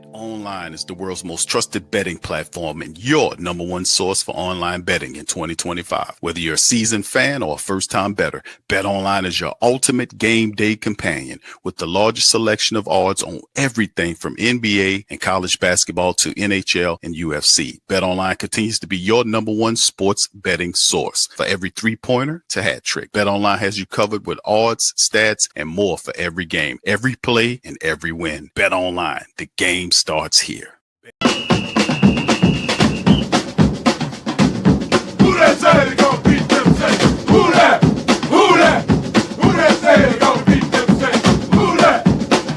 BetOnline is the world's most trusted betting platform and your number one source for online betting in 2025. Whether you're a seasoned fan or a first-time bettor, BetOnline is your ultimate game day companion with the largest selection of odds on everything from NBA and college basketball to NHL and UFC. BetOnline continues to be your number one sports betting source for every three-pointer to hat trick. BetOnline has you covered with odds, stats, and more for every game, every play, and every win. BetOnline, the game starts here. Who that say they gonna beat them Saints? Who that? Who that? Who that say they gonna beat them Saints? Who that?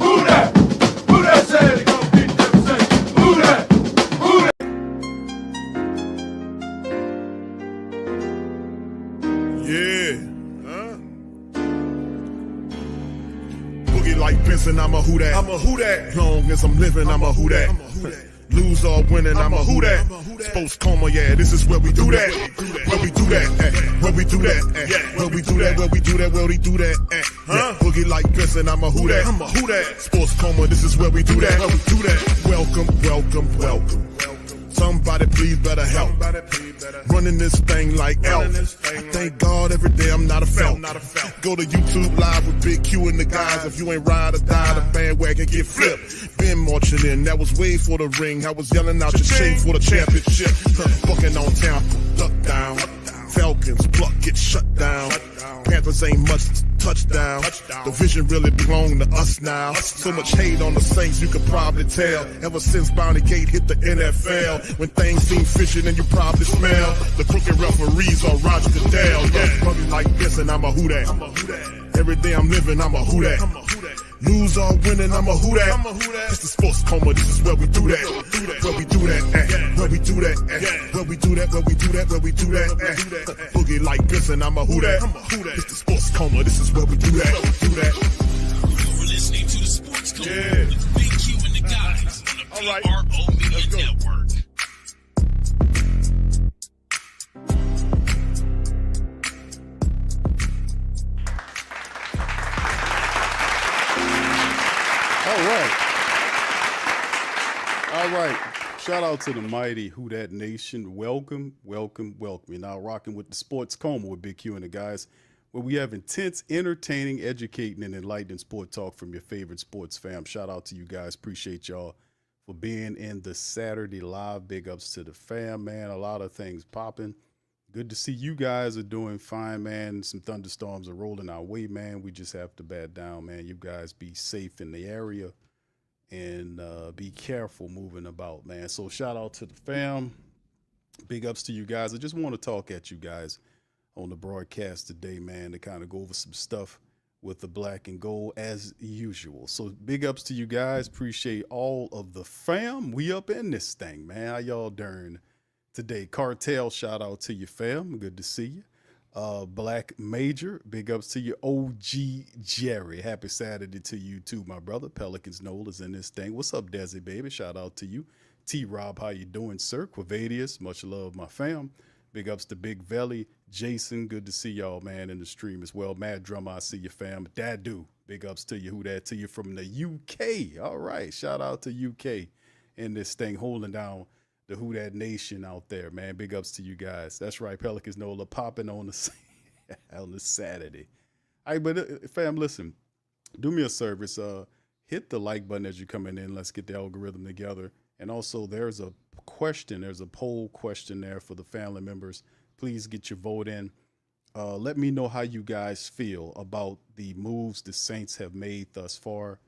Who that? Who that say they gonna beat them Saints? Who that? Who that? Yeah. Boogie like Benson, I'm a who that. I'm a who that. Long as I'm living, I'm a who that. Lose or winning, I'm a who that. Sports Coma, yeah, this is where we do that. Where we do that, where we do that, where we do that, where we do that, where we do that. Boogie like Benson, I'm a who that. I'm a who that. Sports Coma, this is where we do that. Where we do that. Welcome, welcome, welcome. Somebody please better help. Running this thing like Elf. Thank God every day I'm not a felt. Go to YouTube live with Big Q and the guys. If you ain't ride or die, the bandwagon get flipped. Been marching in, that was way for the ring. I was yelling out your shame for the championship. Bucking on town, duck down. Falcons, pluck, get shut down. Panthers ain't much touchdown. The vision really belong to us now. So much hate on the Saints, you could probably tell. Ever since Bounty Gate hit the NFL, when things seem fishy and you probably smell the crooked referees on Roger Goodell. Yeah, probably like this and I'm a who that. Every day I'm living, I'm a who that. Lose or winning, I'm a who that. It's the Sports Coma, this is where we do that. Where we do that, where we do that, where we do that, where we do that, where we do that. Boogie like this and I'm a who that. It's the Sports Coma, this is where we do that. You're listening to the Sports Coma with Big Q and the guys on the PRO Media Network. All right. Shout out to the mighty Who Dat Nation. Welcome, welcome, welcome. You're now rocking with the Sports Coma with Big Q and the guys, where we have intense, entertaining, educating, and enlightening sport talk from your favorite sports fam. Shout out to you guys. Appreciate y'all for being in the Saturday live. Big ups to the fam, man. A lot of things popping. Good to see you guys are doing fine, man. Some thunderstorms are rolling our way, man. We just have to bat down, man. You guys be safe in the area. And be careful moving about, man. So shout out to the fam. Big ups to you guys. I just want to talk at you guys on the broadcast today, man, to kind of go over some stuff with the black and gold as usual. So big ups to you guys. Appreciate all of the fam. We up in this thing, man. How y'all doing today? Cartel, shout out to you, fam. Good to see you. Black Major, big ups to you. OG Jerry, happy Saturday to you too, my brother. Pelicans Noel is in this thing. What's up, Desi, baby? Shout out to you. T-Rob, how you doing, sir? Quavadius, much love, my fam. Big ups to Big Velly. Jason, good to see y'all, man, in the stream as well. Mad Drummer, I see you, fam. Dadu, big ups to you. Who that to you from the UK? All right, shout out to UK in this thing, holding down the Who Dat Nation out there, man. Big ups to you guys. That's right, Pelicans Nola popping on the on the Saturday. All right, but fam, listen, do me a service. Hit the like button as you're coming in. Let's get the algorithm together. And also, there's a question. There's a poll question there for the family members. Please get your vote in. Let me know how you guys feel about the moves the Saints have made thus far.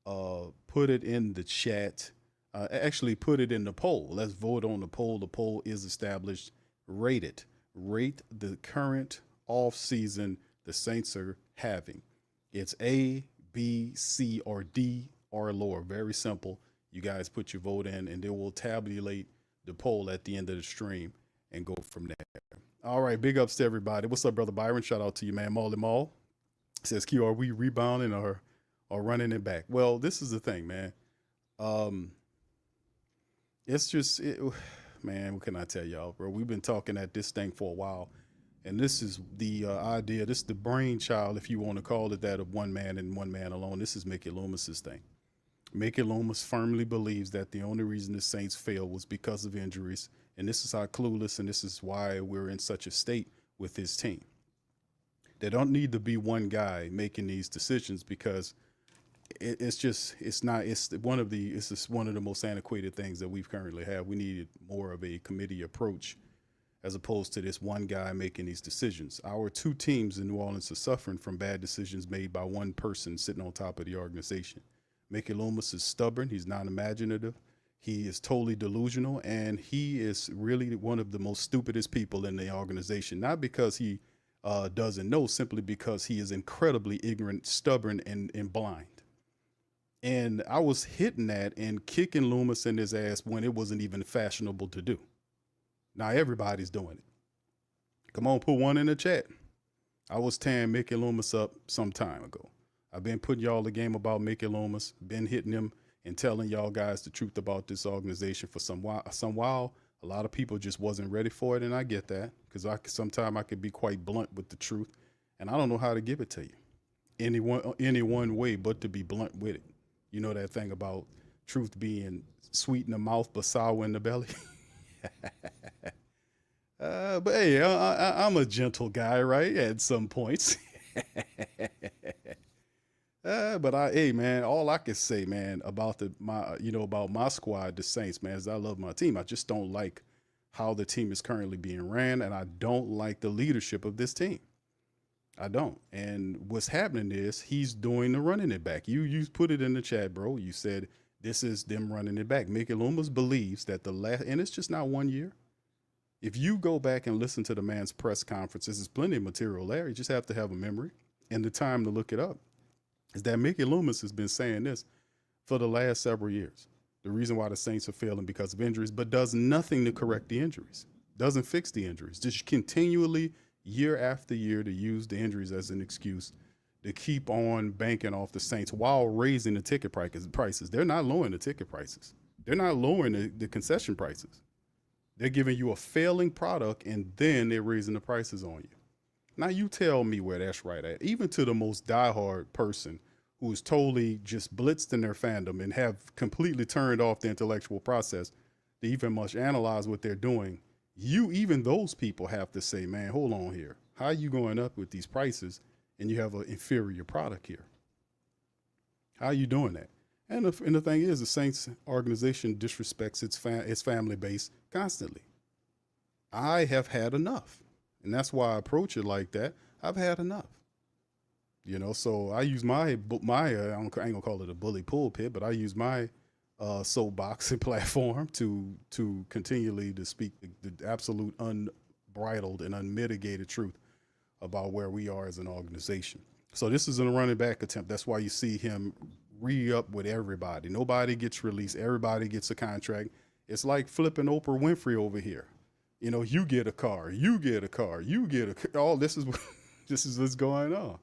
Put it in the chat. Actually, put it in the poll. Let's vote on the poll. The poll is established. Rate it. Rate the current off-season the Saints are having. It's A, B, C, or D, or lower. Very simple. You guys put your vote in, and then we'll tabulate the poll at the end of the stream and go from there. All right, big ups to everybody. What's up, Brother Byron? Shout out to you, man. Molly Mall says, Q, are we rebounding or running it back? Well, this is the thing, man. It's just, man, what can I tell y'all, bro? We've been talking at this thing for a while, and this is the idea. This is the brainchild, if you want to call it that, of one man and one man alone. This is Mickey Loomis's thing. Mickey Loomis firmly believes that the only reason the Saints failed was because of injuries. And this is how clueless, and this is why we're in such a state with his team. There don't need to be one guy making these decisions because it's one of the most antiquated things that we've currently have. We needed more of a committee approach as opposed to this one guy making these decisions. Our two teams in New Orleans are suffering from bad decisions made by one person sitting on top of the organization. Mickey Loomis is stubborn. He's not imaginative. He is totally delusional, and he is really one of the most stupidest people in the organization. Not because he doesn't know, simply because he is incredibly ignorant, stubborn, and blind. And I was hitting that and kicking Loomis in his ass when it wasn't even fashionable to do. Now everybody's doing it. Come on, put one in the chat. I was tearing Mickey Loomis up some time ago. I've been putting y'all the game about Mickey Loomis, been hitting him and telling y'all guys the truth about this organization for some while. A lot of people just wasn't ready for it, and I get that because sometimes I could be quite blunt with the truth, and I don't know how to give it to you any one way but to be blunt with it. You know that thing about truth being sweet in the mouth but sour in the belly? But hey, I'm a gentle guy, right? At some points. Hey man, all I can say, man, about my squad, the Saints, man, is I love my team. I just don't like how the team is currently being ran, and I don't like the leadership of this team. I don't. And what's happening is he's doing the running it back. You put it in the chat, bro. You said this is them running it back. Mickey Loomis believes that and it's just not 1 year. If you go back and listen to the man's press conferences, there's plenty of material there. You just have to have a memory and the time to look it up. Is that Mickey Loomis has been saying this for the last several years. The reason why the Saints are failing because of injuries, but does nothing to correct the injuries. Doesn't fix the injuries. Just continually, year after year, to use the injuries as an excuse to keep on banking off the Saints while raising the ticket prices. They're not lowering the ticket prices. They're not lowering the concession prices. They're giving you a failing product, and then they're raising the prices on you. Now you tell me where that's right at. Even to the most diehard person who is totally just blitzed in their fandom and have completely turned off the intellectual process to even much analyze what they're doing, even those people have to say, man, hold on here. How are you going up with these prices and you have an inferior product here? How are you doing that? And the thing is, the Saints organization disrespects its family base constantly. I have had enough. And that's why I approach it like that. I've had enough. You know, so I use I ain't gonna call it a bully pulpit, but I use my soapbox and platform to continually to speak the absolute unbridled and unmitigated truth about where we are as an organization. So this is a running back attempt. That's why you see him re-up with everybody. Nobody gets released. Everybody gets a contract. It's like flipping Oprah Winfrey over here. You know, you get a car, you get a car, you get a car. All this is what's going on.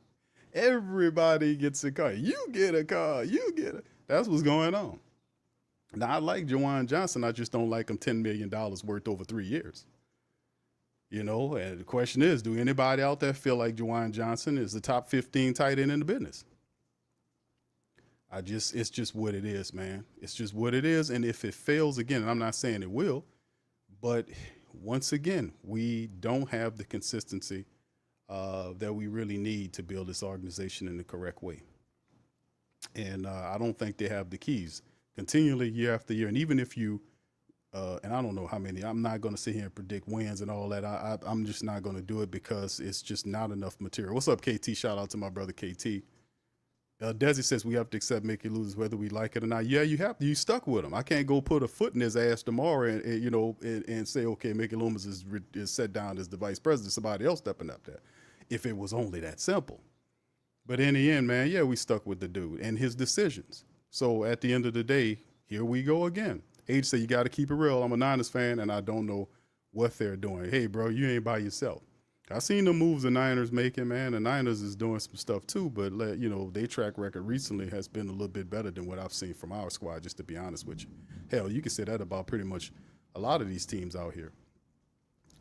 Everybody gets a car. You get a car. That's what's going on. Now, I like Juwan Johnson. I just don't like him $10 million worth over 3 years. You know, and the question is, do anybody out there feel like Juwan Johnson is the top 15 tight end in the business? It's just what it is, man. It's just what it is. And if it fails again, and I'm not saying it will, but once again, we don't have the consistency that we really need to build this organization in the correct way. And I don't think they have the keys. Continually, year after year, and even if you, and I don't know how many, I'm not going to sit here and predict wins and all that. I'm just not going to do it because it's just not enough material. What's up, KT? Shout out to my brother, KT. Desi says we have to accept Mickey loses whether we like it or not. Yeah, you have to. You stuck with him. I can't go put a foot in his ass tomorrow and say, okay, Mickey Loomis is set down as the vice president. Somebody else stepping up there. If it was only that simple. But in the end, man, yeah, we stuck with the dude and his decisions. So at the end of the day, here we go again. Age said you got to keep it real. I'm a Niners fan, and I don't know what they're doing. Hey, bro, you ain't by yourself. I seen the moves the Niners making, man. The Niners is doing some stuff too, but their track record recently has been a little bit better than what I've seen from our squad, just to be honest with you. Hell, you can say that about pretty much a lot of these teams out here.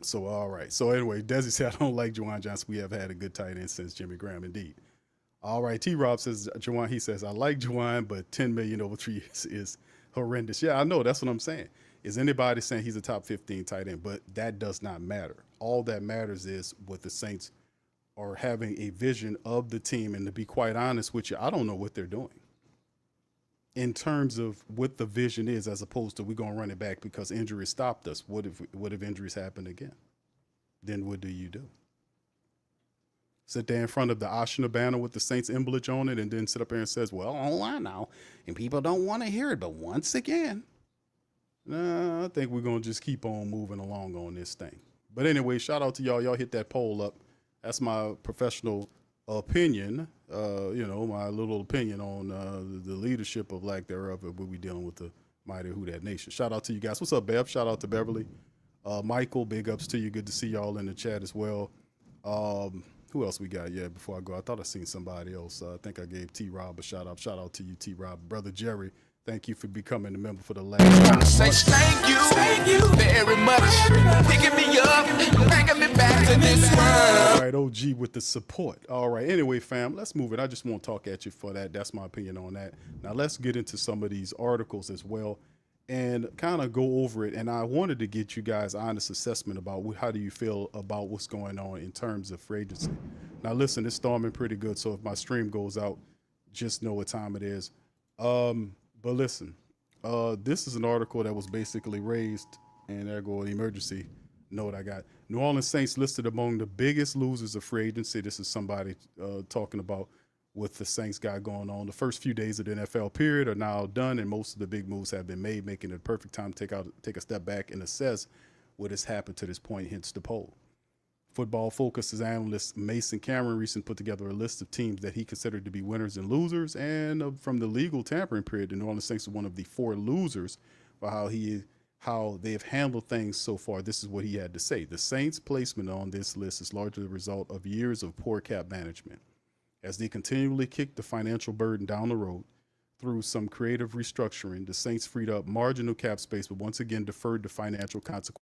So, all right. So, anyway, Desi said, I don't like Juwan Johnson. We have had a good tight end since Jimmy Graham, indeed. All right, T. Rob says Jawan. He says I like Jawan, but 10 million over 3 years is horrendous. Yeah, I know. That's what I'm saying. Is anybody saying he's a top 15 tight end? But that does not matter. All that matters is what the Saints are having a vision of the team. And to be quite honest with you, I don't know what they're doing in terms of what the vision is, as opposed to we're going to run it back because injuries stopped us. What if injuries happen again? Then what do you do? Sit there in front of the Oshina banner with the Saints emblem on it and then sit up there and says, well, hold on now. And people don't want to hear it. But once again, nah, I think we're going to just keep on moving along on this thing. But anyway, shout out to y'all. Y'all hit that poll up. That's my professional opinion, my little opinion on the leadership of lack thereof of what we dealing with the mighty Who Dat Nation. Shout out to you guys. What's up, Bev? Shout out to Beverly. Michael, big ups to you. Good to see y'all in the chat as well. Who else we got? Yeah, before I go, I thought I seen somebody else. I think I gave T-Rob a shout out. Shout out to you, T-Rob. Brother Jerry, thank you for becoming a member for the last Say thank you very much. Picking me up, bringing me back to this world. All right, OG with the support. All right, anyway, fam, let's move it. I just won't talk at you for that. That's my opinion on that. Now, let's get into some of these articles as well and kind of go over it. And I wanted to get you guys honest assessment about how do you feel about what's going on in terms of free agency. Now, listen, it's storming pretty good, so if my stream goes out, just know what time it is. But listen, this is an article that was basically raised, and there go an emergency note I got. New Orleans Saints listed among the biggest losers of free agency. This is somebody talking about what the Saints got going on. The first few days of the NFL period are now done, and most of the big moves have been made, making it a perfect time to take a step back and assess what has happened to this point, hence the poll. Football Focus's analyst Mason Cameron recently put together a list of teams that he considered to be winners and losers, and from the legal tampering period, the New Orleans Saints are one of the 4 losers for how they have handled things so far. This is what he had to say. The Saints' placement on this list is largely the result of years of poor cap management. As they continually kick the financial burden down the road through some creative restructuring, the Saints freed up marginal cap space, but once again deferred the financial consequences.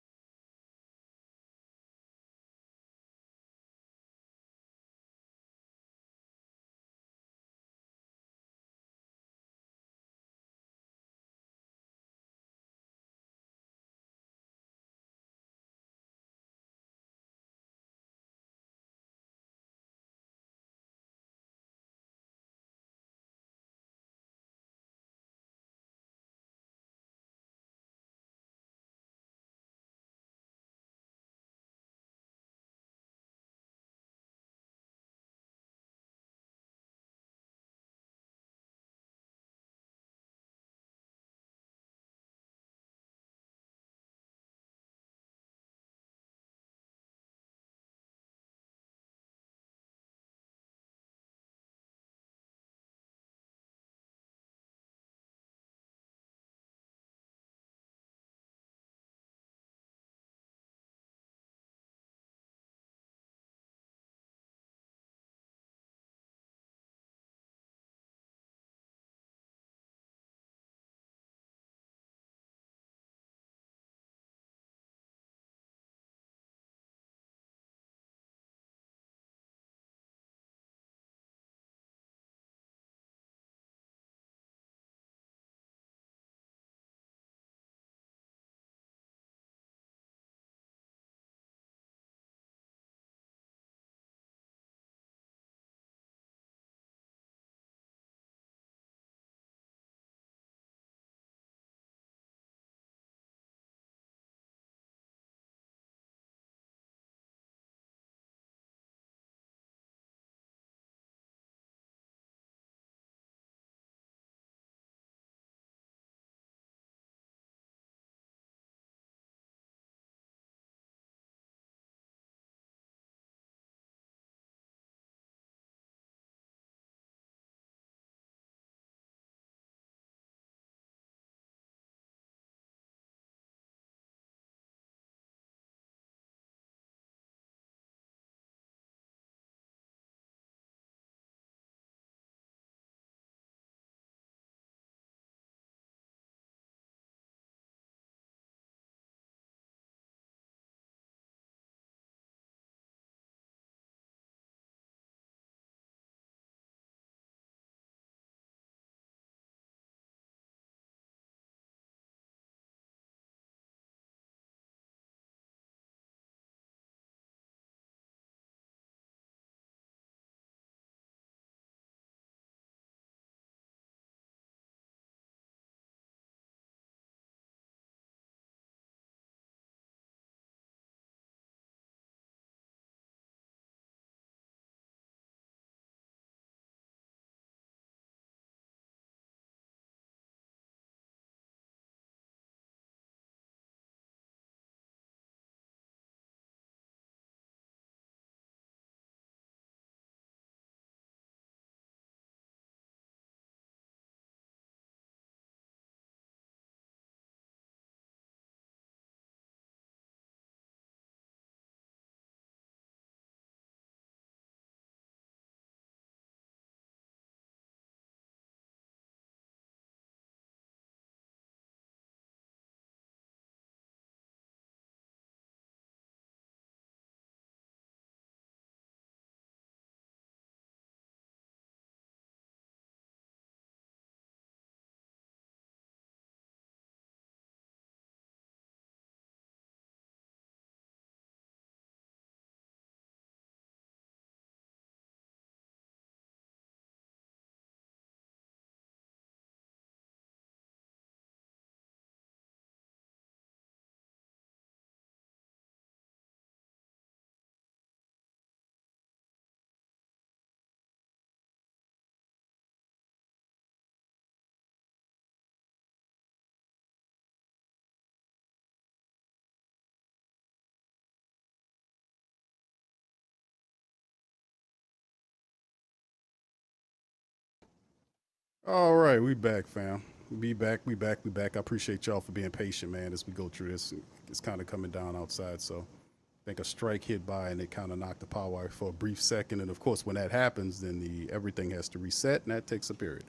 All right, we back, fam. We back. I appreciate y'all for being patient, man, as we go through this. It's kind of coming down outside, so I think a strike hit by and it kind of knocked the power out for a brief second. And of course, when that happens, then everything has to reset, and that takes a period.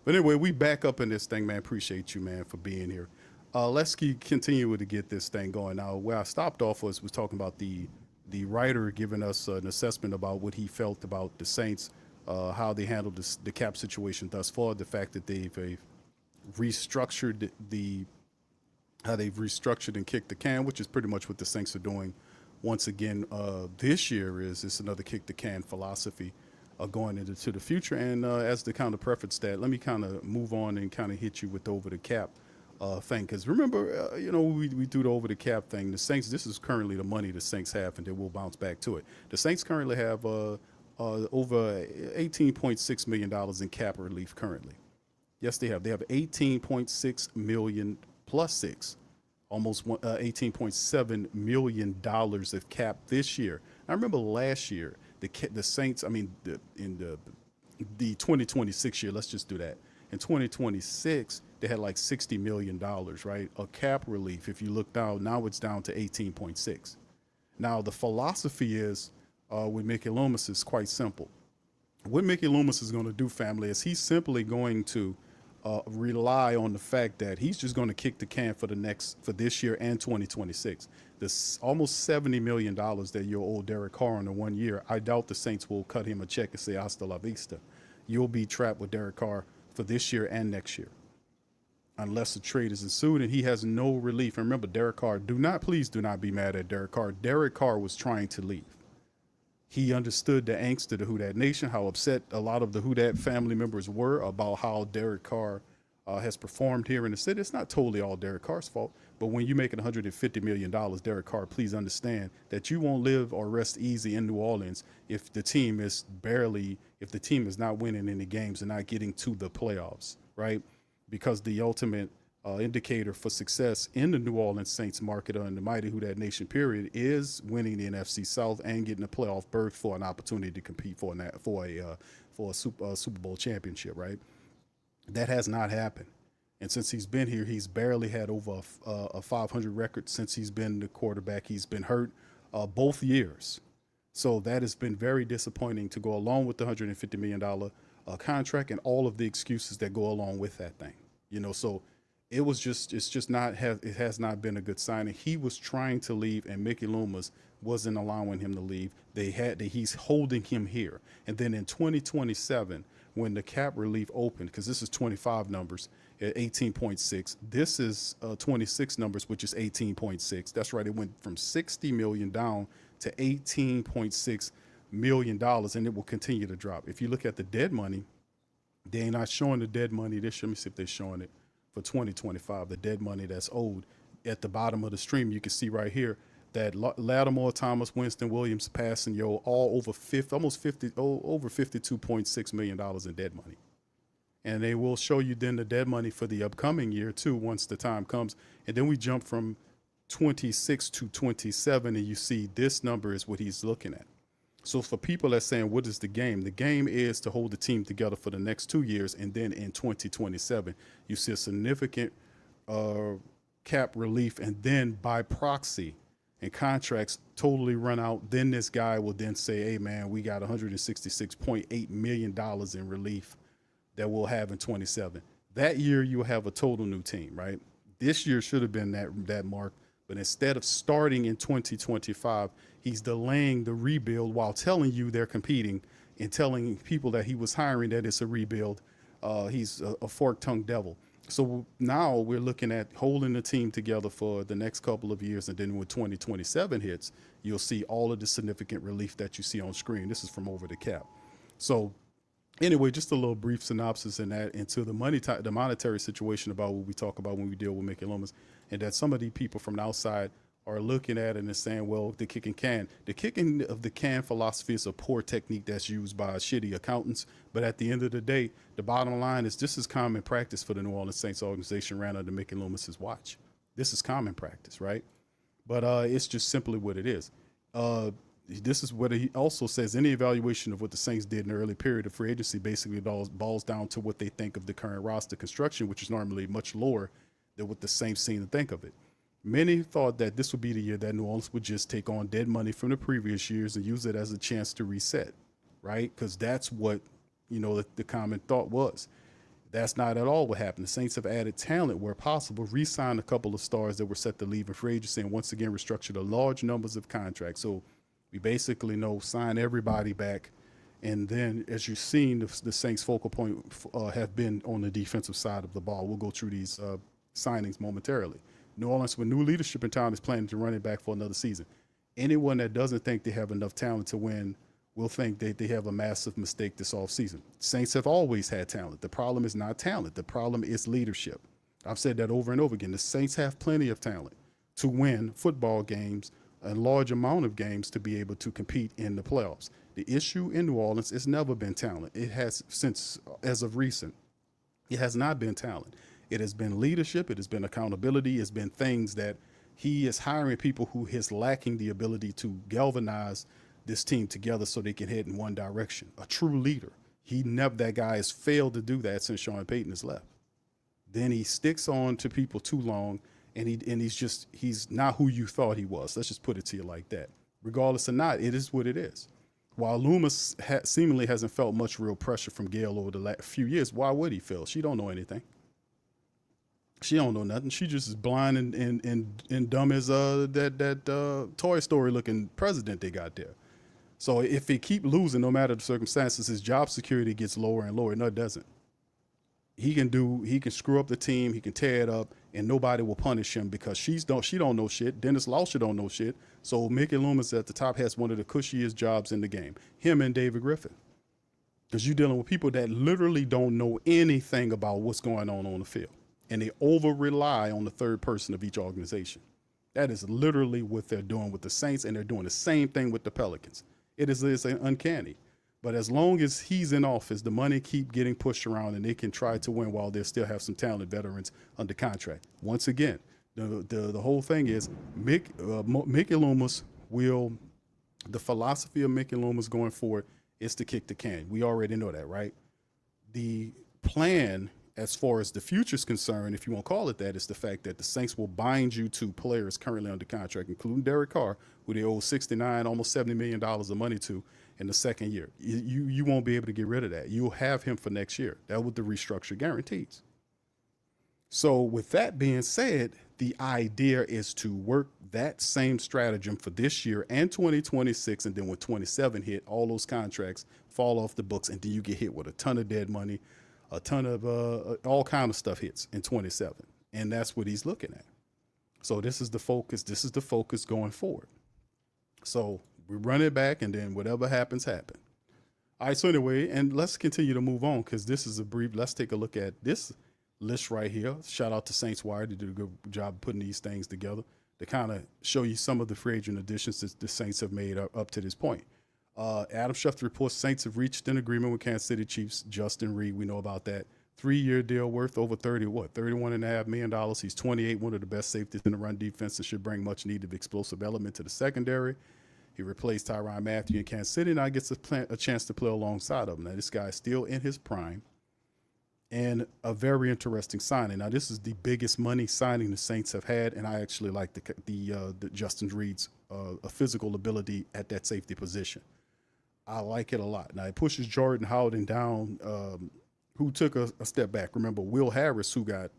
But anyway, we back up in this thing, man. Appreciate you, man, for being here. Let's continue to get this thing going. Now, where I stopped off was talking about the writer giving us an assessment about what he felt about the Saints, how they handled the cap situation thus far, the fact that they've restructured how they've restructured and kicked the can, which is pretty much what the Saints are doing once again this year. It's another kick the can philosophy going into the future. And as the kind of preference that, let me kind of move on and kind of hit you with over the cap thing. Because remember, we do the over the cap thing. The Saints, this is currently the money the Saints have, and then we'll bounce back to it. The Saints currently have over $18.6 million in cap relief currently. Yes, they have. They have 18.6 million plus six, almost $18.7 million of cap this year. I remember last year the Saints. I mean, in the 2026 year. Let's just do that. In 2026, they had like $60 million, right? A cap relief. If you look down, now it's down to 18.6. Now the philosophy is with Mickey Loomis is quite simple. What Mickey Loomis is going to do, family, is he's simply going to rely on the fact that he's just going to kick the can for this year and 2026. This almost $70 million that you'll owe Derek Carr in the 1 year. I doubt the Saints will cut him a check and say hasta la vista. You'll be trapped with Derek Carr for this year and next year, unless a trade is ensued and he has no relief. And remember, Derek Carr, please do not be mad at Derek Carr. Derek Carr was trying to leave. He understood the angst of the Who Dat Nation, how upset a lot of the Who Dat family members were about how Derek Carr has performed here in the city. It's not totally all Derek Carr's fault, but when you're making $150 million, Derek Carr, please understand that you won't live or rest easy in New Orleans if the team is not winning any games and not getting to the playoffs, right? Because the ultimate indicator for success in the New Orleans Saints market and the mighty Who Dat Nation period is winning the NFC South and getting a playoff berth for an opportunity to compete for a Super Bowl championship, right? That has not happened. And since he's been here, he's barely had over a 500 record since he's been the quarterback. He's been hurt both years. So that has been very disappointing to go along with the $150 million contract and all of the excuses that go along with that thing. So it has not been a good signing. He was trying to leave, and Mickey Loomis wasn't allowing him to leave. He's holding him here. And then in 2027, when the cap relief opened, because this is 25 numbers at 18.6, this is 26 numbers, which is 18.6. That's right. It went from 60 million down to 18.6 million dollars, and it will continue to drop. If you look at the dead money, they're not showing the dead money this year. Let me see if they're showing it for 2025, the dead money that's owed. At the bottom of the stream, you can see right here that Lattimore, Thomas, Winston, Williams, passing all over over $52.6 million in dead money. And they will show you then the dead money for the upcoming year too, once the time comes. And then we jump from 26 to 27, and you see this number is what he's looking at. So for people that's saying, what is the game? The game is to hold the team together for the next 2 years. And then in 2027, you see a significant cap relief. And then by proxy and contracts totally run out, then this guy will then say, hey, man, we got $166.8 million in relief that we'll have in 27. That year, you'll have a total new team, right? This year should have been that mark. But instead of starting in 2025, he's delaying the rebuild while telling you they're competing and telling people that he was hiring that it's a rebuild. He's a fork-tongued devil. So now we're looking at holding the team together for the next couple of years. And then when 2027 hits, you'll see all of the significant relief that you see on screen. This is from over the cap. So anyway, just a little brief synopsis into the monetary situation about what we talk about when we deal with Mickey Loomis, and that some of the people from the outside are looking at it and saying, well, the kicking of the can philosophy is a poor technique that's used by shitty accountants. But at the end of the day, the bottom line is this is common practice for the New Orleans Saints organization ran under Mickey Loomis's watch. This is common practice, right? But it's just simply what it is. this is what he also says. Any evaluation of what the Saints did in the early period of free agency basically balls down to what they think of the current roster construction, which is normally much lower than what the Saints seem to think of it. Many thought that this would be the year that New Orleans would just take on dead money from the previous years and use it as a chance to reset, right? Because that's what, the common thought was. That's not at all what happened. The Saints have added talent where possible, re-signed a couple of stars that were set to leave in free agency, and once again restructured a large numbers of contracts. So we basically sign everybody back. And then, as you've seen, the Saints' focal point have been on the defensive side of the ball. We'll go through these signings momentarily. New Orleans, with new leadership in town, is planning to run it back for another season. Anyone that doesn't think they have enough talent to win will think that they have a massive mistake this offseason. Saints have always had talent. The problem is not talent. The problem is leadership. I've said that over and over again. The Saints have plenty of talent to win football games, a large amount of games, to be able to compete in the playoffs. The issue in New Orleans has never been talent. It has, since as of recent, it has not been talent. It has been leadership. It has been accountability. It's been things that he is hiring people who is lacking the ability to galvanize this team together so they can head in one direction. A true leader. That guy has failed to do that since Sean Payton has left. Then he sticks on to people too long, and he's not who you thought he was. Let's just put it to you like that. Regardless or not, it is what it is. While Loomis seemingly hasn't felt much real pressure from Gail over the last few years, why would he feel? She don't know anything. She don't know nothing. She just is blind and dumb as that Toy Story looking president they got there. So if he keep losing, no matter the circumstances, his job security gets lower and lower. No, it doesn't. He can screw up the team. He can tear it up, and nobody will punish him because she don't know shit. Dennis Lauscher don't know shit. So Mickey Loomis at the top has one of the cushiest jobs in the game. Him and David Griffin. Because you're dealing with people that literally don't know anything about what's going on the field. And they over-rely on the third person of each organization. That is literally what they're doing with the Saints, and they're doing the same thing with the Pelicans. It's uncanny. But as long as he's in office, the money keep getting pushed around, and they can try to win while they still have some talented veterans under contract. Once again, the whole thing is Mickey Loomis the philosophy of Mickey Loomis going forward is to kick the can. We already know that, right? The plan as far as the future is concerned, if you want to call it that, is the fact that the Saints will bind you to players currently under contract, including Derek Carr, who they owe $69, almost $70 million of money to in the second year. You won't be able to get rid of that. You'll have him for next year. That's what the restructure guarantees. So with that being said, the idea is to work that same stratagem for this year and 2026, and then when 27 hit, all those contracts fall off the books, and then you get hit with a ton of dead money, a ton of all kind of stuff hits in 27, and that's what he's looking at. So this is the focus. This is the focus going forward. So we run it back, and then whatever happens, happen. All right. So anyway, and let's continue to move on because this is a brief. Let's take a look at this list right here. Shout out to Saints Wire. They did a good job putting these things together to kind of show you some of the free agent additions that the Saints have made up to this point. Adam Schefter reports Saints have reached an agreement with Kansas City Chiefs Justin Reed. We know about that. 3-year deal worth over $31.5 million. He's 28, one of the best safeties in the run defense, and should bring much needed explosive element to the secondary. He replaced Tyrann Mathieu in Kansas City, and now gets a chance to play alongside of him. Now, this guy is still in his prime, and a very interesting signing. Now, this is the biggest money signing the Saints have had, and I actually like the Justin Reed's physical ability at that safety position. I like it a lot. Now, it pushes Jordan Howden down, who took a step back. Remember, Will Harris, who got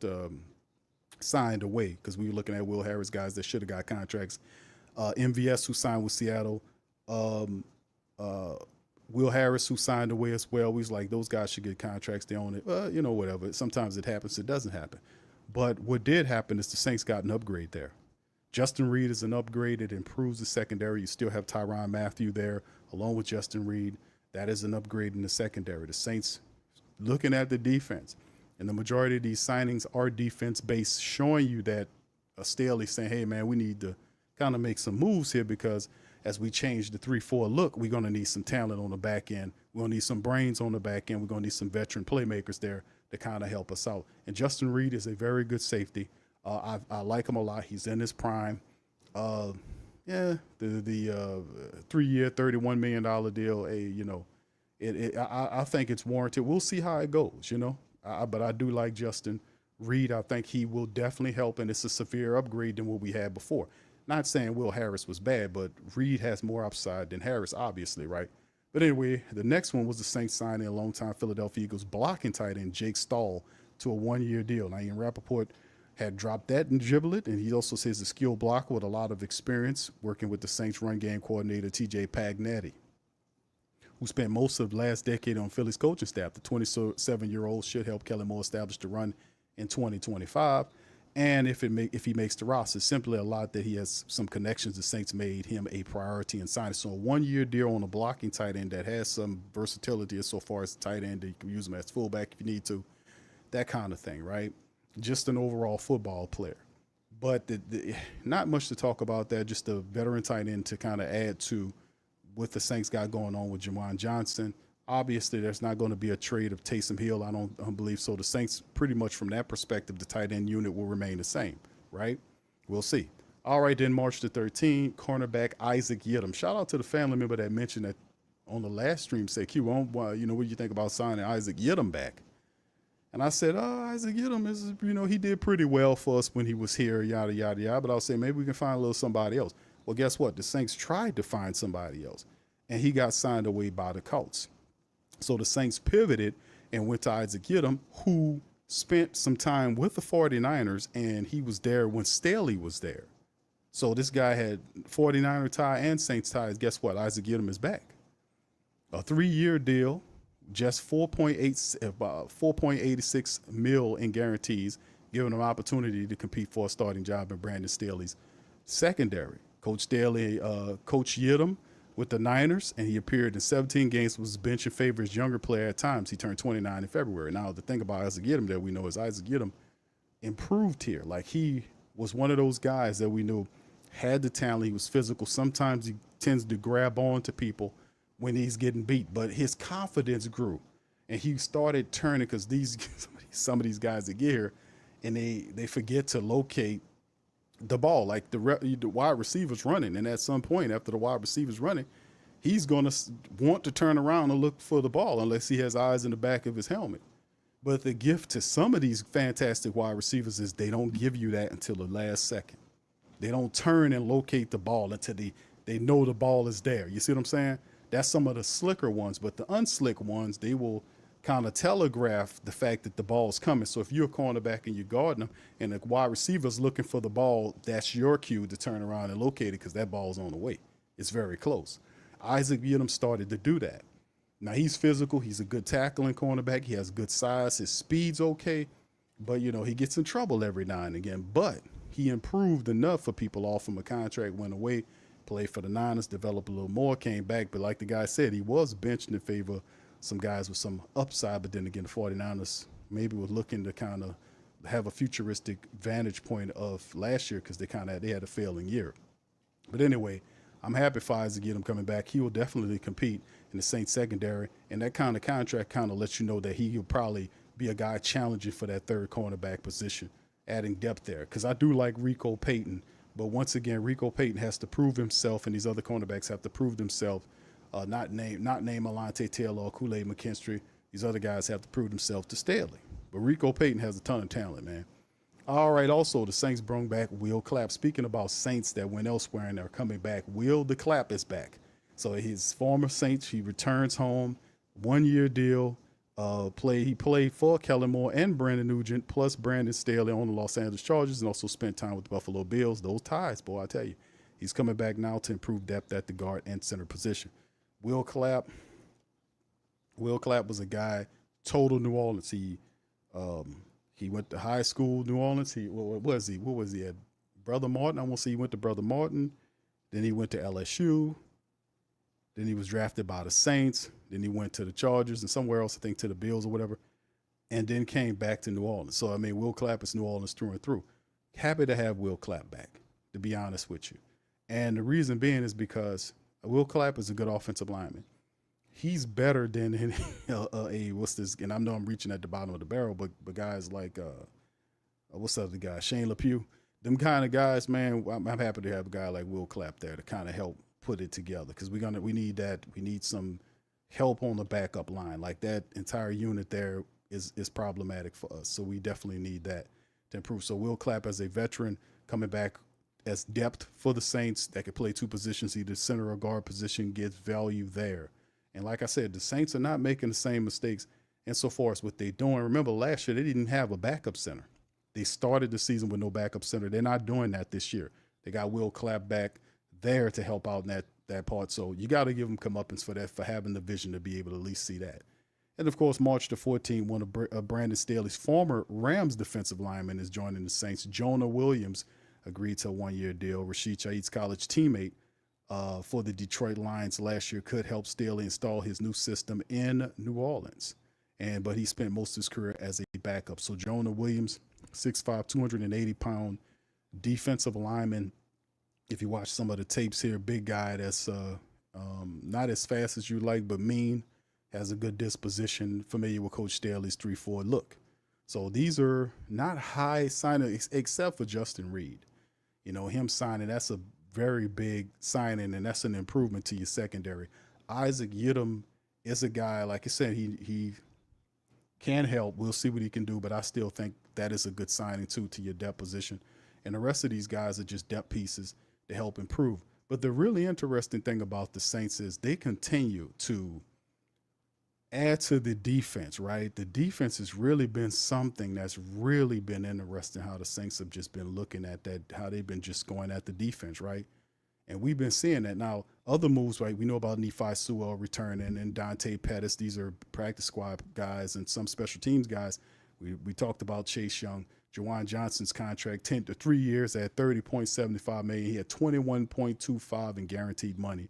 signed away, because we were looking at Will Harris guys that should have got contracts. MVS, who signed with Seattle. Will Harris, who signed away as well. We was like, those guys should get contracts. They own it. Whatever. Sometimes it happens. It doesn't happen. But what did happen is the Saints got an upgrade there. Justin Reed is an upgrade. It improves the secondary. You still have Tyrann Mathieu there along with Justin Reed. That is an upgrade in the secondary. The Saints looking at the defense, and the majority of these signings are defense-based, showing you that Staley's saying, hey, man, we need to kind of make some moves here because as we change the 3-4 look, we're going to need some talent on the back end. We're going to need some brains on the back end. We're going to need some veteran playmakers there to kind of help us out. And Justin Reed is a very good safety. I like him a lot. He's in his prime. the 3-year, $31 million deal. I think it's warranted. We'll see how it goes, but I do like Justin Reed. I think he will definitely help, and it's a severe upgrade than what we had before. Not saying Will Harris was bad, but Reed has more upside than Harris, obviously, right? But anyway, the next one was the Saints signing a longtime Philadelphia Eagles blocking tight end Jake Stahl to a 1-year deal. Now, Ian Rappaport had dropped that and dribbled it, and he also says a skilled blocker with a lot of experience working with the Saints run game coordinator TJ Pagnetti, who spent most of the last decade on Philly's coaching staff. The 27-year-old should help Kellen Moore establish the run in 2025. And if he makes the roster, simply a lot that he has some connections. The Saints made him a priority in signing. So a 1-year deal on a blocking tight end that has some versatility as so far as tight end. You can use him as fullback if you need to, that kind of thing, right? Just an overall football player. But not much to talk about that. Just a veteran tight end to kind of add to what the Saints got going on with Juwan Johnson. Obviously, there's not going to be a trade of Taysom Hill. I don't believe so. The Saints, pretty much from that perspective, the tight end unit will remain the same, right? We'll see. All right, then March the 13th, cornerback Isaac Yiadom. Shout out to the family member that mentioned that on the last stream. Said, Q, what do you think about signing Isaac Yiadom back? And I said, Isaac Yiadom is, he did pretty well for us when he was here, yada, yada, yada. But I'll say maybe we can find a little somebody else. Well, guess what? The Saints tried to find somebody else, and he got signed away by the Colts. So the Saints pivoted and went to Isaac Yiadom, who spent some time with the 49ers, and he was there when Staley was there. So this guy had 49er tie and Saints ties. Guess what? Isaac Yiadom is back. A 3-year deal, just $4.86 million in guarantees, giving him opportunity to compete for a starting job in Brandon Staley's secondary. Coach Staley coached Yiadom with the Niners, and he appeared in 17 games, was bench in favor as younger player at times. He turned 29 in February. Now, the thing about Isaac Yiadom that we know is Isaac Yiadom improved here. Like, he was one of those guys that we knew had the talent. He was physical. Sometimes he tends to grab on to people when he's getting beat, but his confidence grew, and he started turning, because some of these guys that get here, and they forget to locate the ball, like the wide receiver's running, and at some point after the wide receiver's running, he's going to want to turn around and look for the ball unless he has eyes in the back of his helmet. But the gift to some of these fantastic wide receivers is they don't give you that until the last second. They don't turn and locate the ball until they know the ball is there. You see what I'm saying? That's some of the slicker ones, but the unslick ones, they will kind of telegraph the fact that the ball's coming. So if you're a cornerback and you're guarding them and the wide receiver's looking for the ball, that's your cue to turn around and locate it, because that ball's on the way. It's very close. Isaac Yiadom started to do that. Now, he's physical. He's a good tackling cornerback. He has good size. His speed's okay, but, he gets in trouble every now and again. But he improved enough for people off him. A contract went away, played for the Niners, developed a little more, came back. But like the guy said, he was benched in favor of some guys with some upside, but then again, the 49ers maybe were looking to kind of have a futuristic vantage point of last year, because they had a failing year. But anyway, I'm happy for Isaac Yiadom coming back. He will definitely compete in the Saints secondary, and that kind of contract kind of lets you know that he'll probably be a guy challenging for that third cornerback position, adding depth there. Because I do like Rico Payton, but once again, Rico Payton has to prove himself, and these other cornerbacks have to prove themselves. Not name Alante Taylor or Kool-Aid McKinstry. These other guys have to prove themselves to Staley. But Rico Payton has a ton of talent, man. All right, also, the Saints brought back Will Clapp. Speaking about Saints that went elsewhere and are coming back, Will the Clapp is back. So his former Saints, he returns home, 1-year deal. He played for Kellen Moore and Brandon Nugent, plus Brandon Staley on the Los Angeles Chargers, and also spent time with the Buffalo Bills. Those ties, boy, I tell you. He's coming back now to improve depth at the guard and center position. Will Clapp was a guy, total New Orleans. He went to high school, New Orleans. What was he at? Brother Martin. I want to say he went to Brother Martin. Then he went to LSU. Then he was drafted by the Saints. Then he went to the Chargers and somewhere else, I think to the Bills or whatever, and then came back to New Orleans. So, Will Clapp is New Orleans through and through. Happy to have Will Clapp back, to be honest with you. And the reason being is because Will Clapp is a good offensive lineman. He's better than what's this? And I know I'm reaching at the bottom of the barrel, but guys like what's the other guy? Shane LePew. them kind of guys, man, I'm happy to have a guy like Will Clapp there to kind of help put it together because we need that. We need some help on the backup line. Like that entire unit there is problematic for us. So we definitely need that to improve. So Will Clapp as a veteran coming back as depth for the Saints that could play two positions, either center or guard position, gets value there. And like I said, the Saints are not making the same mistakes insofar as what they're doing. Remember last year, they didn't have a backup center. They started the season with no backup center. They're not doing that this year. They got Will Clapp back there to help out in that part. So you got to give them comeuppance for that, for having the vision to be able to at least see that. And, of course, March the 14th, one of Brandon Staley's former Rams defensive linemen is joining the Saints. Jonah Williams agreed to a one-year deal. Rashid Shaheed's college teammate for the Detroit Lions last year could help Staley install his new system in New Orleans. But he spent most of his career as a backup. So Jonah Williams, 6'5", 280-pound defensive lineman. If you watch some of the tapes here, big guy that's not as fast as you like, but mean, has a good disposition, familiar with Coach Staley's 3-4 look. So these are not high signings except for Justin Reed. You know, him signing, that's a very big signing, and that's an improvement to your secondary. Isaac Yiadom is a guy, like I said, he can help. We'll see what he can do, but I still think that is a good signing, too, to your depth position. And the rest of these guys are just depth pieces to help improve. But the really interesting thing about the Saints is they continue to add to the defense, right? The defense has really been something that's really been interesting, how the Saints have just been looking at that, how they've been just going at the defense, right? And we've been seeing that. Now, other moves, right? We know about Nephi Sewell returning and Dante Pettis. These are practice squad guys and some special teams guys. We talked about Chase Young. Juwan Johnson's contract, 10 to 3 years at $30.75 million. He had $21.25 in guaranteed money.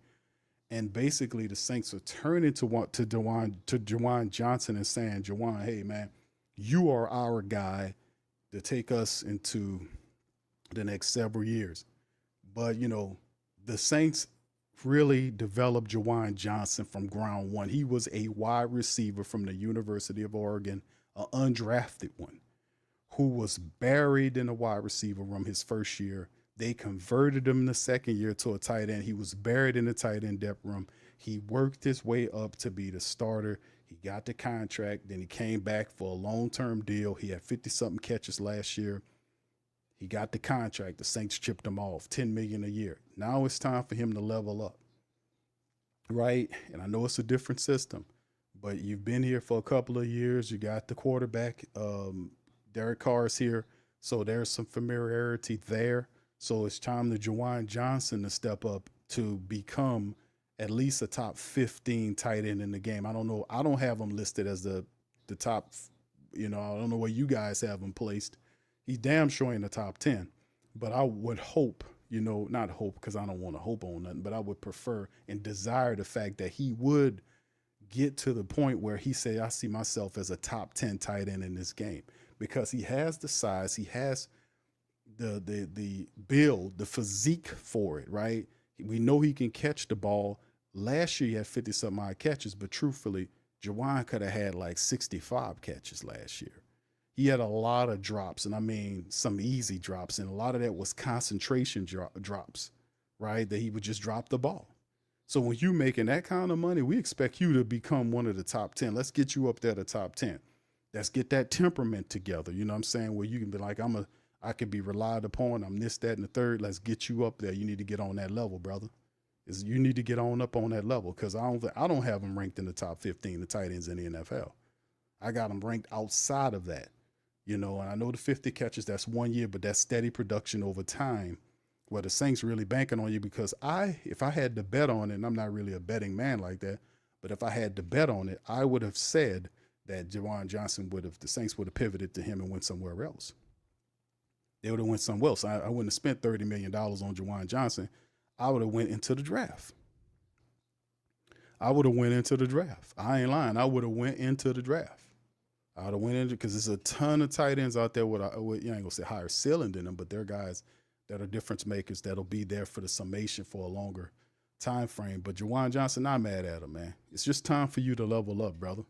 And basically, the Saints are turning to Juwan Johnson and saying, Juwan, hey, man, you are our guy to take us into the next several years. But, you know, the Saints really developed Juwan Johnson from ground one. He was a wide receiver from the University of Oregon, an undrafted one, who was buried in the wide receiver room his first year. They converted him the second year to a tight end. He was buried in the tight end depth room. He worked his way up to be the starter. He got the contract. Then he came back for a long-term deal. He had 50-something catches last year. He got the contract. The Saints chipped him off, $10 million a year. Now it's time for him to level up, right? And I know it's a different system, but you've been here for a couple of years. You got the quarterback, Derek Carr's here, so there's some familiarity there. So it's time to Juwan Johnson to step up to become at least a top 15 tight end in the game. I don't know. I don't have him listed as the top, you know, I don't know where you guys have him placed. He's damn sure in the top 10. But I would hope, you know, not hope because I don't want to hope on nothing, but I would prefer and desire the fact that he would get to the point where he say, I see myself as a top 10 tight end in this game, because he has the size, he has the build, the physique for it, right? We know he can catch the ball. Last year he had 50-something odd catches, but truthfully, Juwan could have had like 65 catches last year. He had a lot of drops, and I mean some easy drops, and a lot of that was concentration drops, right? That he would just drop the ball. So when you're making that kind of money, we expect you to become one of the top 10. Let's get you up there to top 10. Let's get that temperament together. You know what I'm saying? Where you can be like, I can be relied upon. I'm this, that, and the third. Let's get you up there. You need to get on that level, brother. You need to get on up on that level, because I don't have them ranked in the top 15, the tight ends in the NFL. I got them ranked outside of that, you know. And I know the 50 catches, that's 1 year, but that's steady production over time, where the Saints really banking on you. Because if I had to bet on it, and I'm not really a betting man like that, but if I had to bet on it, I would have said that Juwan Johnson the Saints would have pivoted to him and went somewhere else. They would have went somewhere else. I wouldn't have spent $30 million on Juwan Johnson. I would have went into the draft. I ain't lying. I would have went into the draft. I would have went into, because there's a ton of tight ends out there with you ain't gonna say higher ceiling than them, but they're guys that are difference makers that'll be there for the summation for a longer time frame. But Juwan Johnson, not mad at him, man. It's just time for you to level up, brother.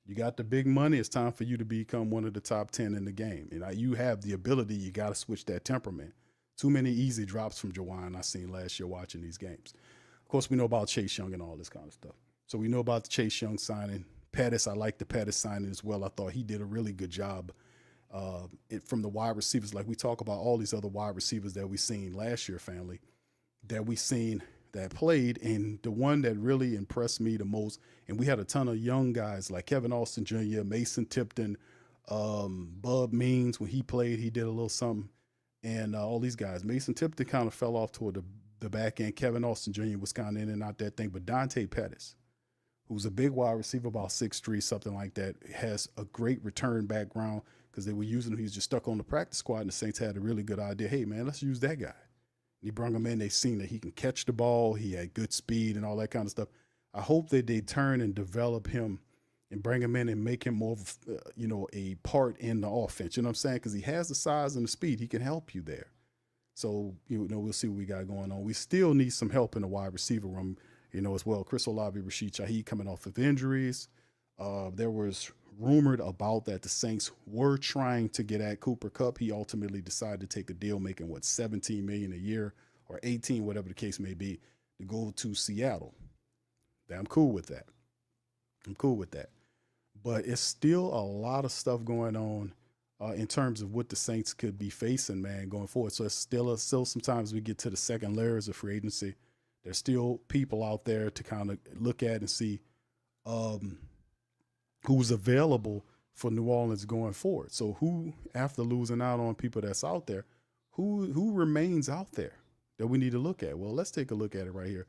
You got the big money. It's time for you to become one of the top 10 in the game. And you have the ability. You got to switch that temperament. Too many easy drops from Jawan I seen last year watching these games. Of course, we know about Chase Young and all this kind of stuff. So we know about the Chase Young signing. Pettis, I like the Pettis signing as well. I thought he did a really good job from the wide receivers. Like we talk about all these other wide receivers that we seen last year, family, that we seen that played. And the one that really impressed me the most, and we had a ton of young guys like Kevin Austin Jr., Mason Tipton, Bub Means. When he played, he did a little something. And all these guys. Mason Tipton kind of fell off toward the back end. Kevin Austin Jr. was kind of in and out that thing. But Dante Pettis, who's a big wide receiver, about 6'3", something like that, has a great return background because they were using him. He was just stuck on the practice squad, and the Saints had a really good idea. Hey, man, let's use that guy. And he brought him in. They seen that he can catch the ball. He had good speed and all that kind of stuff. I hope that they turn and develop him and bring him in and make him more of, a part in the offense. You know what I'm saying? Because he has the size and the speed. He can help you there. So, we'll see what we got going on. We still need some help in the wide receiver room, as well. Chris Olave, Rashid Shaheed coming off of injuries. There was rumored about that the Saints were trying to get at Cooper Kupp. He ultimately decided to take a deal making, $17 million a year or 18, whatever the case may be, to go to Seattle. I'm cool with that. But it's still a lot of stuff going on in terms of what the Saints could be facing, man, going forward. So it's still sometimes we get to the second layers of free agency. There's still people out there to kind of look at and see who's available for New Orleans going forward. So who, after losing out on people that's out there, who remains out there that we need to look at? Well, let's take a look at it right here.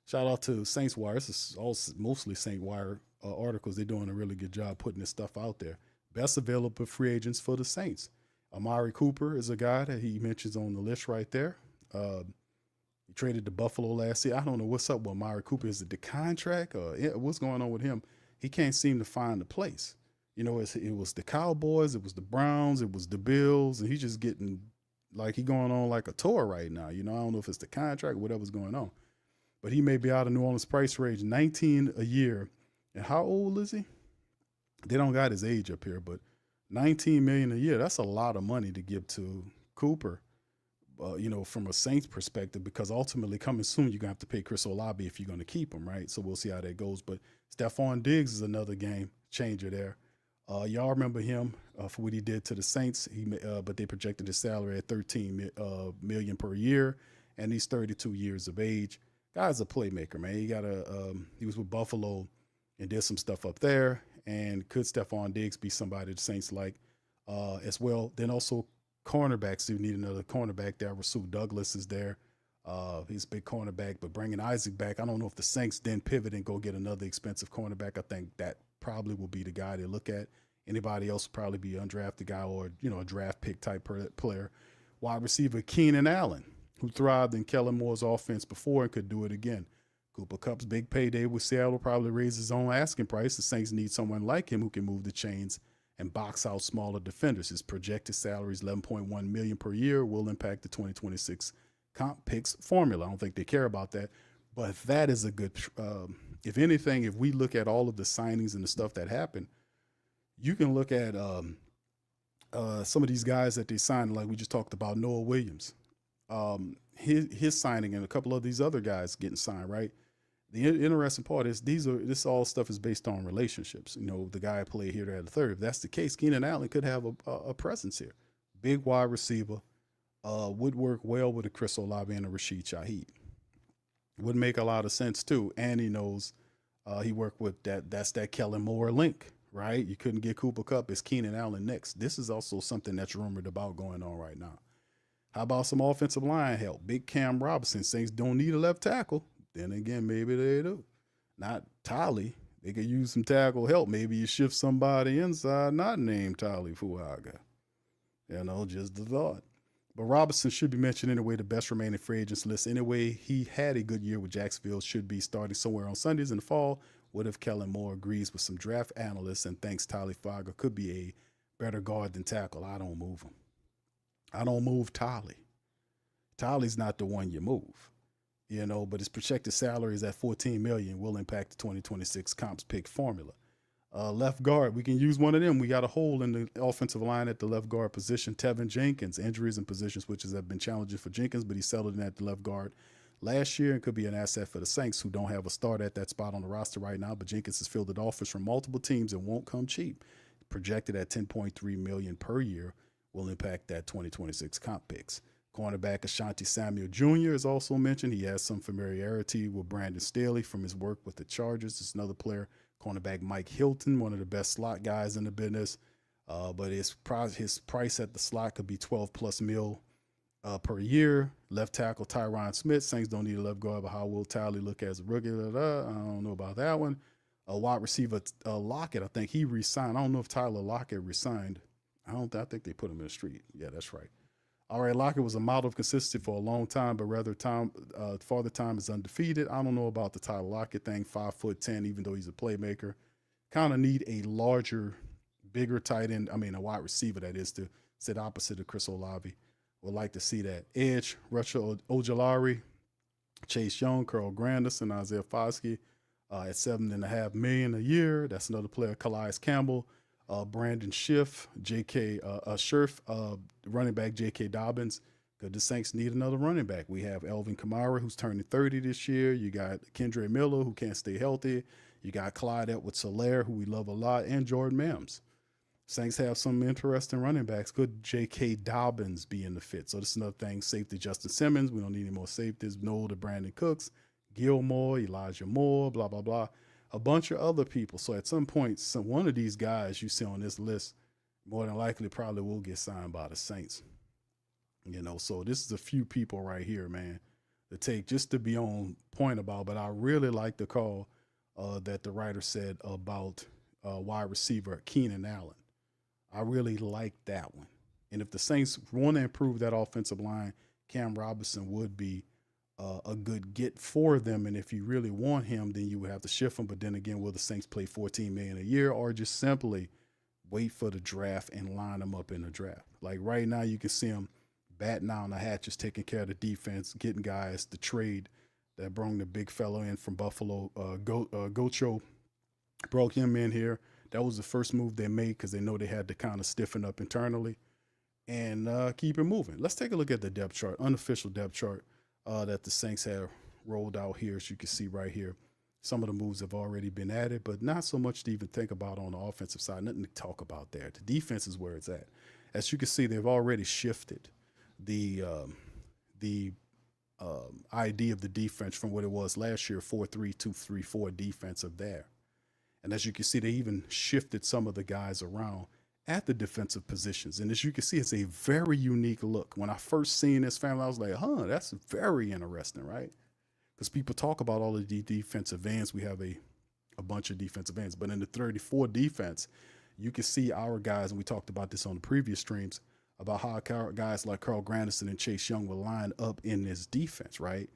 Shout out to Saints Wire. This is all mostly Saint Wire articles. They're doing a really good job putting this stuff out there. Best available free agents for the Saints. Amari Cooper is a guy that he mentions on the list right there. He traded to Buffalo last year. I don't know what's up with Amari Cooper. Is it the contract or what's going on with him? He can't seem to find a place. It was the Cowboys, it was the Browns, it was the Bills, and he's just getting like he going on like a tour right now. I don't know if it's the contract or whatever's going on. But he may be out of New Orleans price range, 19 a year. And how old is he? They don't got his age up here, but $19 million a year, that's a lot of money to give to Cooper, from a Saints perspective, because ultimately coming soon, you're going to have to pay Chris Olave if you're going to keep him, right? So we'll see how that goes. But Stephon Diggs is another game changer there. Y'all remember him for what he did to the Saints, but they projected his salary at $13 million per year, and he's 32 years of age. Guy's a playmaker, man. He was with Buffalo and did some stuff up there. And could Stephon Diggs be somebody the Saints like as well? Then also cornerbacks. Do need another cornerback there. Rasul Douglas is there. He's a big cornerback, but bringing Isaac back, I don't know if the Saints then pivot and go get another expensive cornerback. I think that probably will be the guy they look at. Anybody else will probably be an undrafted guy or, a draft pick type player. Wide receiver Keenan Allen, who thrived in Kellen Moore's offense before and could do it again. Cooper Kupp's big payday with Seattle probably raise his own asking price. The Saints need someone like him who can move the chains and box out smaller defenders. His projected salary is $11.1 million per year, will impact the 2026 comp picks formula. I don't think they care about that, but that is a good. If anything, if we look at all of the signings and the stuff that happened, you can look at some of these guys that they signed, like we just talked about, Noah Williams. His signing and a couple of these other guys getting signed, right? The interesting part is this all stuff is based on relationships. The guy played here, there, the third. If that's the case, Keenan Allen could have a presence here. Big wide receiver, would work well with a Chris Olave and a Rashid Shaheed. Would make a lot of sense too. And he knows he worked with that's that Kellen Moore link, right? You couldn't get Cooper Kupp. It's Keenan Allen next. This is also something that's rumored about going on right now. How about some offensive line help? Big Cam Robinson. Saints don't need a left tackle. Then again, maybe they do. Not Tolly. They could use some tackle help. Maybe you shift somebody inside, not named Tolly Fuaga. Just the thought. But Robinson should be mentioned anyway, the best remaining free agents list. Anyway, he had a good year with Jacksonville, should be starting somewhere on Sundays in the fall. What if Kellen Moore agrees with some draft analysts and thinks Tolly Fuaga could be a better guard than tackle? I don't move him. I don't move Tolly. Tolly's not the one you move, but his projected salary is at $14 million, will impact the 2026 comps pick formula. Left guard, we can use one of them. We got a hole in the offensive line at the left guard position. Tevin Jenkins, injuries and position switches have been challenging for Jenkins, but he settled in at the left guard last year and could be an asset for the Saints, who don't have a start at that spot on the roster right now. But Jenkins has fielded offers from multiple teams and won't come cheap. Projected at $10.3 million per year, will impact that 2026 comp picks. Cornerback Ashanti Samuel Jr. is also mentioned. He has some familiarity with Brandon Staley from his work with the Chargers. It's another player. Cornerback Mike Hilton, one of the best slot guys in the business. But his price at the slot could be 12+ mil per year. Left tackle Tyron Smith. Saints don't need a left guard, but how will Tally look as a rookie? I don't know about that one. Wide receiver Lockett, I think he resigned. I don't know if Tyler Lockett resigned. I think they put him in the street. Yeah, that's right. All right, Lockett was a model of consistency for a long time, but farther time is undefeated. I don't know about the Tyler Lockett thing, 5'10", even though he's a playmaker. Kind of need a larger, bigger tight end, a wide receiver, that is, to sit opposite of Chris Olave. Would like to see that. Edge, Russia Ojulari, Chase Young, Carl Granderson, Isaiah Foskey at $7.5 million a year. That's another player. Calais Campbell, Brandon Schiff, running back J.K. Dobbins. Because the Saints need another running back. We have Elvin Kamara, who's turning 30 this year. You got Kendre Miller, who can't stay healthy. You got Clyde Edwards-Helaire, who we love a lot, and Jordan Mims. Saints have some interesting running backs. Could J.K. Dobbins be in the fit? So this is another thing. Safety Justin Simmons. We don't need any more safeties. No to Brandon Cooks, Gilmore, Elijah Moore, blah, blah, blah. A bunch of other people. So at some point, one of these guys you see on this list more than likely probably will get signed by the Saints. So this is a few people right here, man, to take just to be on point about. But I really like the call that the writer said about wide receiver Keenan Allen. I really like that one. And if the Saints want to improve that offensive line, Cam Robinson would be a good get for them. And if you really want him, then you would have to shift him. But then again, will the Saints play $14 million a year, or just simply wait for the draft and line them up in the draft? Like right now, you can see him batting down the hatches, taking care of the defense, getting guys to trade. That brought the big fellow in from Buffalo. Gocho brought him in here. That was the first move they made because they know they had to kind of stiffen up internally and keep it moving. Let's take a look at the depth chart, unofficial depth chart that the Saints have rolled out here, as you can see right here. Some of the moves have already been added, but not so much to even think about on the offensive side. Nothing to talk about there. The defense is where it's at. As you can see, they've already shifted the idea of the defense from what it was last year, 4-3-2-3-4 defensive there. And as you can see, they even shifted some of the guys around at the defensive positions. And as you can see, it's a very unique look. When I first seen this family, I was like, that's very interesting, right? Because people talk about all of the defensive ends. We have a bunch of defensive ends. But in the 34 defense, you can see our guys, and we talked about this on the previous streams, about how guys like Carl Granderson and Chase Young will line up in this defense, right?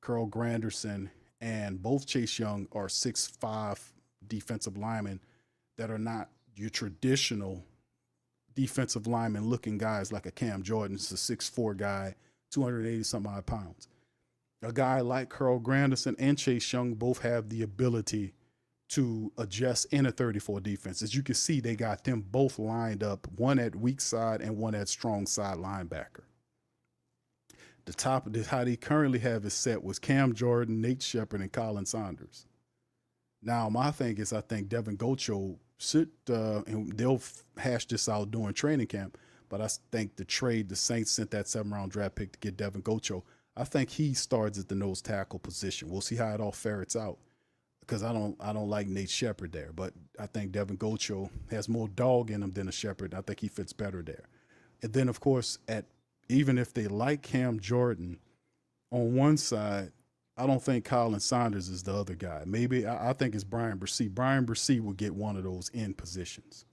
Carl Granderson and both Chase Young are 6'5" defensive linemen that are not your traditional defensive lineman looking guys like a Cam Jordan. It's a 6'4" guy, 280-some odd pounds. A guy like Carl Granderson and Chase Young both have the ability to adjust in a 34 defense. As you can see, they got them both lined up, one at weak side and one at strong side linebacker. The top of this, how they currently have it set was Cam Jordan, Nate Shepard, and Colin Saunders. Now, my thing is, I think Devin Gocho and they'll hash this out during training camp, but I think the Saints sent that 7th-round draft pick to get Devin Gocho. I think he starts at the nose tackle position. We'll see how it all ferrets out, because I don't like Nate Shepard there, but I think Devin Gocho has more dog in him than a Shepard. I think he fits better there. And then, of course, even if they like Cam Jordan on one side, I don't think Colin Saunders is the other guy. Maybe I think it's Brian Bresee. Brian Bresee will get one of those end positions.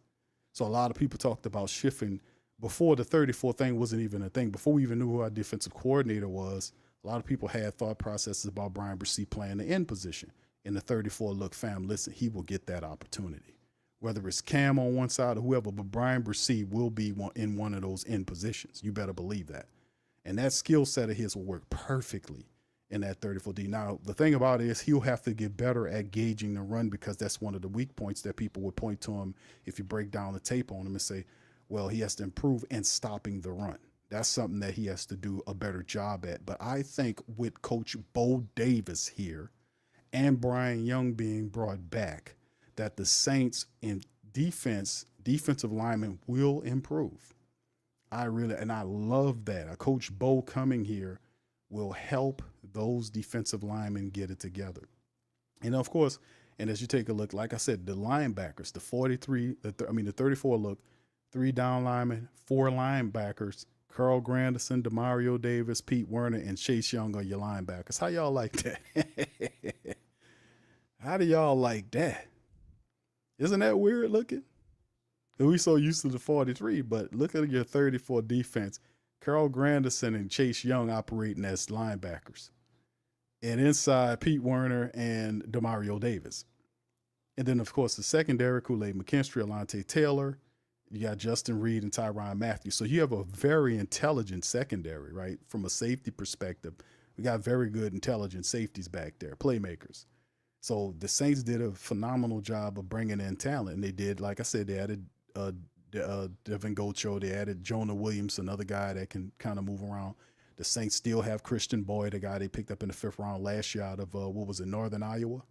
So a lot of people talked about shifting before the 34 thing wasn't even a thing. Before we even knew who our defensive coordinator was, a lot of people had thought processes about Brian Bresee playing the end position. In the 34 look, fam, listen, he will get that opportunity. Whether it's Cam on one side or whoever, but Brian Bresee will be in one of those end positions. You better believe that. And that skill set of his will work perfectly in that 34D. Now, the thing about it is he'll have to get better at gauging the run, because that's one of the weak points that people would point to him if you break down the tape on him and say, well, he has to improve in stopping the run. That's something that he has to do a better job at. But I think with Coach Bo Davis here and Brian Young being brought back, that the Saints in defensive linemen will improve. I love that. A Coach Bo coming here will help those defensive linemen get it together. And of course, and as you take a look, like I said, the linebackers, the 34 look, 3 down linemen, 4 linebackers, Carl Granderson, Demario Davis, Pete Werner, and Chase Young are your linebackers. How y'all like that? How do y'all like that? Isn't that weird looking? We so used to the 43, but look at your 34 defense. Carl Granderson and Chase Young operating as linebackers. And inside, Pete Werner and Demario Davis. And then, of course, the secondary, Kool-Aid McKinstry, Alontae Taylor. You got Justin Reed and Tyrann Matthew. So you have a very intelligent secondary, right? From a safety perspective, we got very good, intelligent safeties back there, playmakers. So the Saints did a phenomenal job of bringing in talent. And they did, like I said, they added Devin Gocho. They added Jonah Williams, another guy that can kind of move around. The Saints still have Christian Boyd, a guy they picked up in the 5th round last year out of, Northern Iowa.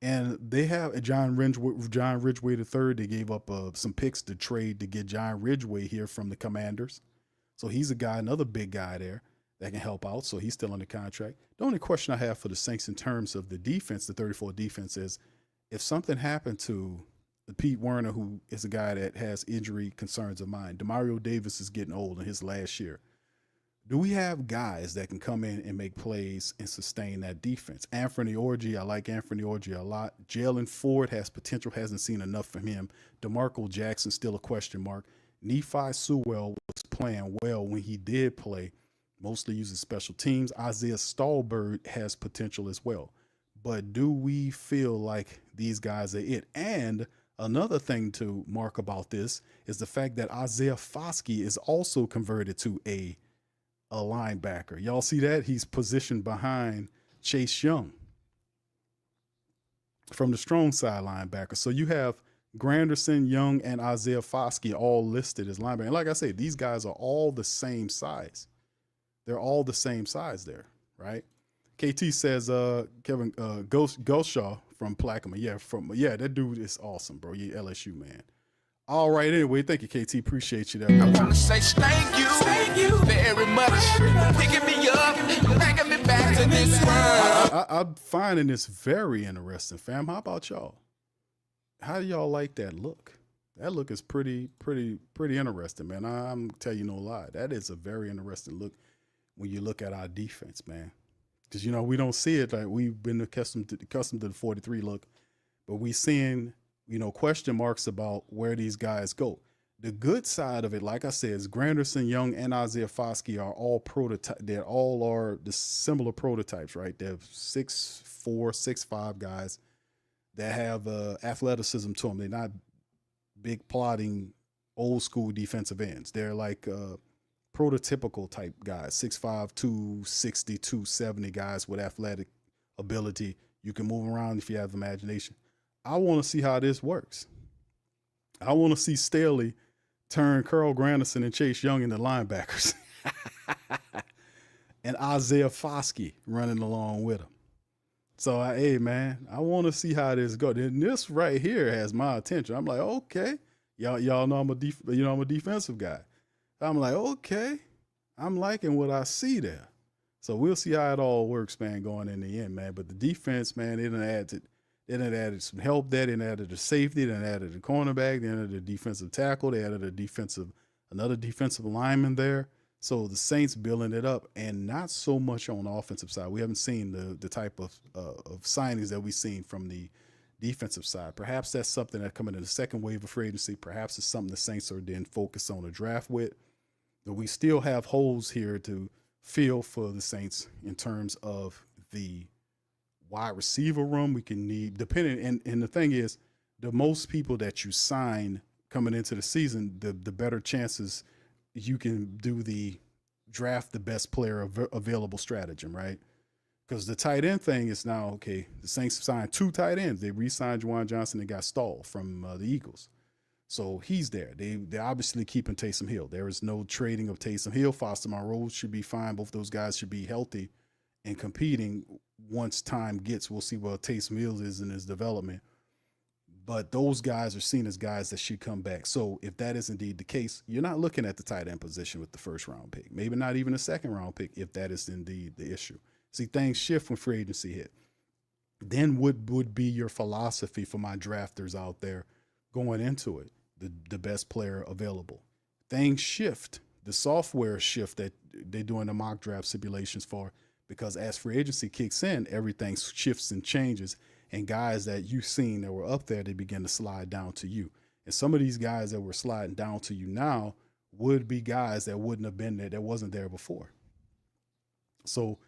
And they have John Ridgeway III. They gave up some picks to trade to get John Ridgeway here from the Commanders. So he's a guy, another big guy there that can help out. So he's still under contract. The only question I have for the Saints in terms of the defense, the 34 defense, is if something happened to Pete Werner, who is a guy that has injury concerns of mine. Demario Davis is getting old in his last year. Do we have guys that can come in and make plays and sustain that defense? Anthony Orji, I like Anthony Orji a lot. Jalen Ford has potential, hasn't seen enough from him. DeMarco Jackson, still a question mark. Nephi Sewell was playing well when he did play, mostly using special teams. Isaiah Stallbird has potential as well. But do we feel like these guys are it? And another thing to mark about this is the fact that Isaiah Foskey is also converted to a linebacker. Y'all see that? He's positioned behind Chase Young from the strong side linebacker. So you have Granderson, Young, and Isaiah Foskey all listed as linebacker. And like I said, these guys are all the same size. They're all the same size there, right? KT says Kevin Goshaw from Plaquemine. Yeah, that dude is awesome, bro. You LSU man. All right, anyway, thank you, KT. Appreciate you there. I wanna say thank you very much. Picking me up, bringing me back to this world. I'm finding this very interesting, fam. How about y'all? How do y'all like that look? That look is pretty interesting, man. I'm tell you no lie. That is a very interesting look when you look at our defense, man. Because we don't see it like we've been accustomed to the 43 look, but we seeing question marks about where these guys go. The good side of it, like I said, is Granderson, Young, and Isaiah Foskey are all prototype. They all are the similar prototypes, right? They're 6'4", 6'5" guys that have athleticism to them. They're not big, plodding, old school defensive ends. They're like prototypical type guys, 6'5", 260, 270 guys with athletic ability. You can move around if you have imagination. I want to see how this works. I want to see Staley turn Carl Granderson and Chase Young into linebackers. And Isaiah Foskey running along with him. So, hey, man, I want to see how this goes. And this right here has my attention. I'm like, okay, y'all know I'm a defensive guy. I'm like, okay, I'm liking what I see there. So we'll see how it all works, man, going in the end, man. But the defense, man, they done added some help there. They added a safety. They added a cornerback. They added a defensive tackle. They added another defensive lineman there. So the Saints building it up, and not so much on the offensive side. We haven't seen the type of signings that we've seen from the defensive side. Perhaps that's something that coming in the second wave of free agency. Perhaps it's something the Saints are then focused on the draft with. But we still have holes here to fill for the Saints in terms of the wide receiver room. We can need, depending, and the thing is, the most people that you sign coming into the season, the better chances you can do the draft the best player available stratagem, right? Because the tight end thing is now, okay, the Saints signed 2 tight ends. They re-signed Juwan Johnson and got Stahl from the Eagles. So he's there. They're obviously keeping Taysom Hill. There is no trading of Taysom Hill. Foster Monroe should be fine. Both those guys should be healthy and competing once time gets. We'll see what Taysom Hill is in his development. But those guys are seen as guys that should come back. So if that is indeed the case, you're not looking at the tight end position with the first round pick. Maybe not even a second round pick if that is indeed the issue. See, things shift when free agency hit. Then what would be your philosophy for my drafters out there going into it? The best player available. Things shift. The software shift that they're doing the mock draft simulations for, because as free agency kicks in, everything shifts and changes. And guys that you've seen that were up there, they begin to slide down to you. And some of these guys that were sliding down to you now would be guys that wouldn't have been there, that wasn't there before. So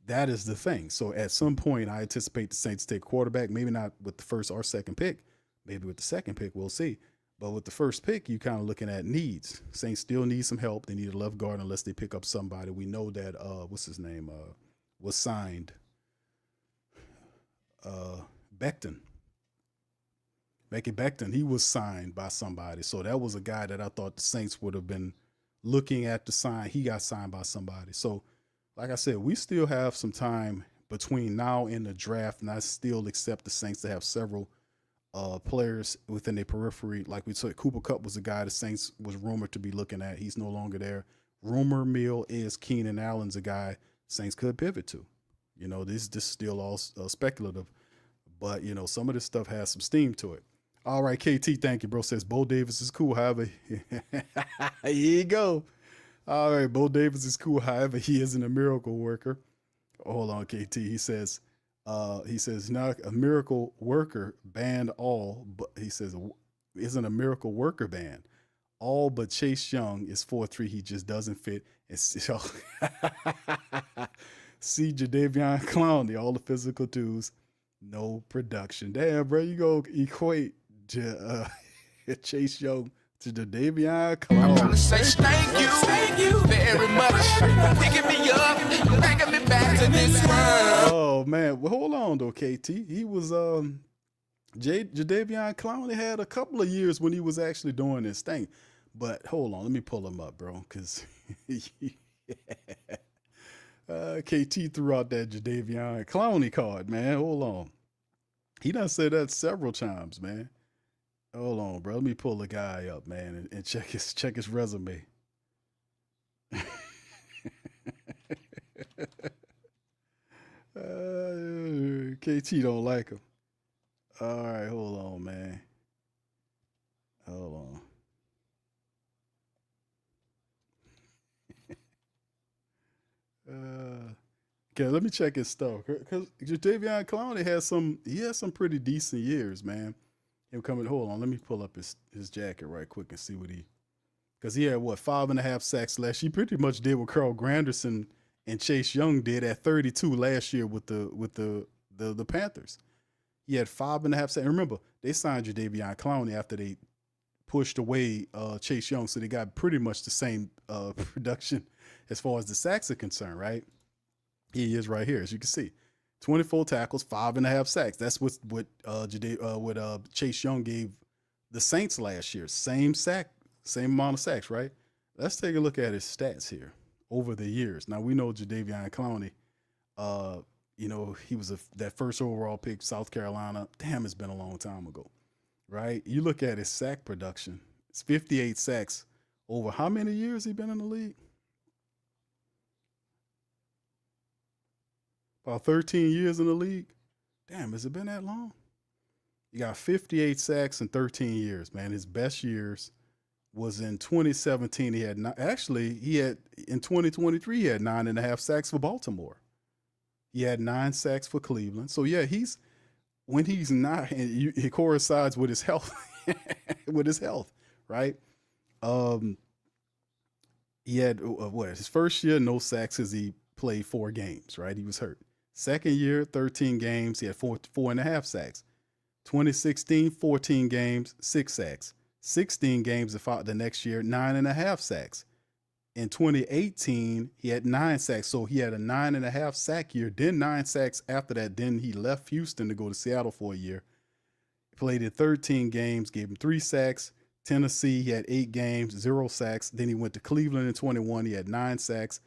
that is the thing. So at some point, I anticipate the Saints take quarterback, maybe not with the first or second pick, maybe with the second pick, we'll see. But with the first pick, you're kind of looking at needs. Saints still need some help. They need a left guard unless they pick up somebody. We know that, what's his name, was signed. Becton. Becky Becton, he was signed by somebody. So that was a guy that I thought the Saints would have been looking at to sign. He got signed by somebody. So, like I said, we still have some time between now and the draft, and I still accept the Saints to have several players within their periphery. Like we said, Cooper Kupp was a guy the Saints was rumored to be looking at. He's no longer there. Rumor mill is Keenan Allen's a guy Saints could pivot to. You know, this is still all speculative, but, you know, some of this stuff has some steam to it. All right, KT, thank you, bro. Says Bo Davis is cool. However, here you go. All right, Bo Davis is cool. However, he isn't a miracle worker. Hold on, KT. He says not a miracle worker banned all, but he says isn't a miracle worker banned. All but Chase Young is 4'3". He just doesn't fit. And so see Jadeveon Clowney, all the physical tools, no production. Damn, bro, you go equate Chase Young to Jadeveon Clowney. I'm trying to say thank you very much. Picking me up, bringing me back to this world. Oh man, well hold on though, KT. He was Jadeveon Clowney had a couple of years when he was actually doing this thing. But hold on, let me pull him up, bro, because KT threw out that Jadeveon Clowney card, man. Hold on. He done said that several times, man. Hold on, bro. Let me pull the guy up, man, and check his resume. KT don't like him. All right, hold on, man. Hold on. Okay, let me check his stuff, because Jadeveon Clowney has some pretty decent years, man. Him coming, hold on, let me pull up his jacket right quick and see what because he had 5.5 sacks last year. He pretty much did what Carl Granderson and Chase Young did at 32 last year with the Panthers. He had 5.5 sacks. Remember, they signed Jadeveon Clowney after they pushed away Chase Young, so they got pretty much the same production as far as the sacks are concerned, right? He is right here, as you can see. 24 tackles, 5.5 sacks. That's what Chase Young gave the Saints last year. Same amount of sacks, right? Let's take a look at his stats here over the years. Now, we know Jadeveon Clowney, you know, he was that first overall pick, South Carolina. Damn, it's been a long time ago, right? You look at his sack production. It's 58 sacks over how many years he been in the league? About 13 years in the league. Damn, has it been that long? You got 58 sacks in 13 years, man. His best years was in 2017. In 2023, he had 9.5 sacks for Baltimore. He had 9 sacks for Cleveland. So yeah, when he's not, and he coincides with his health, right? He had his first year, no sacks as he played 4 games, right? He was hurt. Second year, 13 games, he had 4.5 sacks. 2016, 14 games, 6 sacks. 16 games the next year, 9.5 sacks. In 2018, he had 9 sacks. So he had a 9.5 sack year, then 9 sacks after that. Then he left Houston to go to Seattle for a year. Played in 13 games, gave him 3 sacks. Tennessee, he had 8 games, 0 sacks. Then he went to Cleveland in 21. He had 9 sacks,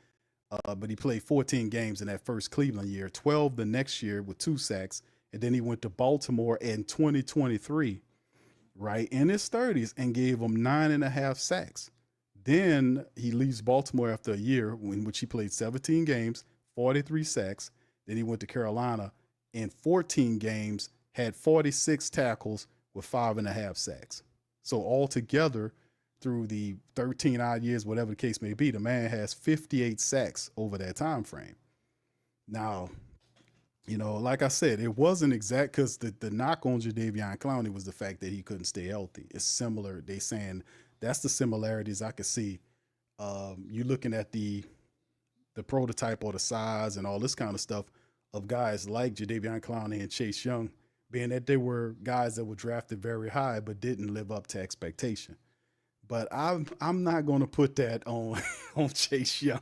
but he played 14 games in that first Cleveland year, 12 the next year with 2 sacks. And then he went to Baltimore in 2023, right in his 30s, and gave him 9.5 sacks. Then he leaves Baltimore after a year in which he played 17 games, 43 sacks. Then he went to Carolina in 14 games, had 46 tackles with 5.5 sacks. So altogether, through the 13 odd years, whatever the case may be, the man has 58 sacks over that time frame. Now, like I said, it wasn't exact because the knock on Jadeveon Clowney was the fact that he couldn't stay healthy. It's similar. They saying that's the similarities I could see. You looking at the prototype or the size and all this kind of stuff of guys like Jadeveon Clowney and Chase Young, being that they were guys that were drafted very high but didn't live up to expectation. But I'm not going to put that on Chase Young.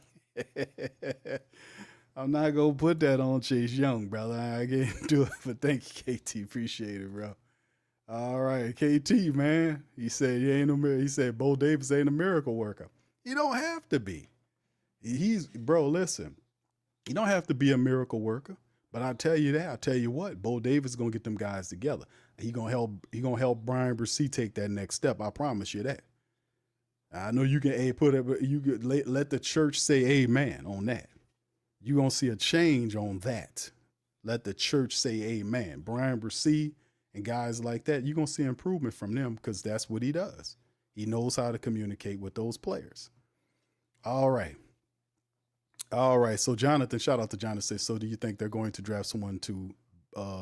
I'm not going to put that on Chase Young, brother. I can't do it, but thank you, KT. Appreciate it, bro. All right, KT, man. He said he said Bo Davis ain't a miracle worker. You don't have to be. Listen. You don't have to be a miracle worker. But I'll tell you that. I'll tell you what, Bo Davis is gonna get them guys together. He gonna help Brian Bresee take that next step. I promise you that. I know you can let the church say amen on that. You're gonna see a change on that. Let the church say amen. Brian Bresee and guys like that, you're gonna see improvement from them because that's what he does. He knows how to communicate with those players. All right. So Jonathan, shout out to Jonathan, says, so do you think they're going to draft someone to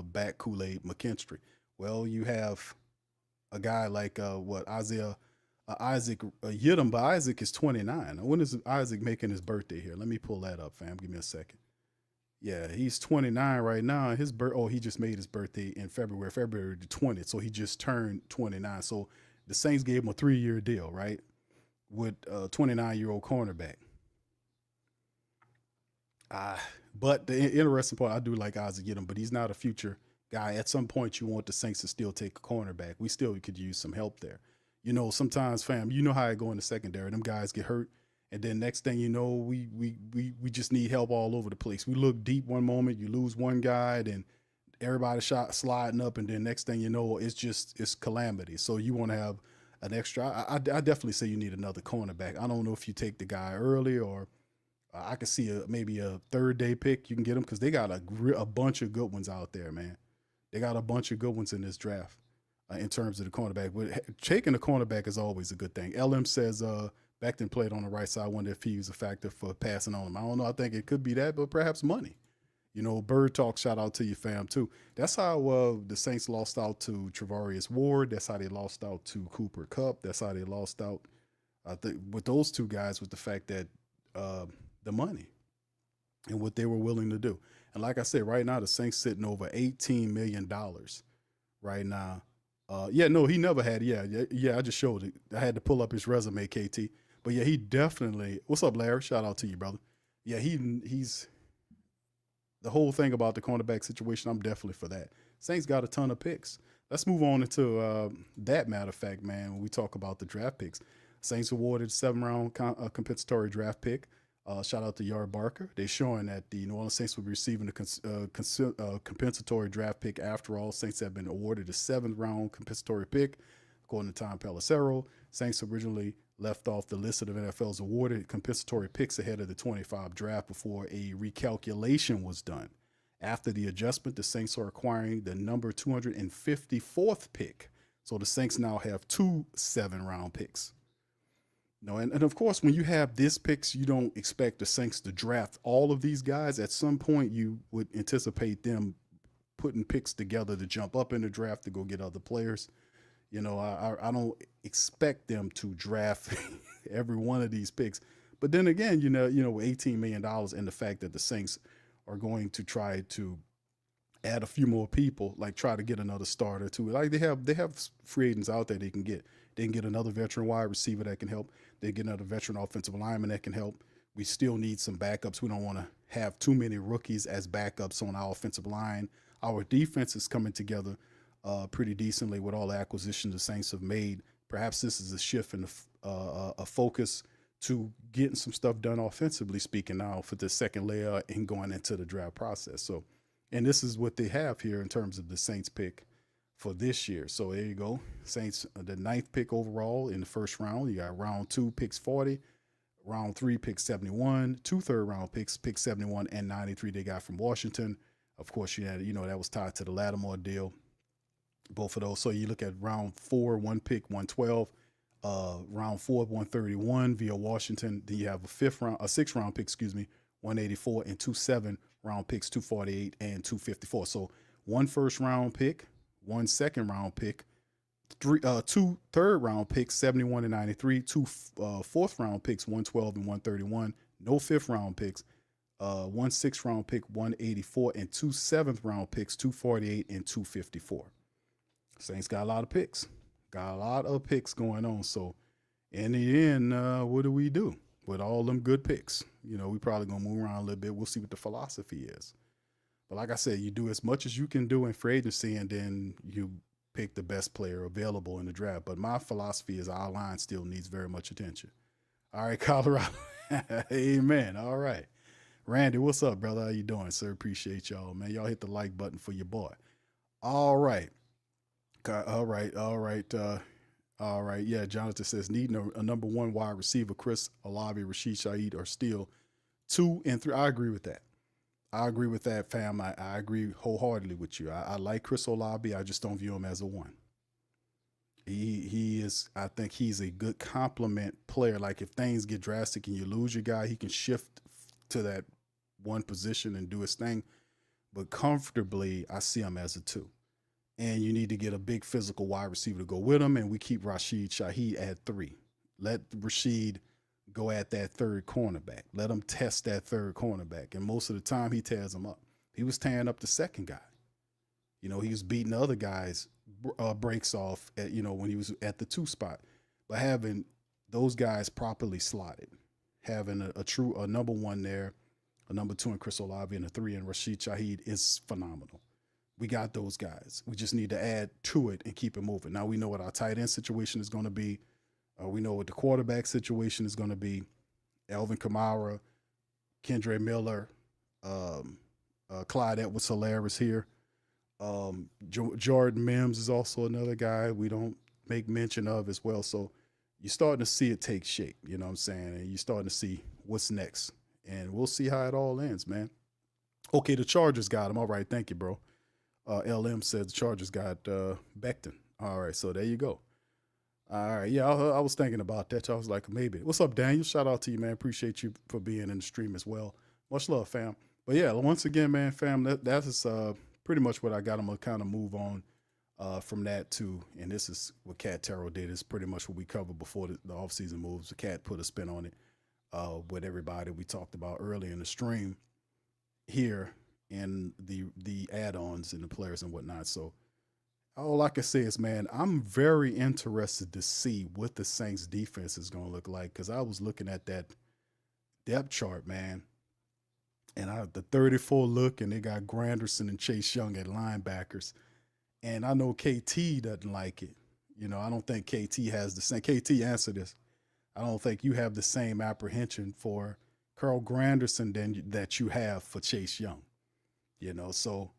back Kool-Aid McKinstry? Well, you have a guy like Isaac Yiadom, but Isaac is 29. When is Isaac making his birthday here? Let me pull that up, fam. Give me a second. Yeah, he's 29 right now. He just made his birthday in February the 20th. So he just turned 29. So the Saints gave him a 3-year deal, right? With a 29-year-old cornerback. But the interesting part, I do like Isaac Yiadom, but he's not a future guy. At some point, you want the Saints to still take a cornerback. We still could use some help there. Sometimes, fam, you know how I go in the secondary. Them guys get hurt, and then next thing you know, we just need help all over the place. We look deep one moment, you lose one guy, then everybody sliding up, and then next thing you know, it's calamity. So you want to have an extra. I definitely say you need another cornerback. I don't know if you take the guy early or. I could see maybe a 3rd-day pick. You can get them because they got a bunch of good ones out there, man. They got a bunch of good ones in this draft in terms of the cornerback. But taking the cornerback is always a good thing. LM says Becton played on the right side. I wonder if he was a factor for passing on him. I don't know. I think it could be that, but perhaps money. Bird Talk, shout out to you, fam, too. That's how the Saints lost out to Travarius Ward. That's how they lost out to Cooper Kupp. That's how they lost out, I think, with those two guys, with the fact that the money and what they were willing to do. And like I said, right now, the Saints sitting over $18 million right now. He never had. Yeah, I just showed it. I had to pull up his resume, KT. But yeah, he definitely, what's up, Larry? Shout out to you, brother. Yeah, he's the whole thing about the cornerback situation. I'm definitely for that. Saints got a ton of picks. Let's move on into that matter of fact, man, when we talk about the draft picks. Saints awarded 7th-round compensatory draft pick. Shout out to Yard Barker. They're showing that the New Orleans Saints will be receiving a compensatory draft pick. After all, Saints have been awarded a 7th-round compensatory pick, according to Tom Pelissero. Saints originally left off the list of the NFL's awarded compensatory picks ahead of the 25 draft before a recalculation was done. After the adjustment, the Saints are acquiring the number 254th pick. So the Saints now have 2 7th-round picks. And of course, when you have this picks, you don't expect the Saints to draft all of these guys. At some point, you would anticipate them putting picks together to jump up in the draft to go get other players. I don't expect them to draft every one of these picks. But then again, $18 million and the fact that the Saints are going to try to add a few more people, like try to get another starter too. Like they have free agents out there they can get. They can get another veteran wide receiver that can help. They get another veteran offensive lineman that can help. We still need some backups. We don't want to have too many rookies as backups on our offensive line. Our defense is coming together pretty decently with all the acquisitions the Saints have made. Perhaps this is a shift in a focus to getting some stuff done offensively speaking now for the second layer and going into the draft process. So, and this is what they have here in terms of the Saints pick for this year. So there you go. Saints, the 9th pick overall in the first round. You got round 2 picks 40, round 3 picks 71, 2 third-round picks, pick 71 and 93 they got from Washington. Of course, you had, that was tied to the Lattimore deal, both of those. So you look at round 4, 1 pick, 112, round 4, 131 via Washington. Then you have a 6th-round pick, 184, and 2 7th-round picks, 248 and 254. So 1 first-round pick, 1 second-round pick, 2 third-round picks, 71 and 93, 2 fourth-round picks, 112 and 131, no 5th-round picks, 1 6th-round pick, 184, and 2 7th-round picks, 248 and 254. Saints got a lot of picks. Got a lot of picks going on. So in the end, what do we do with all them good picks? We probably going to move around a little bit. We'll see what the philosophy is. But like I said, you do as much as you can do in free agency, and then you pick the best player available in the draft. But my philosophy is our line still needs very much attention. All right, Colorado. Amen. All right. Randy, what's up, brother? How you doing, sir? Appreciate y'all, man. Y'all hit the like button for your boy. All right. All right. Yeah, Jonathan says needing a number 1 wide receiver, Chris Olave, Rashid Shaheed are still 2 and 3. I agree with that. Fam. I agree wholeheartedly with you. I like Chris Olave. I just don't view him as a 1. He is. I think he's a good complement player. Like if things get drastic and you lose your guy, he can shift to that 1 position and do his thing. But comfortably, I see him as a 2. And you need to get a big physical wide receiver to go with him. And we keep Rashid Shaheed at 3. Let Rashid go at that 3rd cornerback. Let him test that 3rd cornerback. And most of the time he tears him up. He was tearing up the 2nd guy. He was beating the other guys breaks off at, when he was at the 2 spot. But having those guys properly slotted, having a number 1 there, a number 2 in Chris Olave, and a 3 in Rashid Shaheed is phenomenal. We got those guys. We just need to add to it and keep it moving. Now we know what our tight end situation is going to be. We know what the quarterback situation is going to be. Alvin Kamara, Kendre Miller, Clyde Edwards-Helaire is here. Jordan Mims is also another guy we don't make mention of as well. So you're starting to see it take shape, you know what I'm saying? And you're starting to see what's next. And we'll see how it all ends, man. Okay, the Chargers got him. All right, thank you, bro. LM said the Chargers got Becton. All right, so there you go. All right, yeah, I was thinking about that. I was like, maybe. What's up, Daniel? Shout out to you, man. Appreciate you for being in the stream as well. Much love, fam. But yeah, once again, man, fam, that is pretty much what I got. I'm going to kind of move on from that to, and this is what Cat Terrell did. It's pretty much what we covered before the offseason moves. The Cat put a spin on it with everybody we talked about earlier in the stream here. And the add-ons and the players and whatnot. So all I can say is, man, I'm very interested to see what the Saints defense is going to look like, because I was looking at that depth chart, man, and the 34 look, and they got Granderson and Chase Young at linebackers. And I know KT doesn't like it. I don't think KT has the same. KT, answer this. I don't think you have the same apprehension for Carl Granderson that you have for Chase Young. So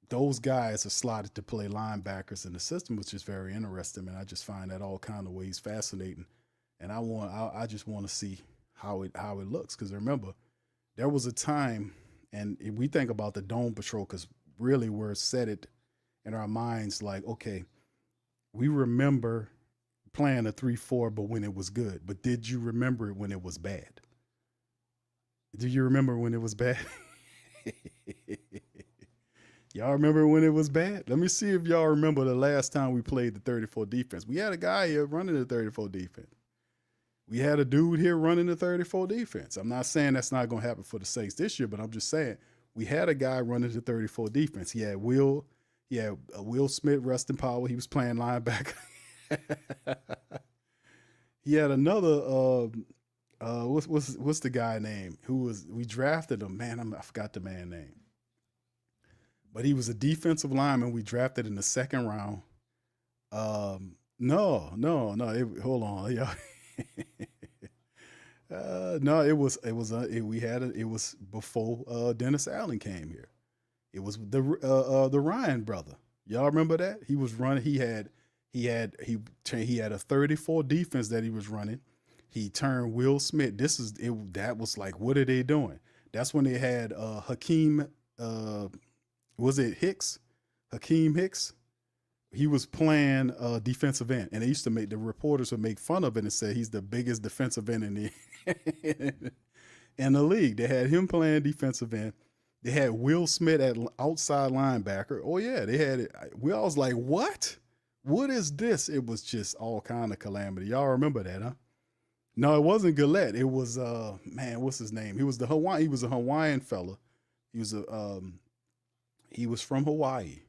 those guys are slotted to play linebackers in the system, which is very interesting. And I just find that all kind of ways fascinating. And I just want to see how it looks. Because remember, there was a time, and we think about the Dome Patrol, because really we're set it in our minds like, okay, we remember playing a 3-4, but when it was good. But did you remember it when it was bad? Do you remember when it was bad? Y'all remember when it was bad? Let me see if y'all remember the last time we played the 34 defense. We had a guy here running the 34 defense. We had a dude here running the 34 defense. I'm not saying that's not going to happen for the Saints this year, but I'm just saying, we had a guy running the 34 defense. He had Will Smith, rest in power. He was playing linebacker. He had another what's the guy name we drafted him? Man, I forgot the man name. But he was a defensive lineman we drafted in the second round. No. Hold on, y'all. No, it was before Dennis Allen came here. It was the Ryan brother. Y'all remember that? He was running. He had a 34 defense that he was running. He turned Will Smith. That was like, what are they doing? That's when they had Hakeem. Was it Hicks? Hakeem Hicks. He was playing defensive end, and they used to the reporters would make fun of it and say he's the biggest defensive end in the league. They had him playing defensive end. They had Will Smith at outside linebacker. Oh yeah, they had it. We all was like, what? What is this? It was just all kind of calamity. Y'all remember that, huh? No, it wasn't Gillette. It was what's his name? He was a Hawaiian fella. He was from Hawaii.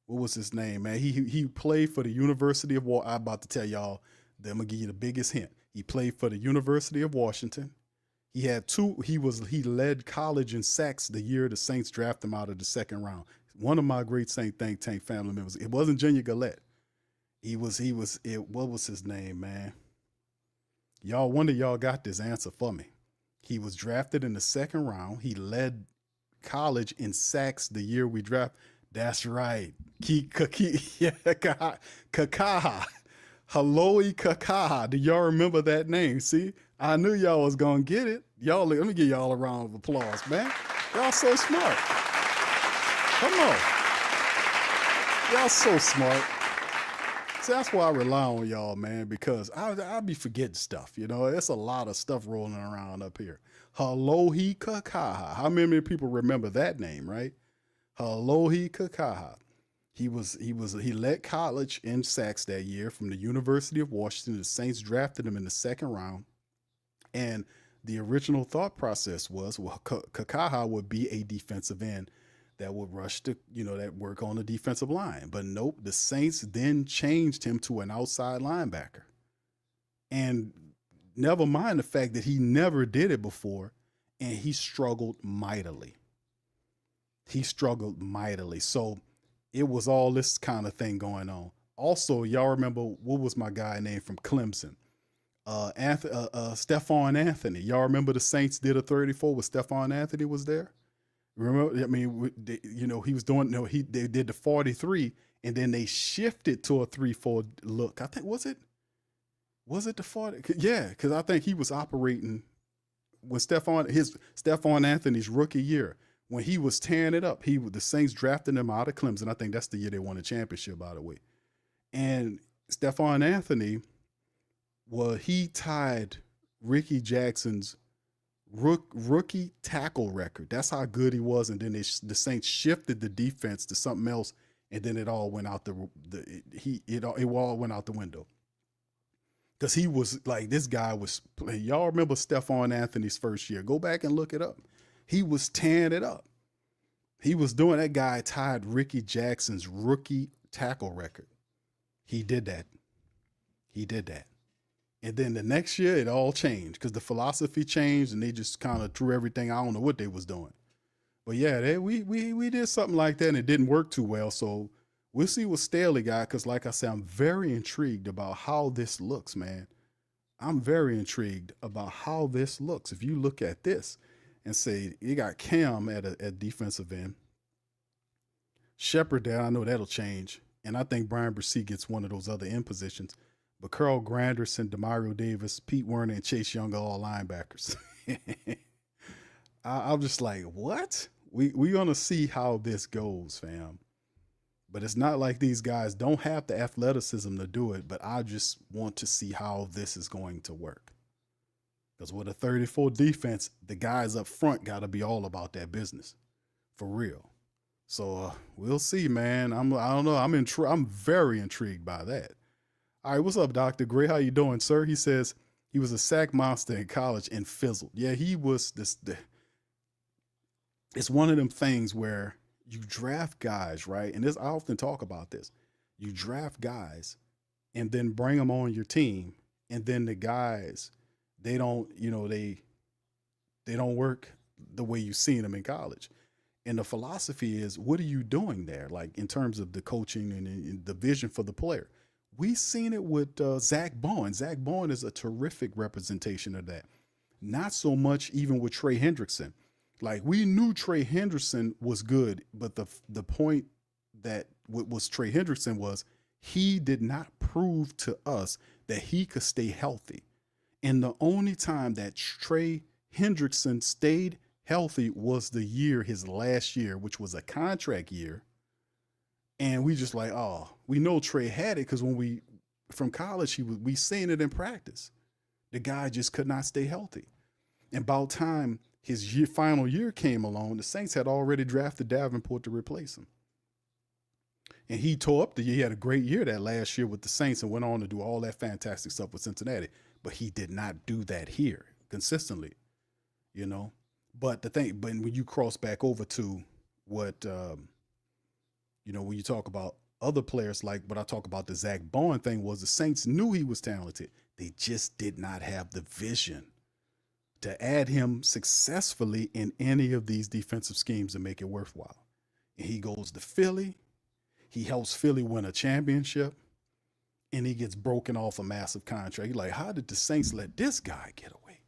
What was his name, man? He played for the University of Washington. I'm about to tell y'all. I'm gonna give you the biggest hint. He played for the University of Washington. He had he led college in sacks the year the Saints drafted him out of the second round. One of my great Saint think tank family members. It wasn't Junior Gillette. What was his name, man? Y'all wonder y'all got this answer for me. He was drafted in the second round. He led college in sacks the year we draft. That's right. Kakaha. Haloi Kakaha. Do y'all remember that name? See, I knew y'all was going to get it. Y'all, let me give y'all a round of applause, man. Y'all so smart. Come on. Y'all so smart. See, that's why I rely on y'all, man, because I'll be forgetting stuff. You know, it's a lot of stuff rolling around up here. Alohi Kakaha. How many people remember that name, right? Alohi Kakaha. He led college in sacks that year from the University of Washington. The Saints drafted him in the second round. And the original thought process was, well, Kakaha would be a defensive end that would rush that work on the defensive line. But nope, the Saints then changed him to an outside linebacker. And never mind the fact that he never did it before, and he struggled mightily. So it was all this kind of thing going on. Also, y'all remember, what was my guy name from Clemson? Stephon Anthony. Y'all remember the Saints did a 34 with Stephon Anthony was there? Remember, I mean, he was doing, they did the 43 and then they shifted to a 3-4 look. I think, was it the 40? Yeah, because I think he was operating when Stephon Anthony's rookie year, when he was tearing it up. The Saints drafted him out of Clemson. I think that's the year they won a championship, by the way. And Stephon Anthony, he tied Ricky Jackson's rookie tackle record. That's how good he was. And then the Saints shifted the defense to something else, and then it all went out it all went out the window. Because he was like, this guy was playing. Y'all remember Stephon Anthony's first year? Go back and look it up. He was tearing it up. He was doing, that guy tied Ricky Jackson's rookie tackle record. He did that. And then the next year, it all changed because the philosophy changed and they just kind of threw everything. I don't know what they was doing. But yeah, we did something like that and it didn't work too well. So we'll see what Staley got, because like I said, I'm very intrigued about how this looks, man. I'm very intrigued about how this looks. If you look at this and say, you got Cam at defensive end, Shepard there, I know that'll change. And I think Brian Bresee gets one of those other end positions. But Carl Granderson, Demario Davis, Pete Werner, and Chase Young are all linebackers. I'm just like, what? We're going to see how this goes, fam. But it's not like these guys don't have the athleticism to do it, but I just want to see how this is going to work. Because with a 34 defense, the guys up front got to be all about that business. For real. So we'll see, man. I don't know. I'm very intrigued by that. All right, what's up, Dr. Gray? How you doing, sir? He says he was a sack monster in college and fizzled. Yeah, he was it's one of them things where you draft guys, right? And this I often talk about this. You draft guys and then bring them on your team, and then the guys, they don't, they don't work the way you've seen them in college. And the philosophy is, what are you doing there? Like in terms of the coaching and the vision for the player. We seen it with Zach Bowen. Zach Bowen is a terrific representation of that. Not so much even with Trey Hendrickson. Like we knew Trey Hendrickson was good, but the point that what was Trey Hendrickson was he did not prove to us that he could stay healthy. And the only time that Trey Hendrickson stayed healthy was his last year, which was a contract year. And we just like, oh, we know Trey had it because from college, we seen it in practice. The guy just could not stay healthy. And about time his final year came along, the Saints had already drafted Davenport to replace him. And he tore up the year. He had a great year that last year with the Saints and went on to do all that fantastic stuff with Cincinnati. But he did not do that here consistently, But when you cross back over to what, when you talk about other players, like what I talk about the Zach Bowen thing was the Saints knew he was talented. They just did not have the vision to add him successfully in any of these defensive schemes to make it worthwhile. And he goes to Philly. He helps Philly win a championship, and he gets broken off a massive contract. You're like, how did the Saints let this guy get away?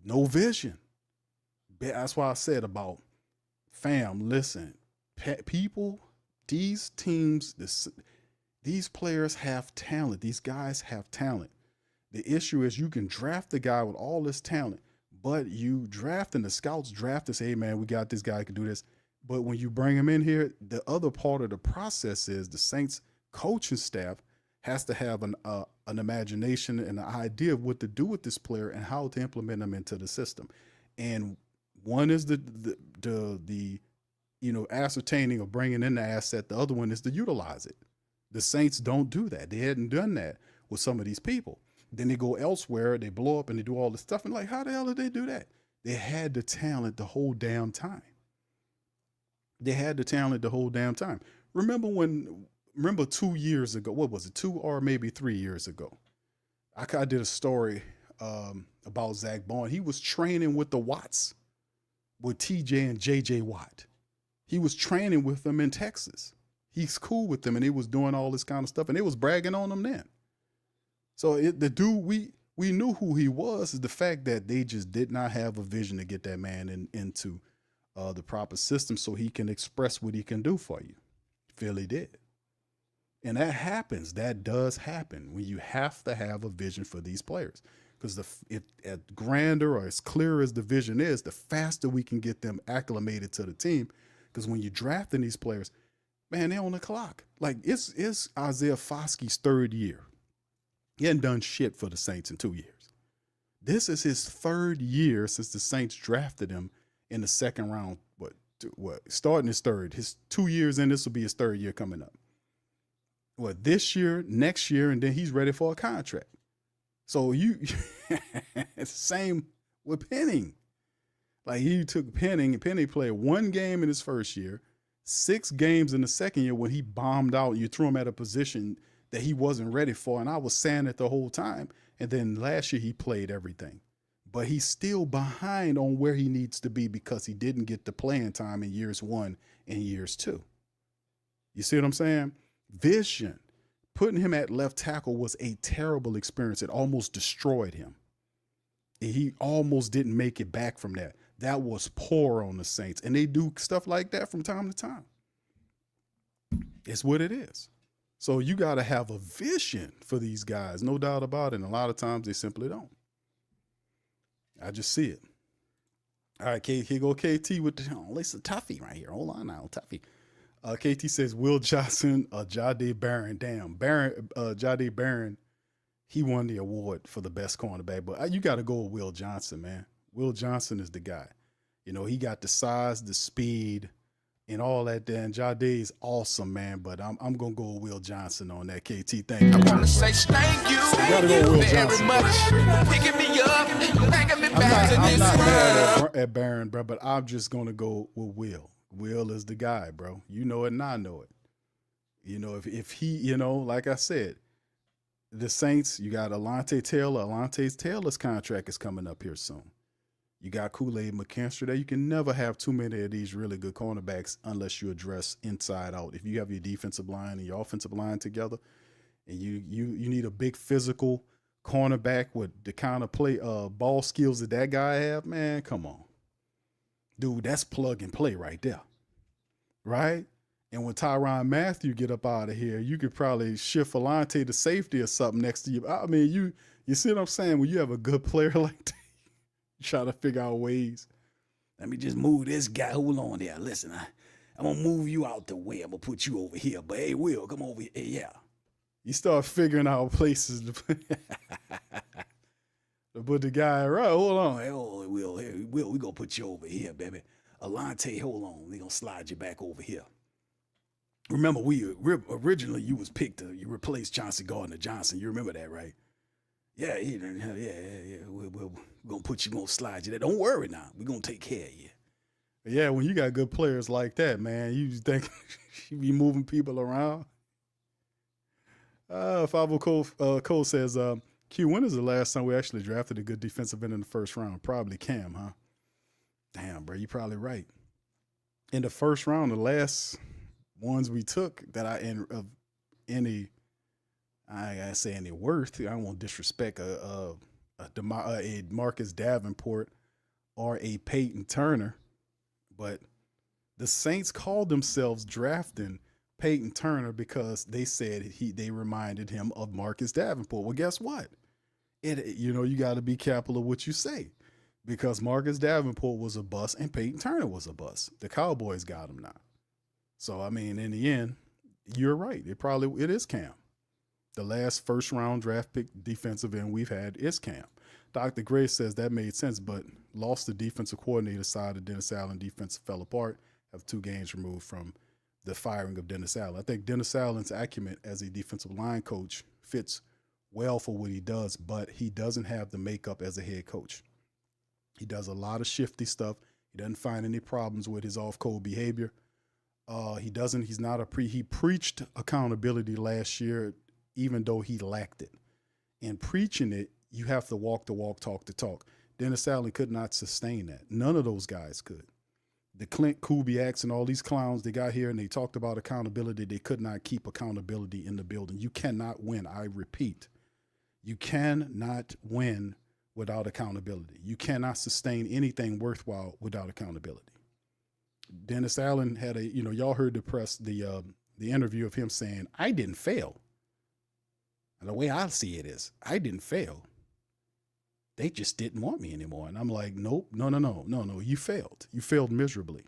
No vision. That's why I said about, fam, listen, people, these teams, these players have talent. These guys have talent. The issue is you can draft the guy with all this talent, but you draft and the scouts draft and say, hey, man, we got this guy who can do this. But when you bring him in here, the other part of the process is the Saints coaching staff has to have an imagination and an idea of what to do with this player and how to implement them into the system. And one is the ascertaining or bringing in the asset. The other one is to utilize it. The Saints don't do that. They hadn't done that with some of these people. Then they go elsewhere, they blow up and they do all this stuff. And like, how the hell did they do that? They had the talent the whole damn time. Remember 2 years ago, what was it, 2 or maybe 3 years ago? I did a story about Zach Bowen. He was training with the Watts, with TJ and JJ Watt. He was training with them in Texas. He's cool with them, and he was doing all this kind of stuff, and they was bragging on him then. So the dude, we knew who he was, is the fact that they just did not have a vision to get that man into the proper system so he can express what he can do for you. Philly did. And that happens. That does happen when you have to have a vision for these players. Because as grander or as clear as the vision is, the faster we can get them acclimated to the team. Because when you're drafting these players, man, they're on the clock. Like, it's Isaiah Foskey's 3rd year. He hadn't done shit for the Saints in 2 years. This is his 3rd year since the Saints drafted him in the 2nd round. Starting his 3rd. His 2 years in, this will be his 3rd year coming up. This year, next year, and then he's ready for a contract. So it's the same with Penning. Like, he took Penning, and Penning played 1 game in his 1st year, 6 games in the 2nd year when he bombed out. You threw him at a position that he wasn't ready for, and I was saying it the whole time. And then last year he played everything. But he's still behind on where he needs to be because he didn't get the playing time in years 1 and years 2. You see what I'm saying? Vision. Putting him at left tackle was a terrible experience. It almost destroyed him. He almost didn't make it back from that. That was poor on the Saints. And they do stuff like that from time to time. It's what it is. So you got to have a vision for these guys. No doubt about it. And a lot of times they simply don't. I just see it. All right, here go KT with the, it's a toughie right here. Hold on now, toughie. KT says Will Johnson, Jahdae Barron. Damn, Jahdae Barron, he won the award for the best cornerback. But you got to go with Will Johnson, man. Will Johnson is the guy. He got the size, the speed, and all that there. And Jade's awesome, man. But I'm gonna go with Will Johnson on that. KT, thank you. I wanna say thank you Gotta go with Will very Johnson. much. Picking me up, bringing me back to I'm this not world. mad at Barron, bro, but I'm just gonna go with Will. Will is the guy, bro. You know it and I know it. You know, if he, you know, like I said, the Saints, you got Alontae Taylor. Alontae Taylor's contract is coming up here soon. You got Kool-Aid McKinstry there. You can never have too many of these really good cornerbacks unless you address inside out. If you have your defensive line and your offensive line together, and you need a big physical cornerback with the kind of play ball skills that guy have, man, come on. Dude, that's plug and play right there. Right? And when Tyrann Mathieu get up out of here, you could probably shift Alontae to safety or something next to you. I mean, you see what I'm saying? When you have a good player like that, you try to figure out ways. Let me just move this guy. Hold on there. Listen, I'm going to move you out the way. I'm going to put you over here. But, hey, Will, come over here. Hey, yeah. You start figuring out places to put the guy right. Hold on. Hey, Will, we're going to put you over here, baby. Alontae, hold on. We're going to slide you back over here. Remember, originally you was picked to you replaced Chauncey Gardner-Johnson. You remember that, right? Yeah. We're gonna put you, gonna slide you there. Don't worry now. We're gonna take care of you. Yeah, when you got good players like that, man, you think you be moving people around. Favo Cole says, Q, when is the last time we actually drafted a good defensive end in the first round? Probably Cam, huh? Damn, bro, you're probably right. In the first round, the last ones we took that I gotta say any worth. I don't want to disrespect a Marcus Davenport or a Peyton Turner, but the Saints called themselves drafting Peyton Turner because they said they reminded him of Marcus Davenport. Well, guess what? You got to be careful of what you say, because Marcus Davenport was a bust and Peyton Turner was a bust. The Cowboys got him now. So, I mean, in the end, you're right. It is Cam. The last first round draft pick defensive end we've had is Cam. Dr. Gray says that made sense, but lost the defensive coordinator side of Dennis Allen. Defense fell apart. Have 2 games removed from the firing of Dennis Allen. I think Dennis Allen's acumen as a defensive line coach fits well for what he does, but he doesn't have the makeup as a head coach. He does a lot of shifty stuff. He doesn't find any problems with his off-code behavior. He preached accountability last year, even though he lacked it. In preaching it, you have to walk the walk, talk the talk. Dennis Allen could not sustain that. None of those guys could. The Clint Kubiaks and all these clowns, they got here and they talked about accountability. They could not keep accountability in the building. You cannot win. I repeat, you cannot win without accountability. You cannot sustain anything worthwhile without accountability. Dennis Allen had y'all heard the interview of him saying, I didn't fail. And the way I see it is, I didn't fail. They just didn't want me anymore. And I'm like, nope, no. You failed. You failed miserably.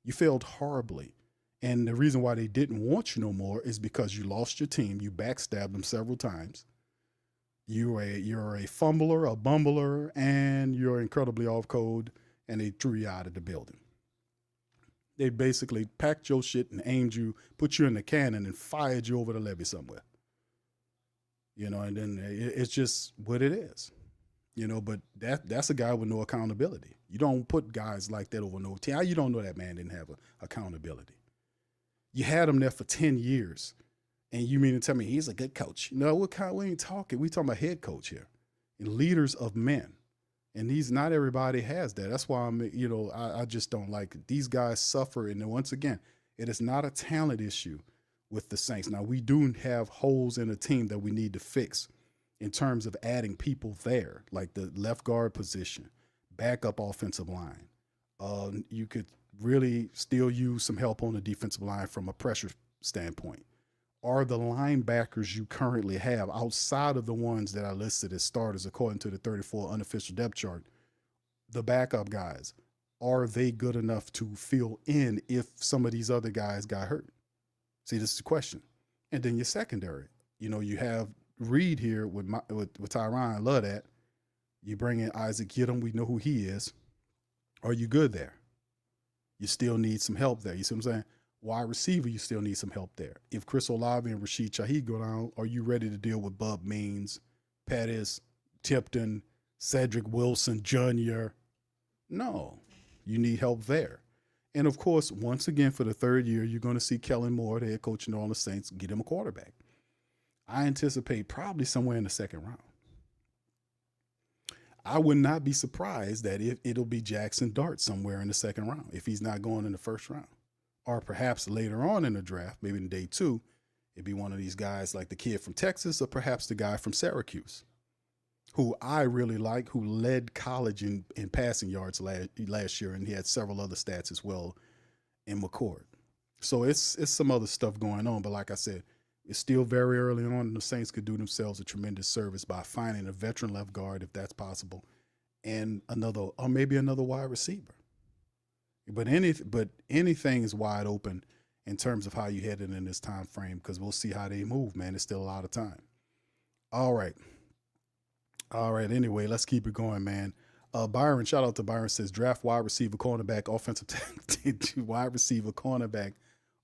You failed horribly. And the reason why they didn't want you no more is because you lost your team. You backstabbed them several times. You're a fumbler, a bumbler, and you're incredibly off code, and they threw you out of the building. They basically packed your shit and aimed you, put you in the cannon, and fired you over the levee somewhere. And then it's just what it is. But that's a guy with no accountability. You don't put guys like that over no team. How you don't know that man didn't have accountability? You had him there for 10 years, and you mean to tell me he's a good coach? No, we ain't talking. We talking about head coach here and leaders of men. And not everybody has that. That's why I just don't like it. These guys suffer. And then once again, it is not a talent issue with the Saints. Now, we do have holes in the team that we need to fix in terms of adding people there, like the left guard position, backup offensive line. You could really still use some help on the defensive line from a pressure standpoint. Are the linebackers you currently have, outside of the ones that are listed as starters according to the 34 unofficial depth chart, the backup guys, are they good enough to fill in if some of these other guys got hurt? See, this is the question. And then your secondary. You have Reed here with Tyrann. I love that. You bring in Isaac Yiadom. We know who he is. Are you good there? you still need some help there. You see what I'm saying? Wide receiver, you still need some help there. If Chris Olave and Rashid Shaheed go down, are you ready to deal with Bub Means, Pettis, Tipton, Cedric Wilson Jr.? No, you need help there. And of course, once again, for the third year, you're going to see Kellen Moore, the head coach of New Orleans Saints, get him a quarterback. I anticipate probably somewhere in the second round. I would not be surprised that it'll be Jackson Dart somewhere in the second round if he's not going in the first round. Or perhaps later on in the draft, maybe in day 2, it'd be one of these guys like the kid from Texas or perhaps the guy from Syracuse, who I really like, who led college in passing yards last year, and he had several other stats as well in McCord. So it's some other stuff going on, but like I said, it's still very early on, and the Saints could do themselves a tremendous service by finding a veteran left guard, if that's possible, and maybe another wide receiver. But anything is wide open in terms of how you headed in this time frame, because we'll see how they move, man. It's still a lot of time. All right. Anyway, let's keep it going, man. Byron, shout out to Byron, says draft wide receiver, cornerback, offensive wide receiver, cornerback,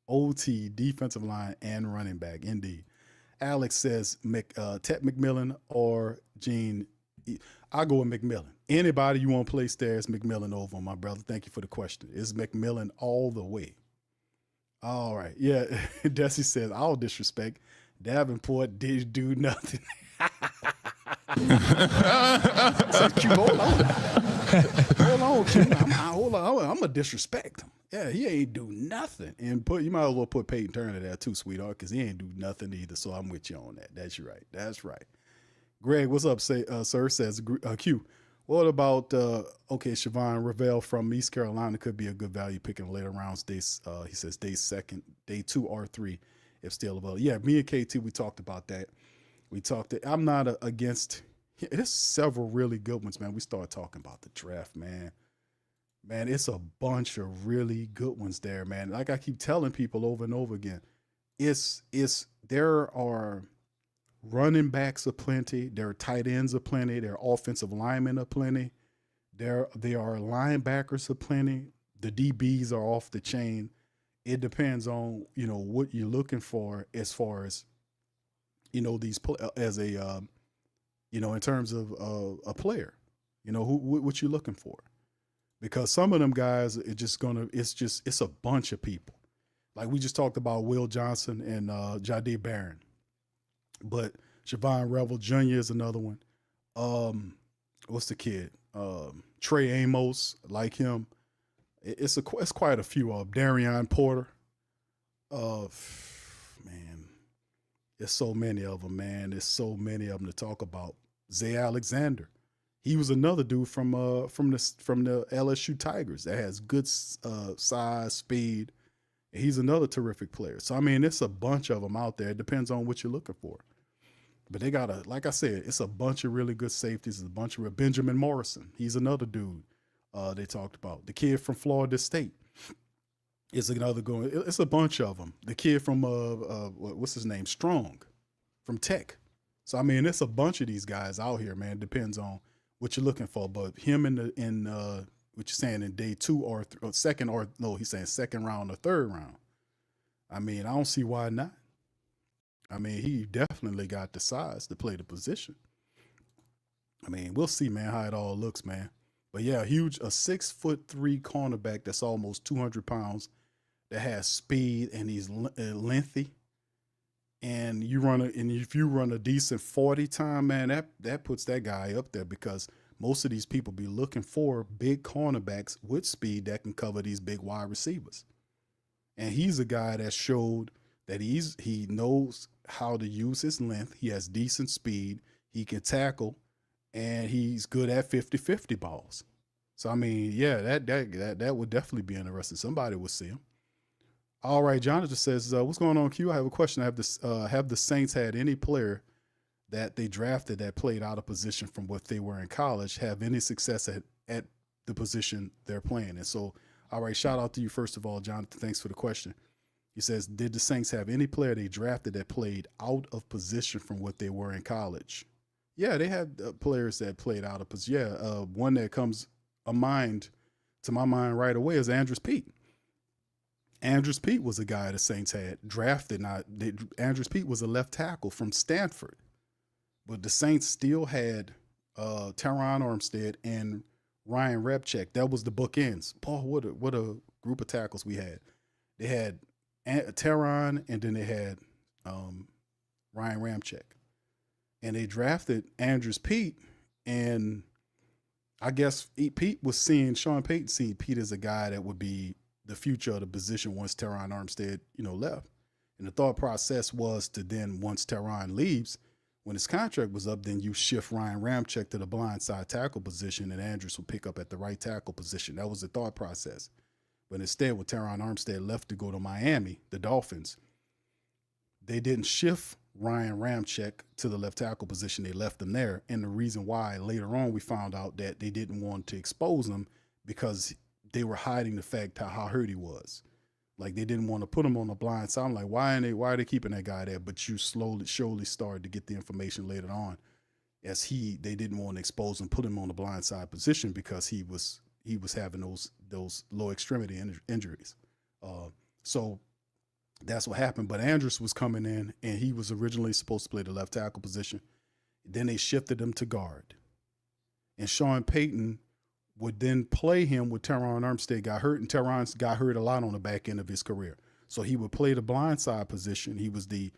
OT, defensive line, and running back. Indeed. Alex says Ted McMillan or Gene. I'll go with McMillan. Anybody you want to place there is McMillan over, my brother. Thank you for the question. It's McMillan all the way. All right. Yeah. Desi says, all disrespect. Davenport did do nothing. So, Q, hold on, Q. Hold on. I'm going to disrespect him. Yeah, he ain't do nothing. And you might as well put Peyton Turner there too, sweetheart, because he ain't do nothing either. So I'm with you on that. That's right. That's right. Greg, what's up, sir? Says Q. What about Siobhan Ravel from East Carolina could be a good value pick in the later rounds. He says day 2 or 3 if still available. Yeah, me and KT, we talked about that. I'm not against. There's several really good ones, man. We started talking about the draft, man. Man, it's a bunch of really good ones there, man. Like I keep telling people over and over again, there are running backs aplenty, there are tight ends aplenty, there are offensive linemen aplenty, there are linebackers aplenty. The DBs are off the chain. It depends on what you're looking for as far as these as a in terms of a player, what you're looking for. Because some of them guys, it's a bunch of people. Like we just talked about Will Johnson and Jahdae Barron. But Siobhan Revel Jr. is another one. What's the kid? Trey Amos, like him. It's quite a few of Darion Porter. Man, there's so many of them, man. There's so many of them to talk about. Zay Alexander. He was another dude from the LSU Tigers that has good size, speed. He's another terrific player. So, I mean, it's a bunch of them out there. It depends on what you're looking for. But they got like I said, it's a bunch of really good safeties. It's a bunch of Benjamin Morrison. He's another dude they talked about. The kid from Florida State is another going. It's a bunch of them. The kid from, what's his name? Strong from Tech. So, I mean, it's a bunch of these guys out here, man. It depends on what you're looking for. But him in what you're saying in day 2 or second, or no, he's saying second round or third round. I mean, I don't see why not. I mean, he definitely got the size to play the position. I mean, we'll see, man, how it all looks, man. But yeah, a 6'3" cornerback that's almost 200 pounds, that has speed and he's lengthy. And if you run a decent 40 time, man, that puts that guy up there, because most of these people be looking for big cornerbacks with speed that can cover these big wide receivers. And he's a guy that showed that he knows how to use his length. He has decent speed. He can tackle, and he's good at 50-50 balls. So, I mean, yeah, that would definitely be interesting. Somebody would see him. All right, Jonathan says, what's going on, Q? I have a question. Have the Saints had any player that they drafted that played out of position from what they were in college have any success at the position they're playing? And so, all right, shout out to you, first of all, Jonathan. Thanks for the question. He says, did the Saints have any player they drafted that played out of position from what they were in college? Yeah, they had players that played out of position. Yeah, one that comes to my mind right away is Andrus Peat. Andrews Pete was a guy the Saints had drafted. Andrews Pete was a left tackle from Stanford, but the Saints still had Teron Armstead and Ryan Repchek. That was the bookends. Paul, what a group of tackles we had. They had Teron, and then they had Ryan Ramczyk. And they drafted Andrews Pete, and I guess Pete was seeing, Sean Payton seeing Pete as a guy that would be the future of the position once Teron Armstead, left. And the thought process was to then, once Teron leaves, when his contract was up, then you shift Ryan Ramczyk to the blindside tackle position, and Andrews will pick up at the right tackle position. That was the thought process. But instead, when Teron Armstead left to go to Miami, the Dolphins, they didn't shift Ryan Ramczyk to the left tackle position. They left him there. And the reason why, later on, we found out that they didn't want to expose him because they were hiding the fact how hurt he was. Like, they didn't want to put him on the blind side. I'm like, why are they keeping that guy there? But you surely started to get the information later on as they didn't want to expose him, put him on the blind side position because he was having those low extremity injuries. So that's what happened. But Andrews was coming in, and he was originally supposed to play the left tackle position. Then they shifted him to guard. And Sean Payton would then play him when Teron Armstead got hurt, and Teron got hurt a lot on the back end of his career. So he would play the blindside position. He was the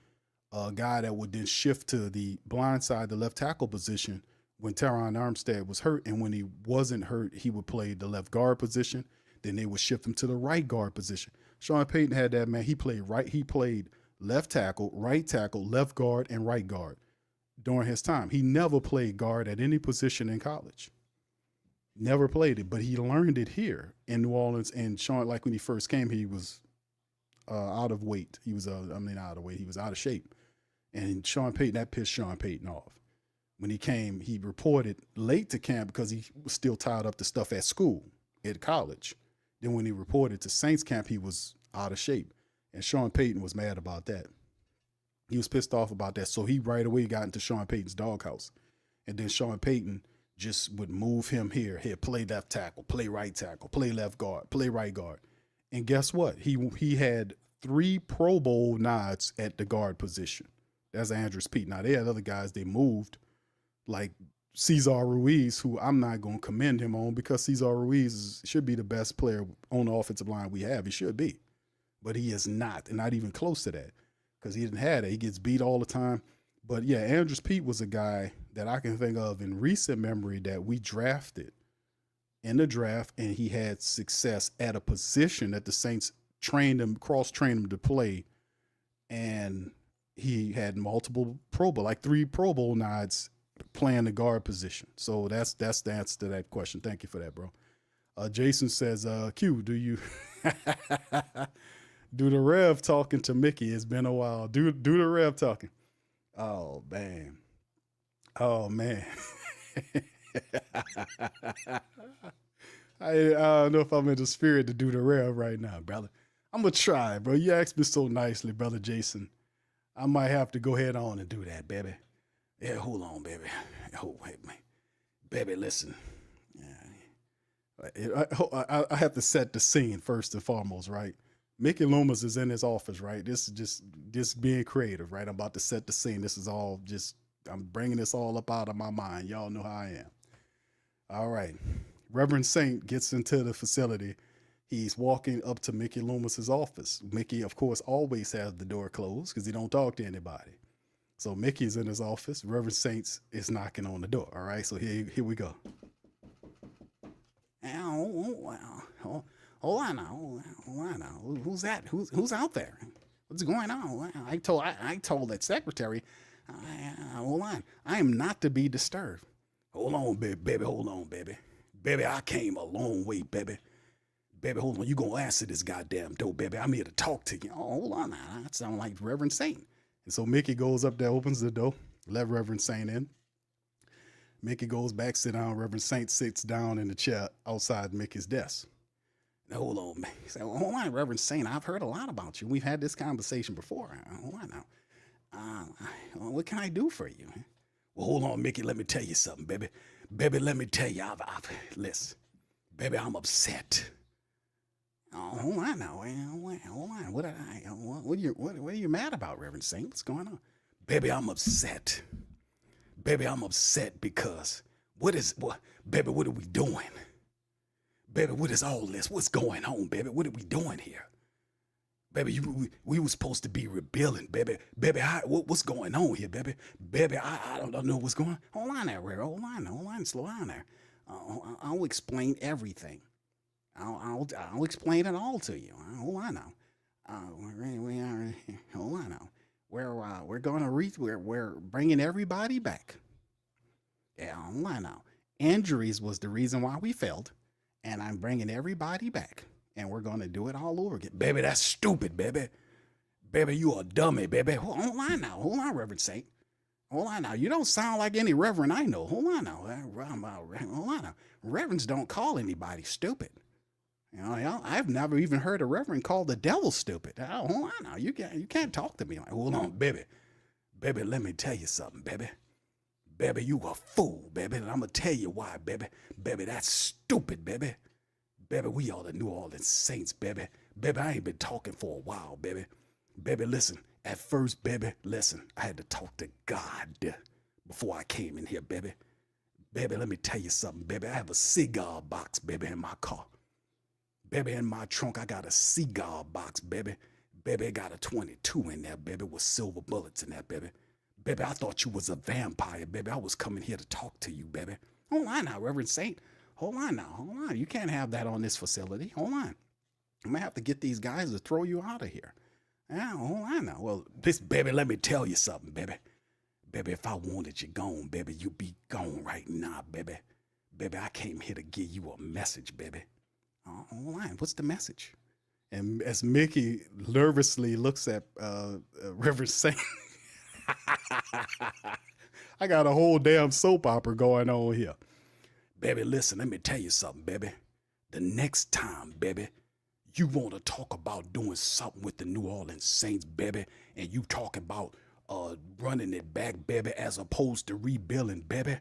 guy that would then shift to the blindside, the left tackle position when Teron Armstead was hurt. And when he wasn't hurt, he would play the left guard position. Then they would shift him to the right guard position. Sean Payton had that, man. He played left tackle, left guard, and right guard during his time. He never played guard at any position in college. Never played it, but he learned it here in New Orleans. And Sean, like when he first came, he was out of weight. He was, out of weight. He was out of shape. And Sean Payton, that pissed Sean Payton off. When he came, he reported late to camp because he was still tied up to stuff at school, at college. Then when he reported to Saints camp, he was out of shape. And Sean Payton was mad about that. He was pissed off about that. So he right away got into Sean Payton's doghouse. And then Sean Payton just would move him here, play left tackle, play right tackle, play left guard, play right guard. And guess what? He had 3 Pro Bowl nods at the guard position. That's Andrews Pete. Now, they had other guys they moved, like Cesar Ruiz, who I'm not going to commend him on because Cesar Ruiz should be the best player on the offensive line we have. He should be. But he is not, and not even close to that because he didn't have it. He gets beat all the time. But, yeah, Andrews Pete was a guy that I can think of in recent memory that we drafted in the draft, and he had success at a position that the Saints cross-trained him to play, and he had multiple Pro Bowl, like 3 Pro Bowl nods playing the guard position. So that's the answer to that question. Thank you for that, bro. Jason says, Q, do you do the Rev talking to Mickey? It's been a while. Do the Rev talking. Oh, man. I don't know if I'm in the spirit to do the Rev right now, brother. I'm going to try, bro. You asked me so nicely, brother Jason. I might have to go ahead on and do that, baby. Yeah, hold on, baby. Oh, wait, man. Baby, listen. I have to set the scene first and foremost, right? Mickey Loomis is in his office, right? This is just being creative, right? I'm about to set the scene. This is all I'm bringing this all up out of my mind. Y'all know how I am. All right. Reverend Saint gets into the facility. He's walking up to Mickey Loomis's office. Mickey, of course, always has the door closed because he don't talk to anybody. So Mickey's in his office. Reverend Saint is knocking on the door. All right. So here we go. Hold on now. Who's that? Who's out there? What's going on? I told that secretary. Hold on. I am not to be disturbed. Hold on, baby. Hold on, baby. Baby, I came a long way, baby. Baby, hold on. You gonna answer this goddamn door, baby. I'm here to talk to you. Oh, hold on now. That sounds like Reverend Saint. And so Mickey goes up there, opens the door, let Reverend Saint in. Mickey goes back, sit down. Reverend Saint sits down in the chair outside Mickey's desk. Now, hold on, man. He said, well, hold on, Reverend Saint. I've heard a lot about you. We've had this conversation before. Hold on now. What can I do for you? Well, hold on, Mickey. Let me tell you something, baby. Baby, let me tell you. Listen, baby, I'm upset. Oh, hold on now. Hold on. What are you mad about, Reverend Saint? What's going on? Baby, I'm upset. Baby, I'm upset because baby, what are we doing? Baby, what is all this? What's going on, baby? What are we doing here? Baby, we were supposed to be rebuilding, baby. Baby, what's going on here, baby? Baby, I don't know what's going on. Hold on there, Rare. Hold on, slow down there. I'll explain everything. I'll explain it all to you. Hold on now. Hold on now. We're gonna we're bringing everybody back. Yeah, hold on now. Injuries was the reason why we failed, and I'm bringing everybody back. And we're going to do it all over again. Baby, that's stupid, baby. Baby, you a dummy, baby. Hold on now. Hold on, Reverend Saint. Hold on now. You don't sound like any reverend I know. Hold on now. Hold on now. Reverends don't call anybody stupid. You know, I've never even heard a reverend call the devil stupid. Hold on now. You can't talk to me like, hold on, baby. Baby, let me tell you something, baby. Baby, you a fool, baby. And I'm going to tell you why, baby. Baby, that's stupid, baby. Baby, we are the New Orleans Saints, baby. Baby, I ain't been talking for a while, baby. Baby, listen. At first, baby, listen. I had to talk to God before I came in here, baby. Baby, let me tell you something, baby. I have a cigar box, baby, in my car. Baby, in my trunk, I got a cigar box, baby. Baby, I got a 22 in there, baby, with silver bullets in there, baby. Baby, I thought you was a vampire, baby. I was coming here to talk to you, baby. Hold on now, Reverend Saint. Hold on now. Hold on. You can't have that on this facility. Hold on. I'm going to have to get these guys to throw you out of here. Yeah, hold on now. Well, baby, let me tell you something, baby. Baby, if I wanted you gone, baby, you be gone right now, baby. Baby, I came here to give you a message, baby. Hold on. What's the message? And as Mickey nervously looks at Reverend Saint, I got a whole damn soap opera going on here. Baby, listen, let me tell you something, baby. The next time, baby, you want to talk about doing something with the New Orleans Saints, baby, and you talk about running it back, baby, as opposed to rebuilding, baby.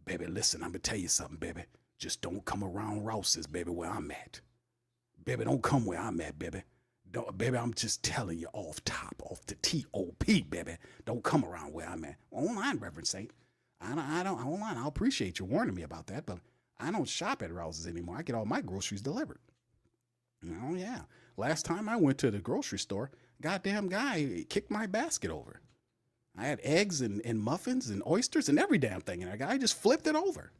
Baby, listen, I'm going to tell you something, baby. Just don't come around Rouse's, baby, where I'm at. Baby, don't come where I'm at, baby. Baby, I'm just telling you off the T.O.P., baby. Don't come around where I'm at. Hold on, Reverend Saint. I don't, hold on, I'll appreciate you warning me about that, but I don't shop at Rouse's anymore. I get all my groceries delivered. Oh, yeah. Last time I went to the grocery store, goddamn guy kicked my basket over. I had eggs and muffins and oysters and every damn thing, and that guy just flipped it over.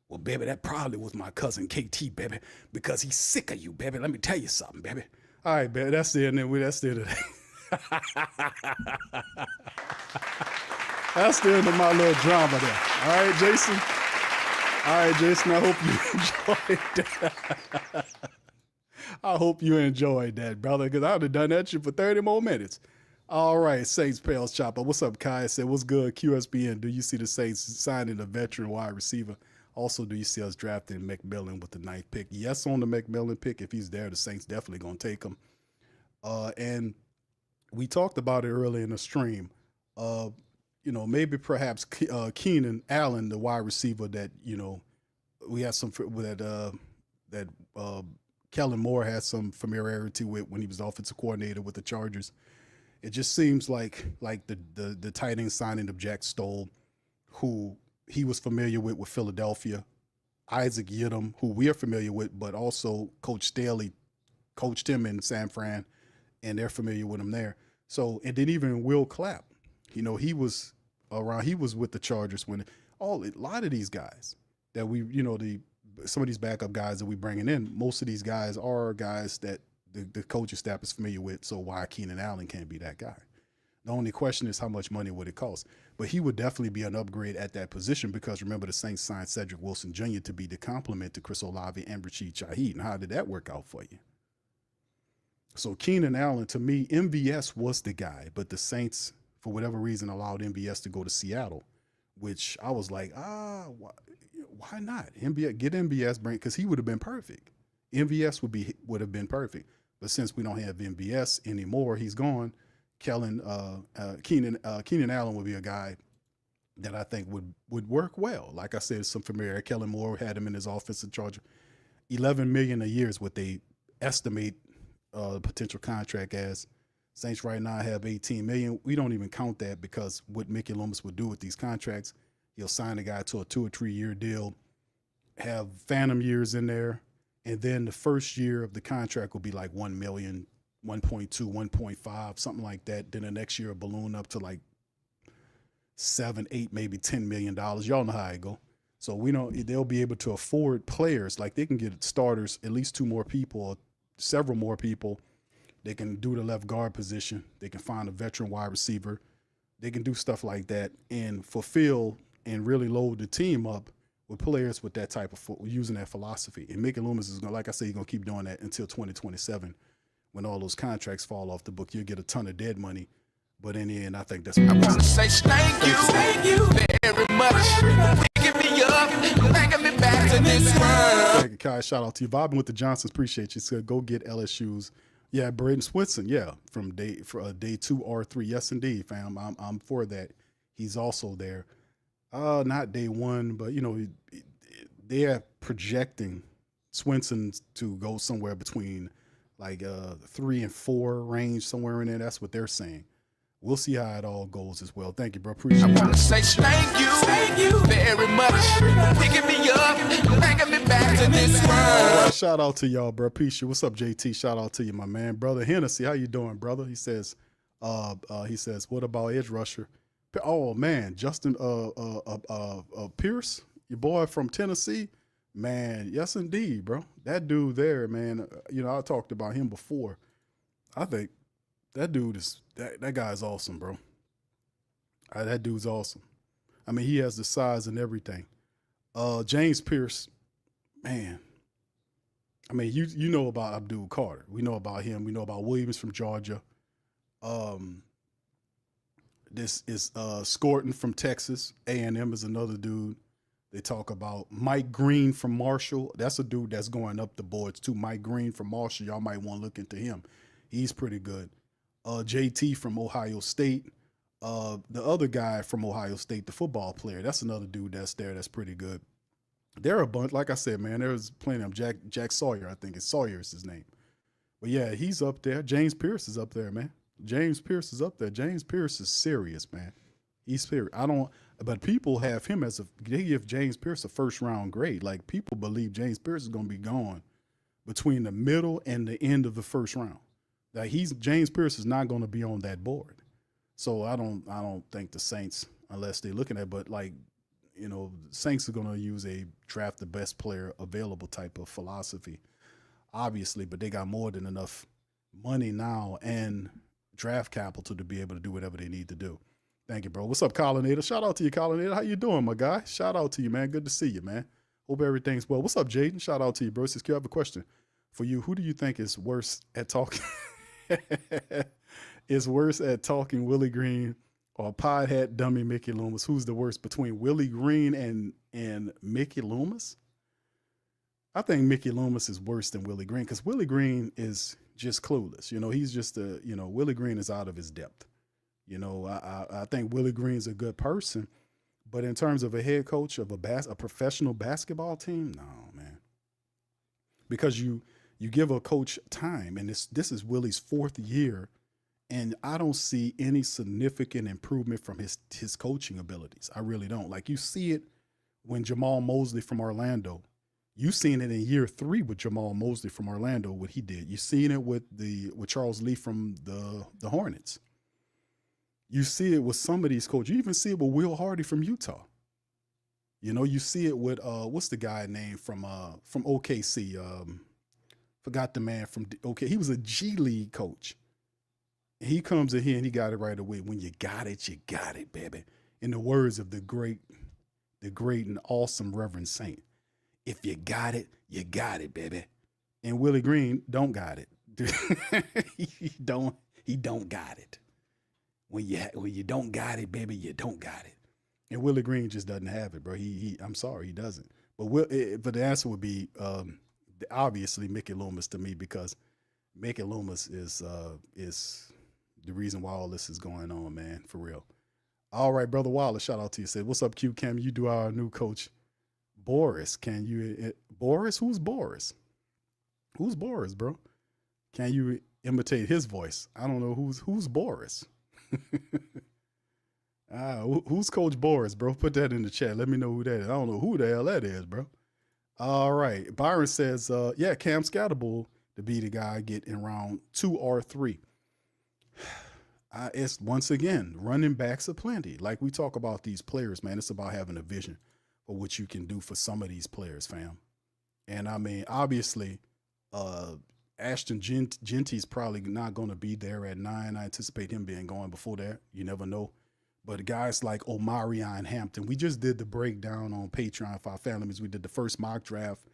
Well, baby, that probably was my cousin KT, baby, because he's sick of you, baby. Let me tell you something, baby. All right, baby, that's the end of it. That's the end of it. That's the end of my little drama there. All right, Jason. All right, Jason, I hope you enjoyed that. I hope you enjoyed that, brother, because I would have done that shit for 30 more minutes. All right, Saints Pales Chopper. What's up, Kai? I said, what's good, QSBN? Do you see the Saints signing a veteran wide receiver? Also, do you see us drafting McMillan with the 9th pick? Yes, on the McMillan pick. If he's there, the Saints definitely going to take him. And we talked about it earlier in the stream. You know, maybe perhaps Keenan Allen, the wide receiver that, you know, we have some that Kellen Moore has some familiarity with when he was offensive coordinator with the Chargers. It just seems like the tight end signing of Jack Stoll, who he was familiar with Philadelphia, Isaac Yiadom, who we are familiar with, but also Coach Staley coached him in San Fran, and they're familiar with him there. So, and then even Will Clapp, you know, he was around. He was with the Chargers when a lot of these guys that we, you know, some of these backup guys that we bringing in, most of these guys are guys that the coaching staff is familiar with. So why Keenan Allen can't be that guy? The only question is how much money would it cost? But he would definitely be an upgrade at that position because remember the Saints signed Cedric Wilson Jr. to be the complement to Chris Olave and Rashid Shaheed. And how did that work out for you? So Keenan Allen, to me, MVS was the guy, but the Saints, for whatever reason, allowed MVS to go to Seattle, which I was like, why not? Get MVS, because he would have been perfect. MVS would have been perfect. But since we don't have MVS anymore, he's gone. Keenan Allen would be a guy that I think would work well. Like I said, some familiar. Kellen Moore had him in his offensive charge. $11 million a year is what they estimate potential contract as. Saints right now have $18 million. We don't even count that because what Mickey Loomis would do with these contracts, he'll sign a guy to a 2 or 3 year deal, have phantom years in there, and then the first year of the contract will be like 1 million, 1.2, 1.5, something like that. Then the next year, a balloon up to like 7, 8, maybe $10 million. Y'all know how it go. So we know they'll be able to afford players. Like they can get starters, at least 2 more people, or several more people. They can do the left guard position. They can find a veteran wide receiver. They can do stuff like that and fulfill and really load the team up with players with that type of using that philosophy. And Mickey Loomis is going, like I say, he's going to keep doing that until 2027 when all those contracts fall off the book. You'll get a ton of dead money. But in the end, I think that's what I want to say thank you very much. Picking me up, bringing me back to this world. Thank you, Kai. Shout out to you. Vibing with the Johnsons. Appreciate you. So go get LSU's. Yeah, Braden Swinson. Yeah, from day 2 R3. Yes, indeed, fam. I'm for that. He's also there. Not day 1, but they're projecting Swinson to go somewhere between like 3 and 4 range, somewhere in there. That's what they're saying. We'll see how it all goes as well. Thank you, bro. Appreciate it. I want to say thank you very much. Picking me up, bringing me back to this world. All right, shout out to y'all, bro. Peace you. What's up, JT? Shout out to you, my man. Brother Hennessy, how you doing, brother? He says, what about edge rusher? Oh man, Justin Pierce, your boy from Tennessee. Man, yes indeed, bro. That dude there, man, I talked about him before. I think that dude is that guy's awesome, bro. That dude's awesome. I mean, he has the size and everything. James Pierce, man. I mean, you know about Abdul Carter. We know about him. We know about Williams from Georgia. This is Scorton from Texas. A&M is another dude. They talk about Mike Green from Marshall. That's a dude that's going up the boards too. Mike Green from Marshall. Y'all might want to look into him. He's pretty good. JT from Ohio State. The other guy from Ohio State, the football player, that's another dude that's there that's pretty good. There are a bunch, like I said, man, there's plenty of them. Jack Sawyer, I think Sawyer is his name. But yeah, he's up there. James Pierce is up there, man. James Pierce is up there. James Pierce is serious, man. He's serious. But people have him they give James Pierce a first round grade. Like people believe James Pierce is going to be gone between the middle and the end of the first round. Like James Pierce is not going to be on that board. So I don't think the Saints, unless they're looking at, but like, Saints are going to use a draft the best player available type of philosophy, obviously, but they got more than enough money now and draft capital to be able to do whatever they need to do. Thank you, bro. What's up, Collinator? Shout out to you, Collinator. How you doing, my guy? Shout out to you, man. Good to see you, man. Hope everything's well. What's up, Jaden? Shout out to you, bro. Says, I have a question for you. Who do you think is worse at talking? Is worse at talking, Willie Green or pod hat dummy Mickey Loomis? Who's the worst between Willie Green and Mickey Loomis? I think Mickey Loomis is worse than Willie Green because Willie Green is just clueless. He's just Willie Green is out of his depth. I think Willie Green's a good person, but in terms of a head coach of a professional basketball team, no, man. Because you give a coach time, and this is Willie's 4th year, and I don't see any significant improvement from his coaching abilities. I really don't. Like you see it when Jamal Mosley from Orlando. You've seen it in year 3 with Jamal Mosley from Orlando, what he did. You've seen it with Charles Lee from the Hornets. You see it with some of these coaches. You even see it with Will Hardy from Utah. You see it with what's the guy name from OKC? Forgot the man from OK. He was a G League coach. And he comes in here and he got it right away. When you got it, baby. In the words of the great and awesome Reverend Saint. If you got it, baby. And Willie Green don't got it. He don't got it. When you don't got it, baby, you don't got it. And Willie Green just doesn't have it, bro. I'm sorry, he doesn't. But the answer would be obviously Mickey Loomis to me, because Mickey Loomis is the reason why all this is going on, man, for real. All right, Brother Wallace, shout out to you. Said, what's up, Q Cam? You do our new coach, Boris. Boris? Who's Boris? Who's Boris, bro? Can you imitate his voice? I don't know who's Boris. Who's Coach Boris, bro? Put that in the chat. Let me know who that is. I don't know who the hell that is, bro. All right. Byron says, yeah, Cam Scatterbull to be the guy get in round 2 or 3. It's once again, running backs are plenty. Like we talk about these players, man, it's about having a vision for what you can do for some of these players, fam. And I mean, obviously, Ashton Genty's probably not going to be there at 9. I anticipate him being gone before that. You never know. But guys like Omarion Hampton, we just did the breakdown on Patreon for our family members. We did the first mock draft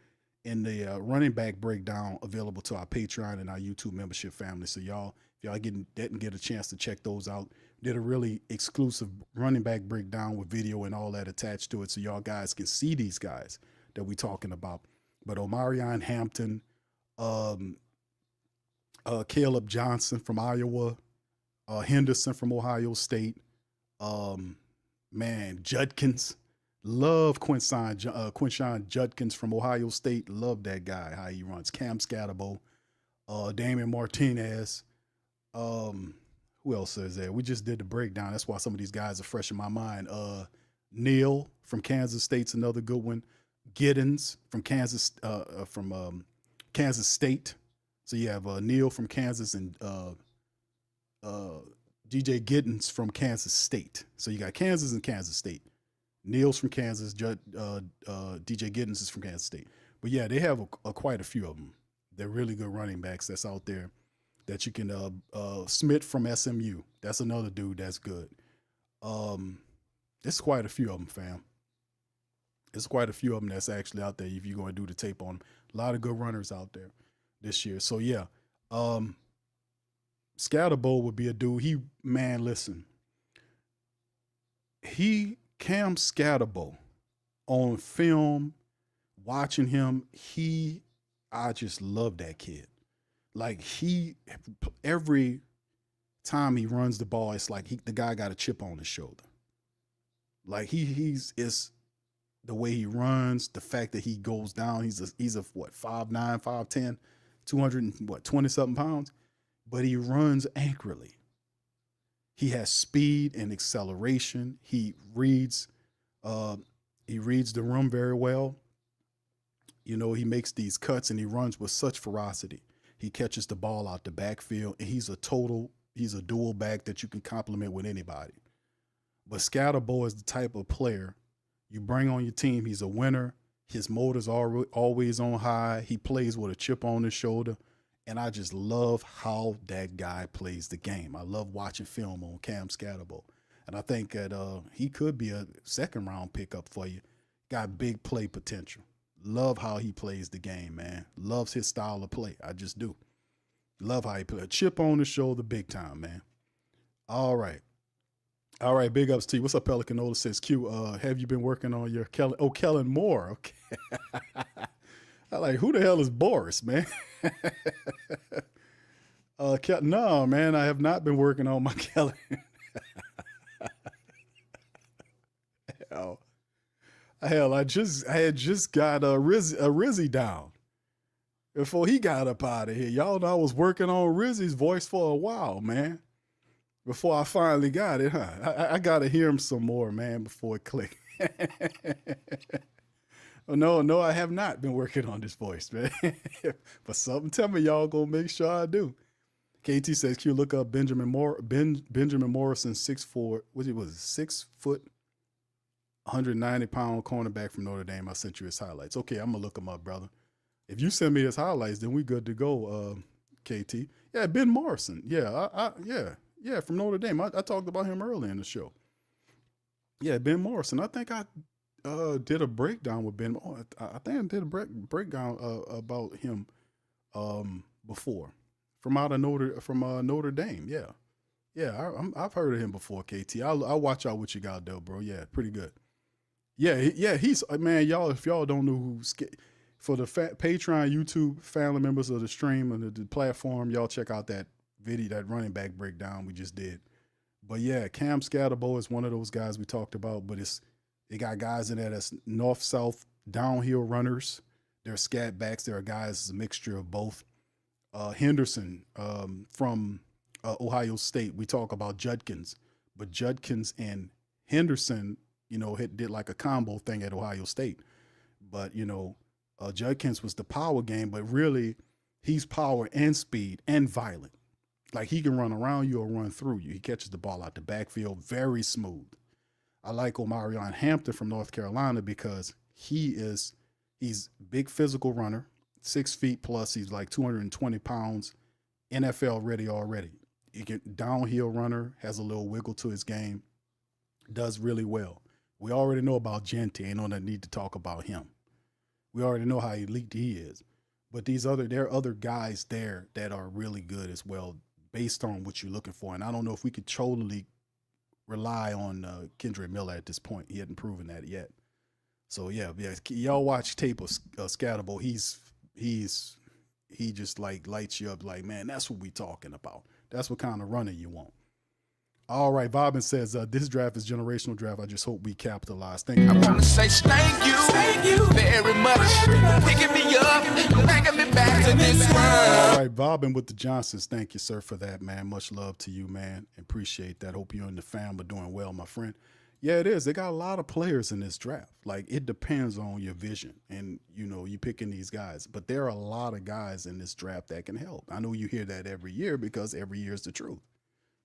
and the running back breakdown available to our Patreon and our YouTube membership family. So y'all, if y'all didn't get a chance to check those out, did a really exclusive running back breakdown with video and all that attached to it, so y'all guys can see these guys that we talking about. But Omarion Hampton, Caleb Johnson from Iowa, Henderson from Ohio State, Judkins. Love Quinshawn Judkins from Ohio State. Love that guy, how he runs. Cam Scatterbull, Damian Martinez. Who else is there? We just did the breakdown. That's why some of these guys are fresh in my mind. Neal from Kansas State's another good one. Giddens from Kansas State. So you have Neal from Kansas and DJ Giddens from Kansas State. So you got Kansas and Kansas State. Neal's from Kansas. DJ Giddens is from Kansas State. But yeah, they have quite a few of them. They're really good running backs that's out there that you can. Smith from SMU. That's another dude that's good. There's quite a few of them, fam. There's quite a few of them that's actually out there if you're going to do the tape on them. A lot of good runners out there this year. So yeah, Scatterbull would be a dude. Listen. Cam Scatterbull on film, watching him, I just love that kid. Like every time he runs the ball, it's like the guy got a chip on his shoulder. Like it's the way he runs, the fact that he goes down, he's a 5'9", 5'10", 220 something pounds, but he runs angrily. He has speed and acceleration. He reads the room very well. You know, he makes these cuts and he runs with such ferocity. He catches the ball out the backfield, and he's a dual back that you can complement with anybody. But Scatterbull is the type of player you bring on your team. He's a winner. His motor's always on high. He plays with a chip on his shoulder. And I just love how that guy plays the game. I love watching film on Cam Scatterbull. And I think that he could be a second-round pickup for you. Got big play potential. Love how he plays the game, man. Loves his style of play. I just do. Love how he plays. A chip on his shoulder big time, man. All right. All right, big ups to you. What's up, Pelicanola? Says Q, have you been working on your Kellen Moore? Okay. I like, who the hell is Boris, man? No, man, I have not been working on my Kellen. Hell, I had just got a Rizzy down before he got up out of here. Y'all know I was working on Rizzy's voice for a while, man. Before I finally got it, huh? I got to hear him some more, man, before it clicked. No, I have not been working on this voice, man. But something tell me y'all gonna make sure I do. KT says, Q, look up Benjamin Morrison, 6'4", 6 foot, 190-pound cornerback from Notre Dame. I sent you his highlights. Okay, I'm gonna look him up, brother. If you send me his highlights, then we good to go, KT. Yeah, Ben Morrison. Yeah, yeah, from Notre Dame. I talked about him earlier in the show. Yeah, Ben Morrison. I think I did a breakdown with Ben. I think I did a breakdown about him before from Notre Dame. Yeah, I've heard of him before. KT, I'll watch out what you got though, bro. Yeah, pretty good. Yeah, he's man, y'all. If y'all don't know who's for the Patreon, YouTube family members of the stream and the platform, y'all check out that video, that running back breakdown we just did. But yeah, Cam Scatterbull is one of those guys we talked about, but they got guys in there that's north-south downhill runners. There are scat backs. There are guys, it's a mixture of both. Henderson from Ohio State. We talk about Judkins, but Judkins and Henderson, did like a combo thing at Ohio State. But, Judkins was the power game, but really he's power and speed and violent. Like he can run around you or run through you. He catches the ball out the backfield, very smooth. I like Omarion Hampton from North Carolina because he's big physical runner, 6 feet plus. He's like 220 pounds, NFL ready already. He can downhill runner, has a little wiggle to his game, does really well. We already know about Genti. Ain't no need to talk about him. We already know how elite he is. But there are other guys there that are really good as well, based on what you're looking for. And I don't know if we could totally rely on Kendrick Miller at this point. He hadn't proven that yet. So yeah, y'all watch tape of Scatterbo. He just like lights you up like, man, that's what we talking about. That's what kind of runner you want. All right, Bobbin says, this draft is generational draft. I just hope we capitalize. Thank you. I want to say thank you very much. Picking me up, bringing me back to this world. All right, Bobbin with the Johnsons. Thank you, sir, for that, man. Much love to you, man. Appreciate that. Hope you and the fam are doing well, my friend. Yeah, it is. They got a lot of players in this draft. Like, it depends on your vision and, you picking these guys. But there are a lot of guys in this draft that can help. I know you hear that every year because every year is the truth.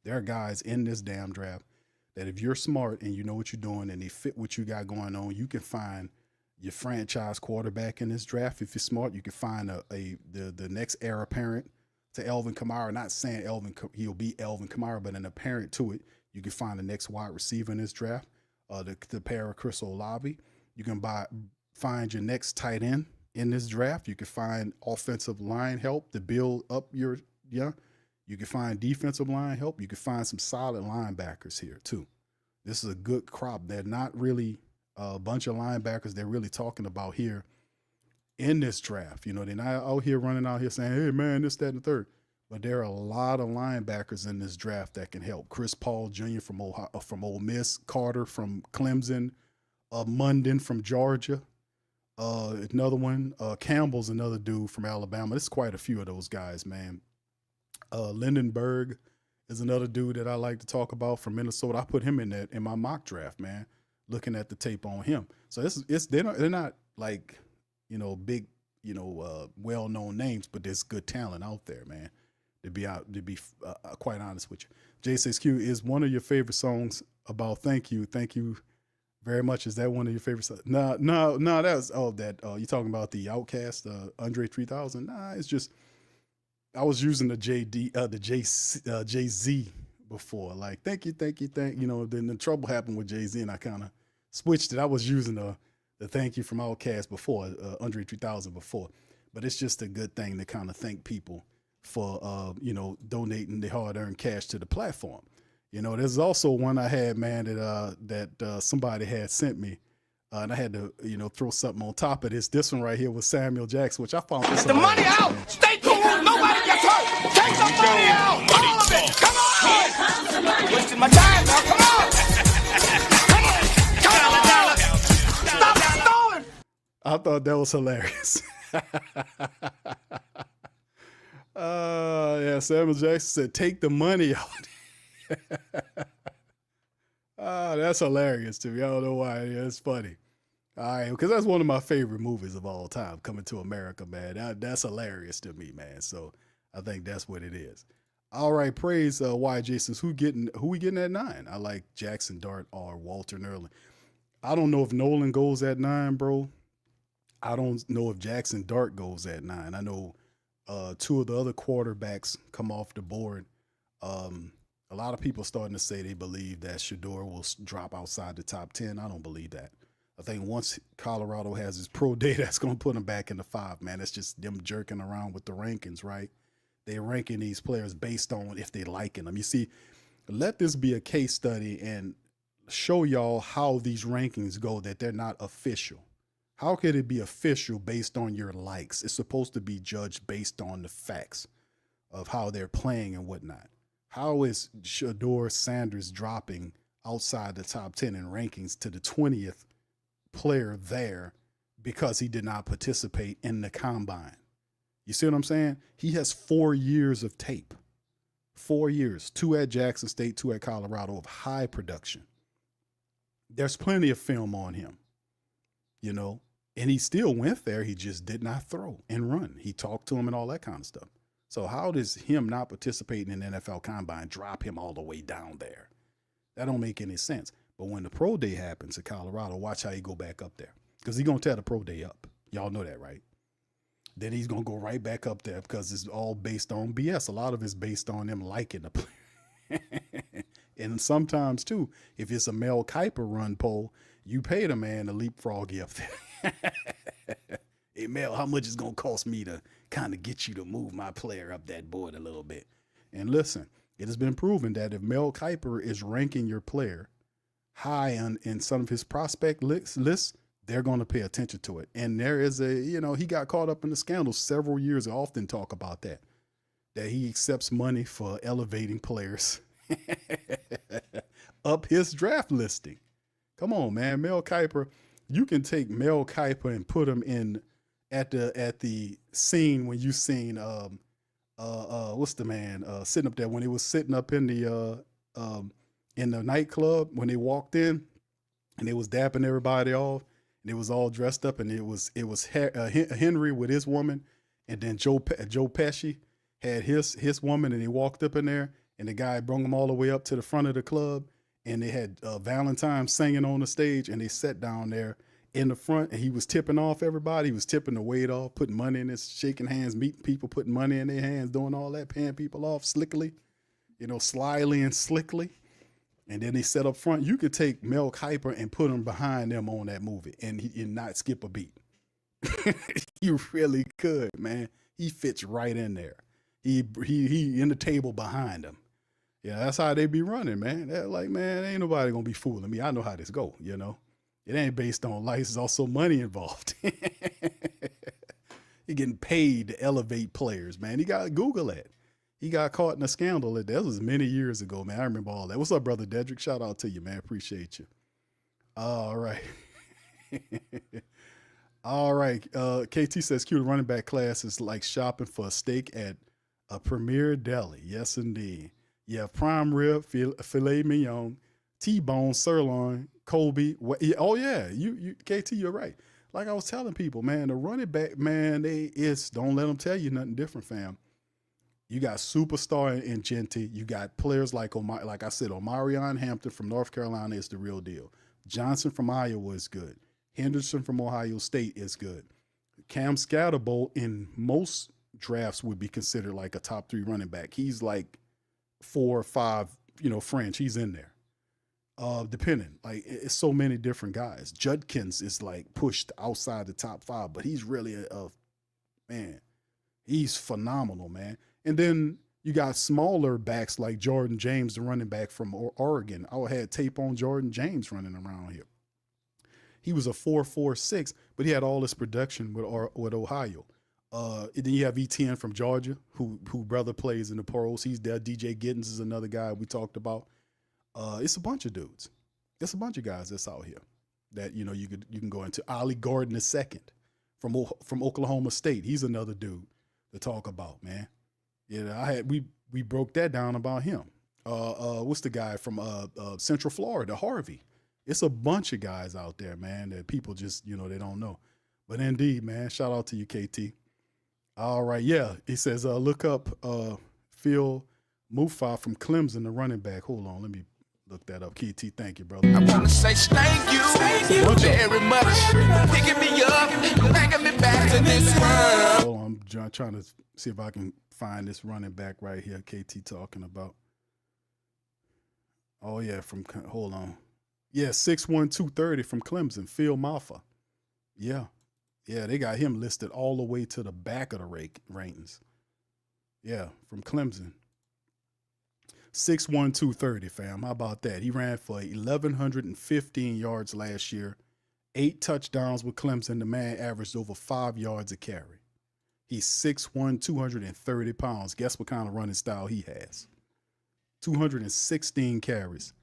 There are guys in this damn draft that if you're smart and you know what you're doing and they fit what you got going on, you can find your franchise quarterback in this draft. If you're smart, you can find the next heir apparent to Elvin Kamara. Not saying he'll be Elvin Kamara, but an apparent to it. You can find the next wide receiver in this draft, the pair of Chris Olave. You can find your next tight end in this draft. You can find offensive line help to build up your You can find defensive line help. You can find some solid linebackers here too. This is a good crop. They're not really a bunch of linebackers they're really talking about here in this draft. They're not out here running out here saying, hey, man, this, that, and the third. But there are a lot of linebackers in this draft that can help. Chris Paul Jr. from Ole Miss, Carter from Clemson, Munden from Georgia, another one, Campbell's another dude from Alabama. There's quite a few of those guys, man. Lindenberg is another dude that I like to talk about from Minnesota. I put him in my mock draft, man, looking at the tape on him. So they're not like, big, well-known names, but there's good talent out there, man, to be quite honest with you. J6Q, is one of your favorite songs about thank you very much. Is that one of your favorite songs? No, that's you talking about the Outkast, Andre 3000? Nah, it's just, I was using the Jay-Z before. Like, thank you. Then the trouble happened with Jay-Z and I kind of switched it. I was using the thank you from Outkast before, Andre 3000 before. But it's just a good thing to kind of thank people for, donating the hard-earned cash to the platform. There's also one I had, man, that somebody had sent me. And I had to, throw something on top of this. This one right here was Samuel Jackson, which I found this. Get the money out! Stay cool! Nobody gets hurt! Take the money out! All of it! Come on! Wasting my time now! Come on! Come on! Stop stalling! I thought that was hilarious. Yeah, Samuel Jackson said, take the money out. That's hilarious to me. I don't know why. Yeah, it's funny. All right, because that's one of my favorite movies of all time, Coming to America, man. That's hilarious to me, man. So I think that's what it is. All right, praise YJ says, who we getting at 9? I like Jackson Dart or Walter Nerlin. I don't know if Nolan goes at 9, bro. I don't know if Jackson Dart goes at 9. I know 2 of the other quarterbacks come off the board. A lot of people starting to say they believe that Shador will drop outside the top 10. I don't believe that. I think once Colorado has his pro day, that's going to put him back in the 5, man. It's just them jerking around with the rankings, right? They're ranking these players based on if they liking them. You see, let this be a case study and show y'all how these rankings go, that they're not official. How could it be official based on your likes? It's supposed to be judged based on the facts of how they're playing and whatnot. How is Shador Sanders dropping outside the top 10 in rankings to the 20th player there because he did not participate in the combine? You see what I'm saying? He has 4 years of tape. 4 years, 2 at Jackson State, 2 at Colorado of high production. There's plenty of film on him, you know, and he still went there. He just did not throw and run. He talked to him and all that kind of stuff. So how does him not participating in the NFL Combine drop him all the way down there? That don't make any sense. But when the pro day happens at Colorado, watch how he go back up there, because he's going to tear the pro day up. Y'all know that, right? Then he's going to go right back up there because it's all based on BS. A lot of it's based on them liking the player. And sometimes, too, if it's a Mel Kiper run poll, you pay the man to leapfrog you up there. Hey, Mel, how much is going to cost me to kind of get you to move my player up that board a little bit? And listen, it has been proven that if Mel Kiper is ranking your player high in some of his prospect lists, they're going to pay attention to it. And there is he got caught up in the scandal several years. I often talk about that he accepts money for elevating players up his draft listing. Come on, man. Mel Kiper, you can take Mel Kiper and put him in at the scene when you seen what's the man sitting up there when he was sitting up in the nightclub when they walked in and they was dapping everybody off and it was all dressed up, and it was Henry with his woman, and then Joe Pesci had his woman, and he walked up in there, and the guy brought them all the way up to the front of the club, and they had Valentine singing on the stage, and they sat down there in the front, and he was tipping off everybody. He was tipping the weight off, putting money in his, shaking hands, meeting people, putting money in their hands, doing all that, paying people off slickly, slyly and slickly. And then they set up front. You could take Mel Kiper and put him behind them on that movie and not skip a beat. You really could, man. He fits right in there. He in the table behind him. Yeah, that's how they be running, man. They're like, man, ain't nobody gonna be fooling me. I know how this go, It ain't based on life. There's also money involved. You're getting paid to elevate players, man. You got to Google that. He got caught in a scandal. That was many years ago, man. I remember all that. What's up, brother Dedrick? Shout out to you, man. Appreciate you. All right. All right. KT says, Q, the running back class is like shopping for a steak at a premier deli. Yes, indeed. You have prime rib, filet mignon, T-bone, sirloin, Kobe. Oh, yeah. You KT, you're right. Like I was telling people, man, the running back, man, don't let them tell you nothing different, fam. You got superstar in Genty. You got players like I said, Omarion Hampton from North Carolina is the real deal. Johnson from Iowa is good. Henderson from Ohio State is good. Cam Scatterbolt in most drafts would be considered like a top 3 running back. He's like 4 or 5, French. He's in there. Depending, like it's so many different guys. Judkins is like pushed outside the top 5, but he's really man. He's phenomenal, man. And then you got smaller backs like Jordan James, the running back from Oregon. I had tape on Jordan James running around here. He was a 4.46, but he had all this production with Ohio. Then you have ETN from Georgia, who brother plays in the pros. He's there. DJ Giddens is another guy we talked about. It's a bunch of dudes. It's a bunch of guys that's out here that you can go into. Ollie Gordon II from Oklahoma State. He's another dude to talk about, man. We broke that down about him. What's the guy from Central Florida, Harvey? It's a bunch of guys out there, man, that people just they don't know. But indeed, man, shout out to you, KT. All right, yeah. He says look up Phil Mufa from Clemson, the running back. Hold on, let me look that up. KT, thank you, brother. I want to say thank you very much for picking me up, bringing me back to this world. Hold on, I'm trying to see if I can find this running back right here KT talking about. Oh, yeah, hold on. Yeah, 6'1", 230 from Clemson, Phil Maffa. Yeah, they got him listed all the way to the back of the rankings. Yeah, from Clemson. 6'1", 230, fam. How about that? He ran for 1,115 yards last year, 8 touchdowns with Clemson. The man averaged over 5 yards a carry. He's 6'1", 230 pounds. Guess what kind of running style he has? 216 carries,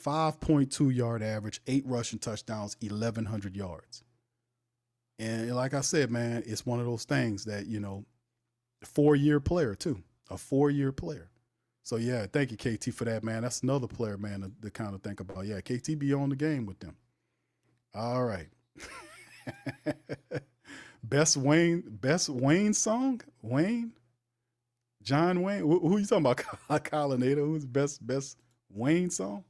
5.2 yard average, 8 rushing touchdowns, 1,100 yards. And like I said, man, it's one of those things that, 4-year player too, a 4-year player. So yeah, thank you KT for that, man. That's another player, man, to kind of think about. Yeah, KT be on the game with them. All right. Best Wayne song? Wayne? John Wayne? Who you talking about? Colinator? Who's best Wayne song?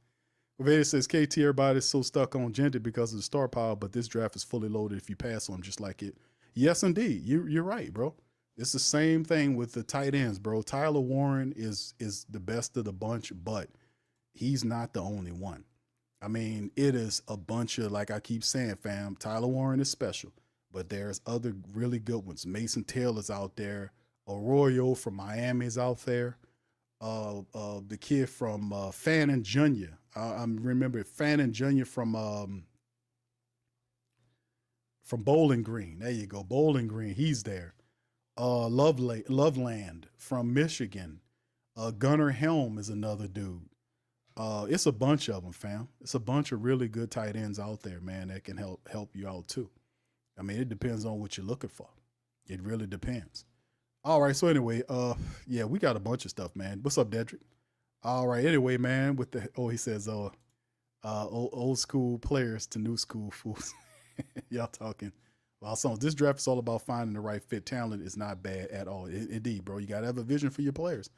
Vader says KT, everybody's so stuck on gender because of the star power, but this draft is fully loaded if you pass on just like it. Yes, indeed. You're right, bro. It's the same thing with the tight ends, bro. Tyler Warren is the best of the bunch, but he's not the only one. I mean, it is a bunch of, like I keep saying, fam, Tyler Warren is special, but there's other really good ones. Mason Taylor's out there. Arroyo from Miami is out there. The kid from Fannin Jr. I remember Fannin Jr. from Bowling Green. There you go, Bowling Green. He's there. Loveland from Michigan. Gunnar Helm is another dude. It's a bunch of them, fam. It's a bunch of really good tight ends out there, man, that can help you out too. I mean, it depends on what you're looking for. It really depends. All right, so anyway, yeah, we got a bunch of stuff, man. What's up, Dedrick? All right, anyway, man, he says, old school players to new school fools. Y'all talking about songs. This draft is all about finding the right fit. Talent is not bad at all. Indeed, bro. You got to have a vision for your players,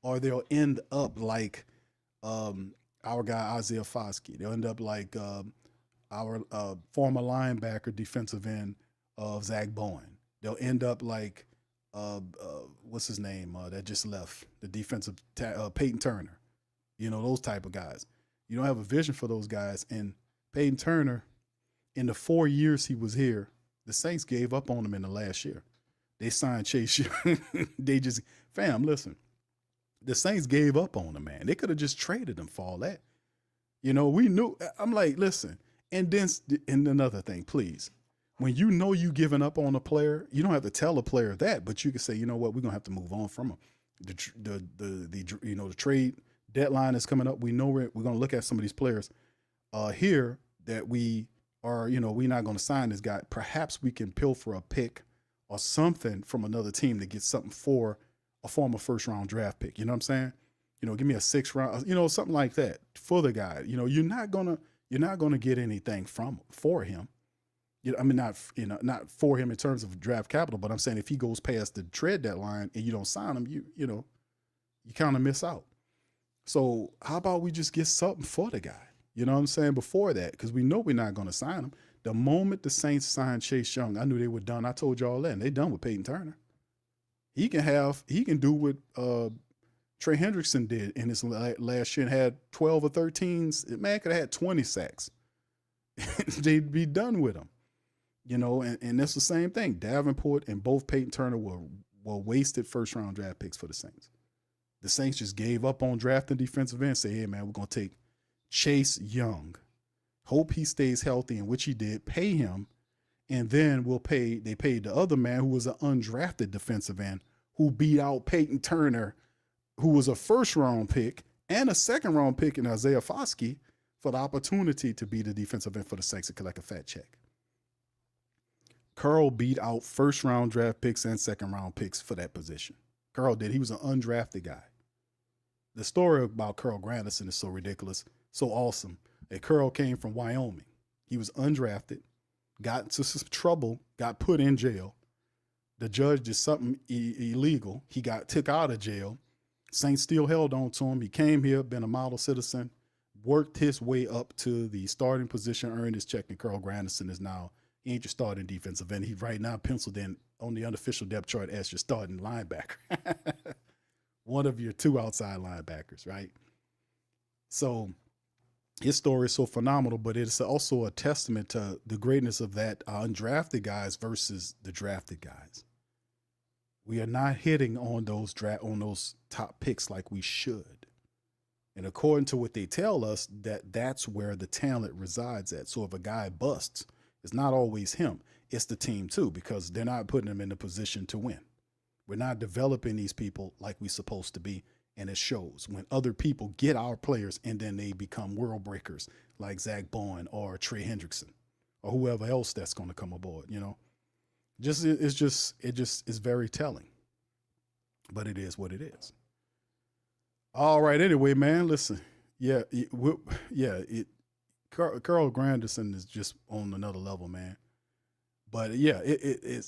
or they'll end up like our guy Isaiah Foskey. They'll end up like our former linebacker, defensive end of Zach Bowen. They'll end up like what's his name that just left, the defensive Peyton Turner. You know, those type of guys. You don't have a vision for those guys. And Peyton Turner, in the 4 years he was here, the Saints gave up on him in the last year. They signed Chase Young. They just, fam, listen. The Saints gave up on him, man. They could have just traded him for all that. You know, we knew. I'm like, listen. And then, and another thing, please. When you know you giving up on a player, you don't have to tell a player that, but you can say, you know what, we're gonna have to move on from him. The trade deadline is coming up. We know we're gonna look at some of these players here that we are, we're not gonna sign this guy. Perhaps we can pilfer a pick or something from another team to get something for a former first-round draft pick. You know what I'm saying? Give me a 6th round, something like that for the guy. You're not gonna get anything for him. I mean, not for him in terms of draft capital, but I'm saying if he goes past the trade deadline and you don't sign him, you kind of miss out. So how about we just get something for the guy? You know what I'm saying? Before that, because we know we're not going to sign him. The moment the Saints signed Chase Young, I knew they were done. I told y'all that. And they done with Peyton Turner. He can do what Trey Hendrickson did in his last year and had 12 or 13s. Man could have had 20 sacks. They'd be done with him. And that's the same thing. Davenport and both Peyton Turner were wasted first-round draft picks for the Saints. The Saints just gave up on drafting defensive end. Say, hey, man, we're going to take Chase Young. Hope he stays healthy, and which he did. Pay him, and then they paid the other man who was an undrafted defensive end who beat out Peyton Turner, who was a first-round pick and a second-round pick in Isaiah Foskey for the opportunity to be the defensive end for the Saints to collect a fat check. Carl beat out first-round draft picks and second-round picks for that position. Carl did. He was an undrafted guy. The story about Carl Granderson is so ridiculous, so awesome. And Carl came from Wyoming. He was undrafted, got into some trouble, got put in jail. The judge did something illegal. He got took out of jail. Saints still held on to him. He came here, been a model citizen, worked his way up to the starting position, earned his check, and Carl Granderson is now he ain't your starting defensive end. He's right now penciled in on the unofficial depth chart as your starting linebacker. One of your 2 outside linebackers, right? So his story is so phenomenal, but it's also a testament to the greatness of that undrafted guys versus the drafted guys. We are not hitting on those top picks like we should. And according to what they tell us, that's where the talent resides at. So if a guy busts, it's not always him. It's the team too, because they're not putting them in a position to win. We're not developing these people like we're supposed to be, and it shows when other people get our players and then they become world breakers like Zach Bowen or Trey Hendrickson or whoever else that's going to come aboard. It's very telling. But it is what it is. All right. Anyway, man, listen. Yeah. Carl Granderson is just on another level, man. But yeah,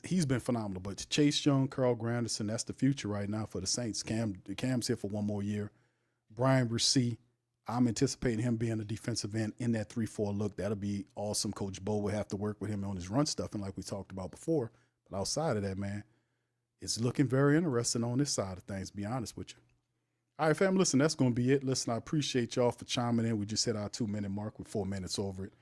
he's been phenomenal. But Chase Young, Carl Granderson, that's the future right now for the Saints. Cam's here for one more year. Brian Rasee, I'm anticipating him being a defensive end in that 3-4 look. That'll be awesome. Coach Bo will have to work with him on his run stuff, and like we talked about before. But outside of that, man, it's looking very interesting on this side of things, to be honest with you. All right, fam, listen, that's going to be it. Listen, I appreciate y'all for chiming in. We just hit our 2-minute mark with 4 minutes over it.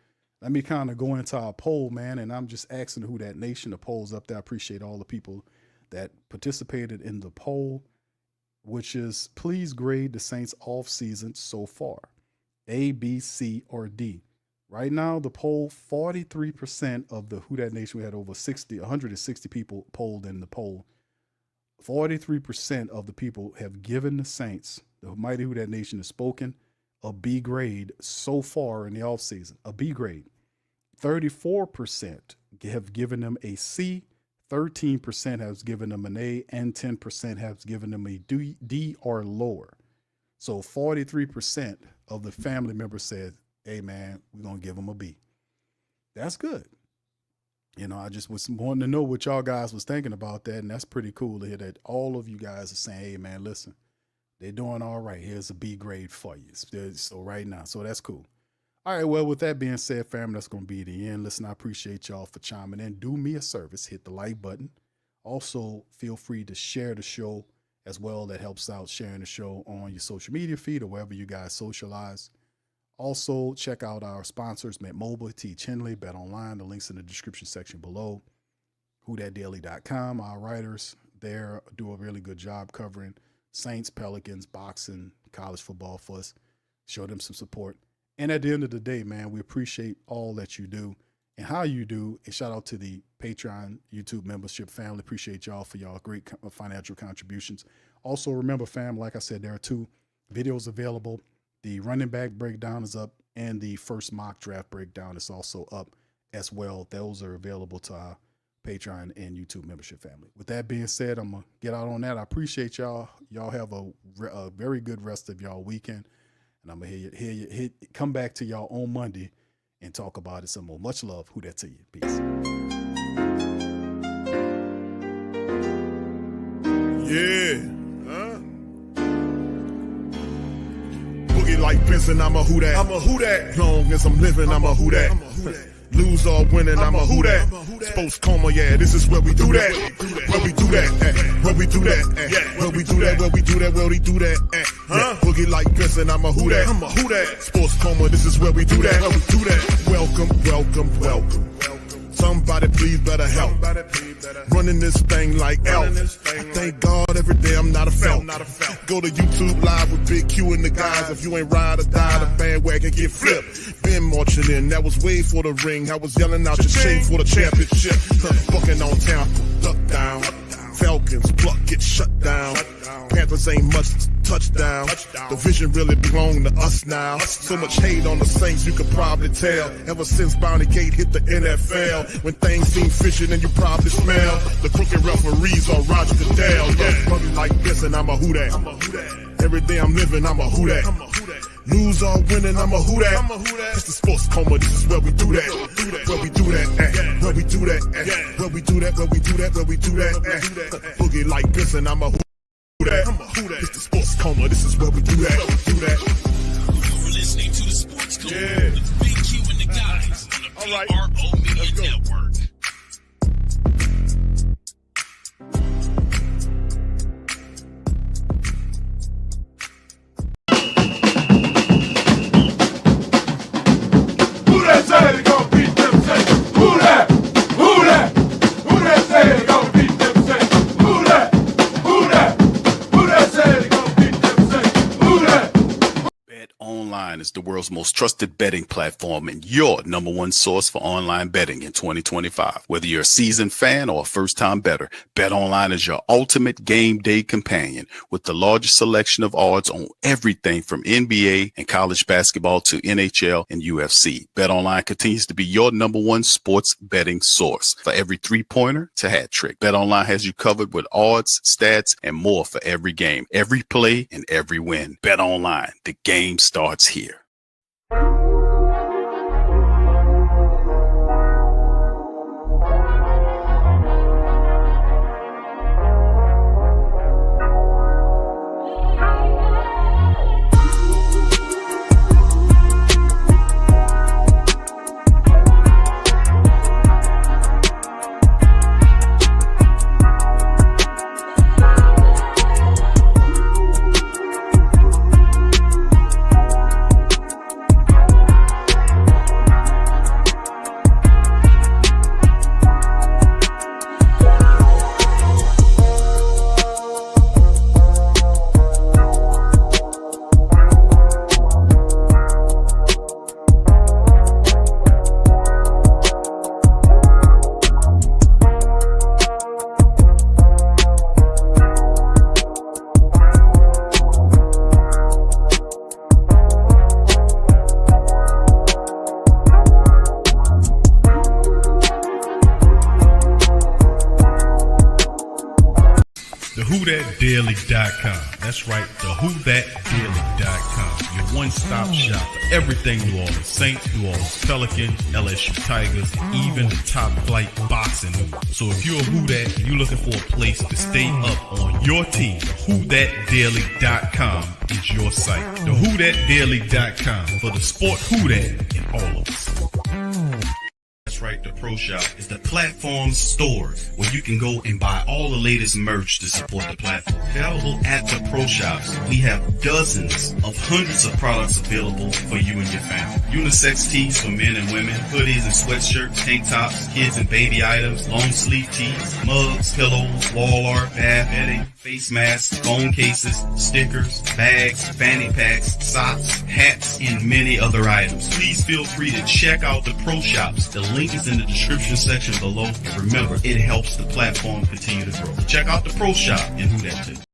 Let me kind of go into our poll, man, and I'm just asking Who Dat Nation. The poll's up there. I appreciate all the people that participated in the poll, which is please grade the Saints off season so far, A, B, C, or D. Right now, the poll, 43% of the Who Dat Nation, we had over 160 people polled in the poll. 43% of the people have given the Saints, the mighty Who Dat Nation has spoken, a B grade so far in the offseason, a B grade. 34% have given them a C, 13% has given them an A, and 10% has given them a D or lower. So 43% of the family members said, hey, man, we're going to give them a B. That's good. You know, I just was wanting to know what y'all guys was thinking about that, and that's pretty cool to hear that all of you guys are saying, hey, man, listen, they're doing all right. Here's a B grade for you. So right now, so that's cool. All right, well, with that being said, family, that's going to be the end. Listen, I appreciate y'all for chiming in. Do me a service, hit the like button. Also, feel free to share the show as well. That helps out sharing the show on your social media feed or wherever you guys socialize. Also, check out our sponsors, Mint Mobile, Teach Henley, Bet Online. The link's in the description section below. WhoDatDaily.com. Our writers there do a really good job covering Saints, Pelicans, boxing, college football for us. Show them some support. And at the end of the day, man, we appreciate all that you do and how you do. And shout out to the Patreon YouTube membership family. Appreciate y'all for y'all great financial contributions. Also, remember, fam, like I said, there are 2 videos available. The running back breakdown is up, and the first mock draft breakdown is also up as well. Those are available to our Patreon and YouTube membership family. With that being said, I'm going to get out on that. I appreciate y'all. Y'all have a very good rest of y'all weekend. And I'm going to come back to y'all on Monday and talk about it some more. Much love. Who that to you. Peace. Yeah. Boogie like Vincent, I'm a who that. I'm a who that. Long as I'm living, I'm a who that. Lose or winning, I'm a who that. Sports Coma, yeah, this is where we do that. Where we do that, where we do that, where we do that, where we do that, where we do that. Boogie like Vincent, I'm a who that. I'm a who that. Sports Coma, this is where we do that. Where we do that. Welcome, welcome, welcome. Somebody please better help. Running this thing like Elf. Thank God every day I'm not a felt. Go to YouTube Live with Big Q and the guys. If you ain't ride or die, the bandwagon get flipped. Been marching in, that was way for the ring. I was yelling out your chain for the championship. Fucking on town, duck down. Falcons, pluck, get shut down. Panthers ain't much touchdown. The vision really belong to us now. So much hate on the Saints, you could probably tell. Ever since Bounty Gate hit the NFL, when things seem fishy and you probably smell the crooked referees or Roger Goodell. Yeah, probably like this and I'm a who that. Every day I'm living, I'm a who that. Lose or winning, I'm a who that. It's the Sports Coma, this is where we do that. Where we do that, where we do that, where we do that, where we do that, where we do that. Boogie like this and I'm a who that. It's the Sports Coma, this is where we do that. You're listening to the Sports Coma with Big Q and the guys on the PRO Media Network. Say they gon' beat them Saints. Who that? Who that? Who that say they gon' beat them Saints? Who that? Who that? Who that say they gon' beat them Saints? Who that? Bet Online. BetOnline is the world's most trusted betting platform and your number one source for online betting in 2025. Whether you're a seasoned fan or a first-time bettor, BetOnline is your ultimate game day companion with the largest selection of odds on everything from NBA and college basketball to NHL and UFC. BetOnline continues to be your number one sports betting source for every three-pointer to hat trick. BetOnline has you covered with odds, stats, and more for every game, every play, and every win. BetOnline, the game starts here. WhoThatDaily.com. That's right, the WhoThatDaily.com. Your one-stop shop for everything New Orleans Saints, New Orleans Pelicans, LSU Tigers, even the top flight boxing news. So if you're a Who That and you're looking for a place to stay up on your team, WhoThatDaily.com is your site. The WhoThatDaily.com for the sport Who That in all of us. That's right, the Pro Shop is the platform store where you can go and buy all the latest merch to support the platform. Available at the Pro Shops, we have dozens of hundreds of products available for you and your family. Unisex tees for men and women, hoodies and sweatshirts, tank tops, kids and baby items, long sleeve tees, mugs, pillows, wall art, bath bedding, face masks, phone cases, stickers, bags, fanny packs, socks, hats, and many other items. Please feel free to check out the Pro Shops. The link is in the description section below. And remember, it helps the platform continue to grow. Check out the Pro Shop and Who That too.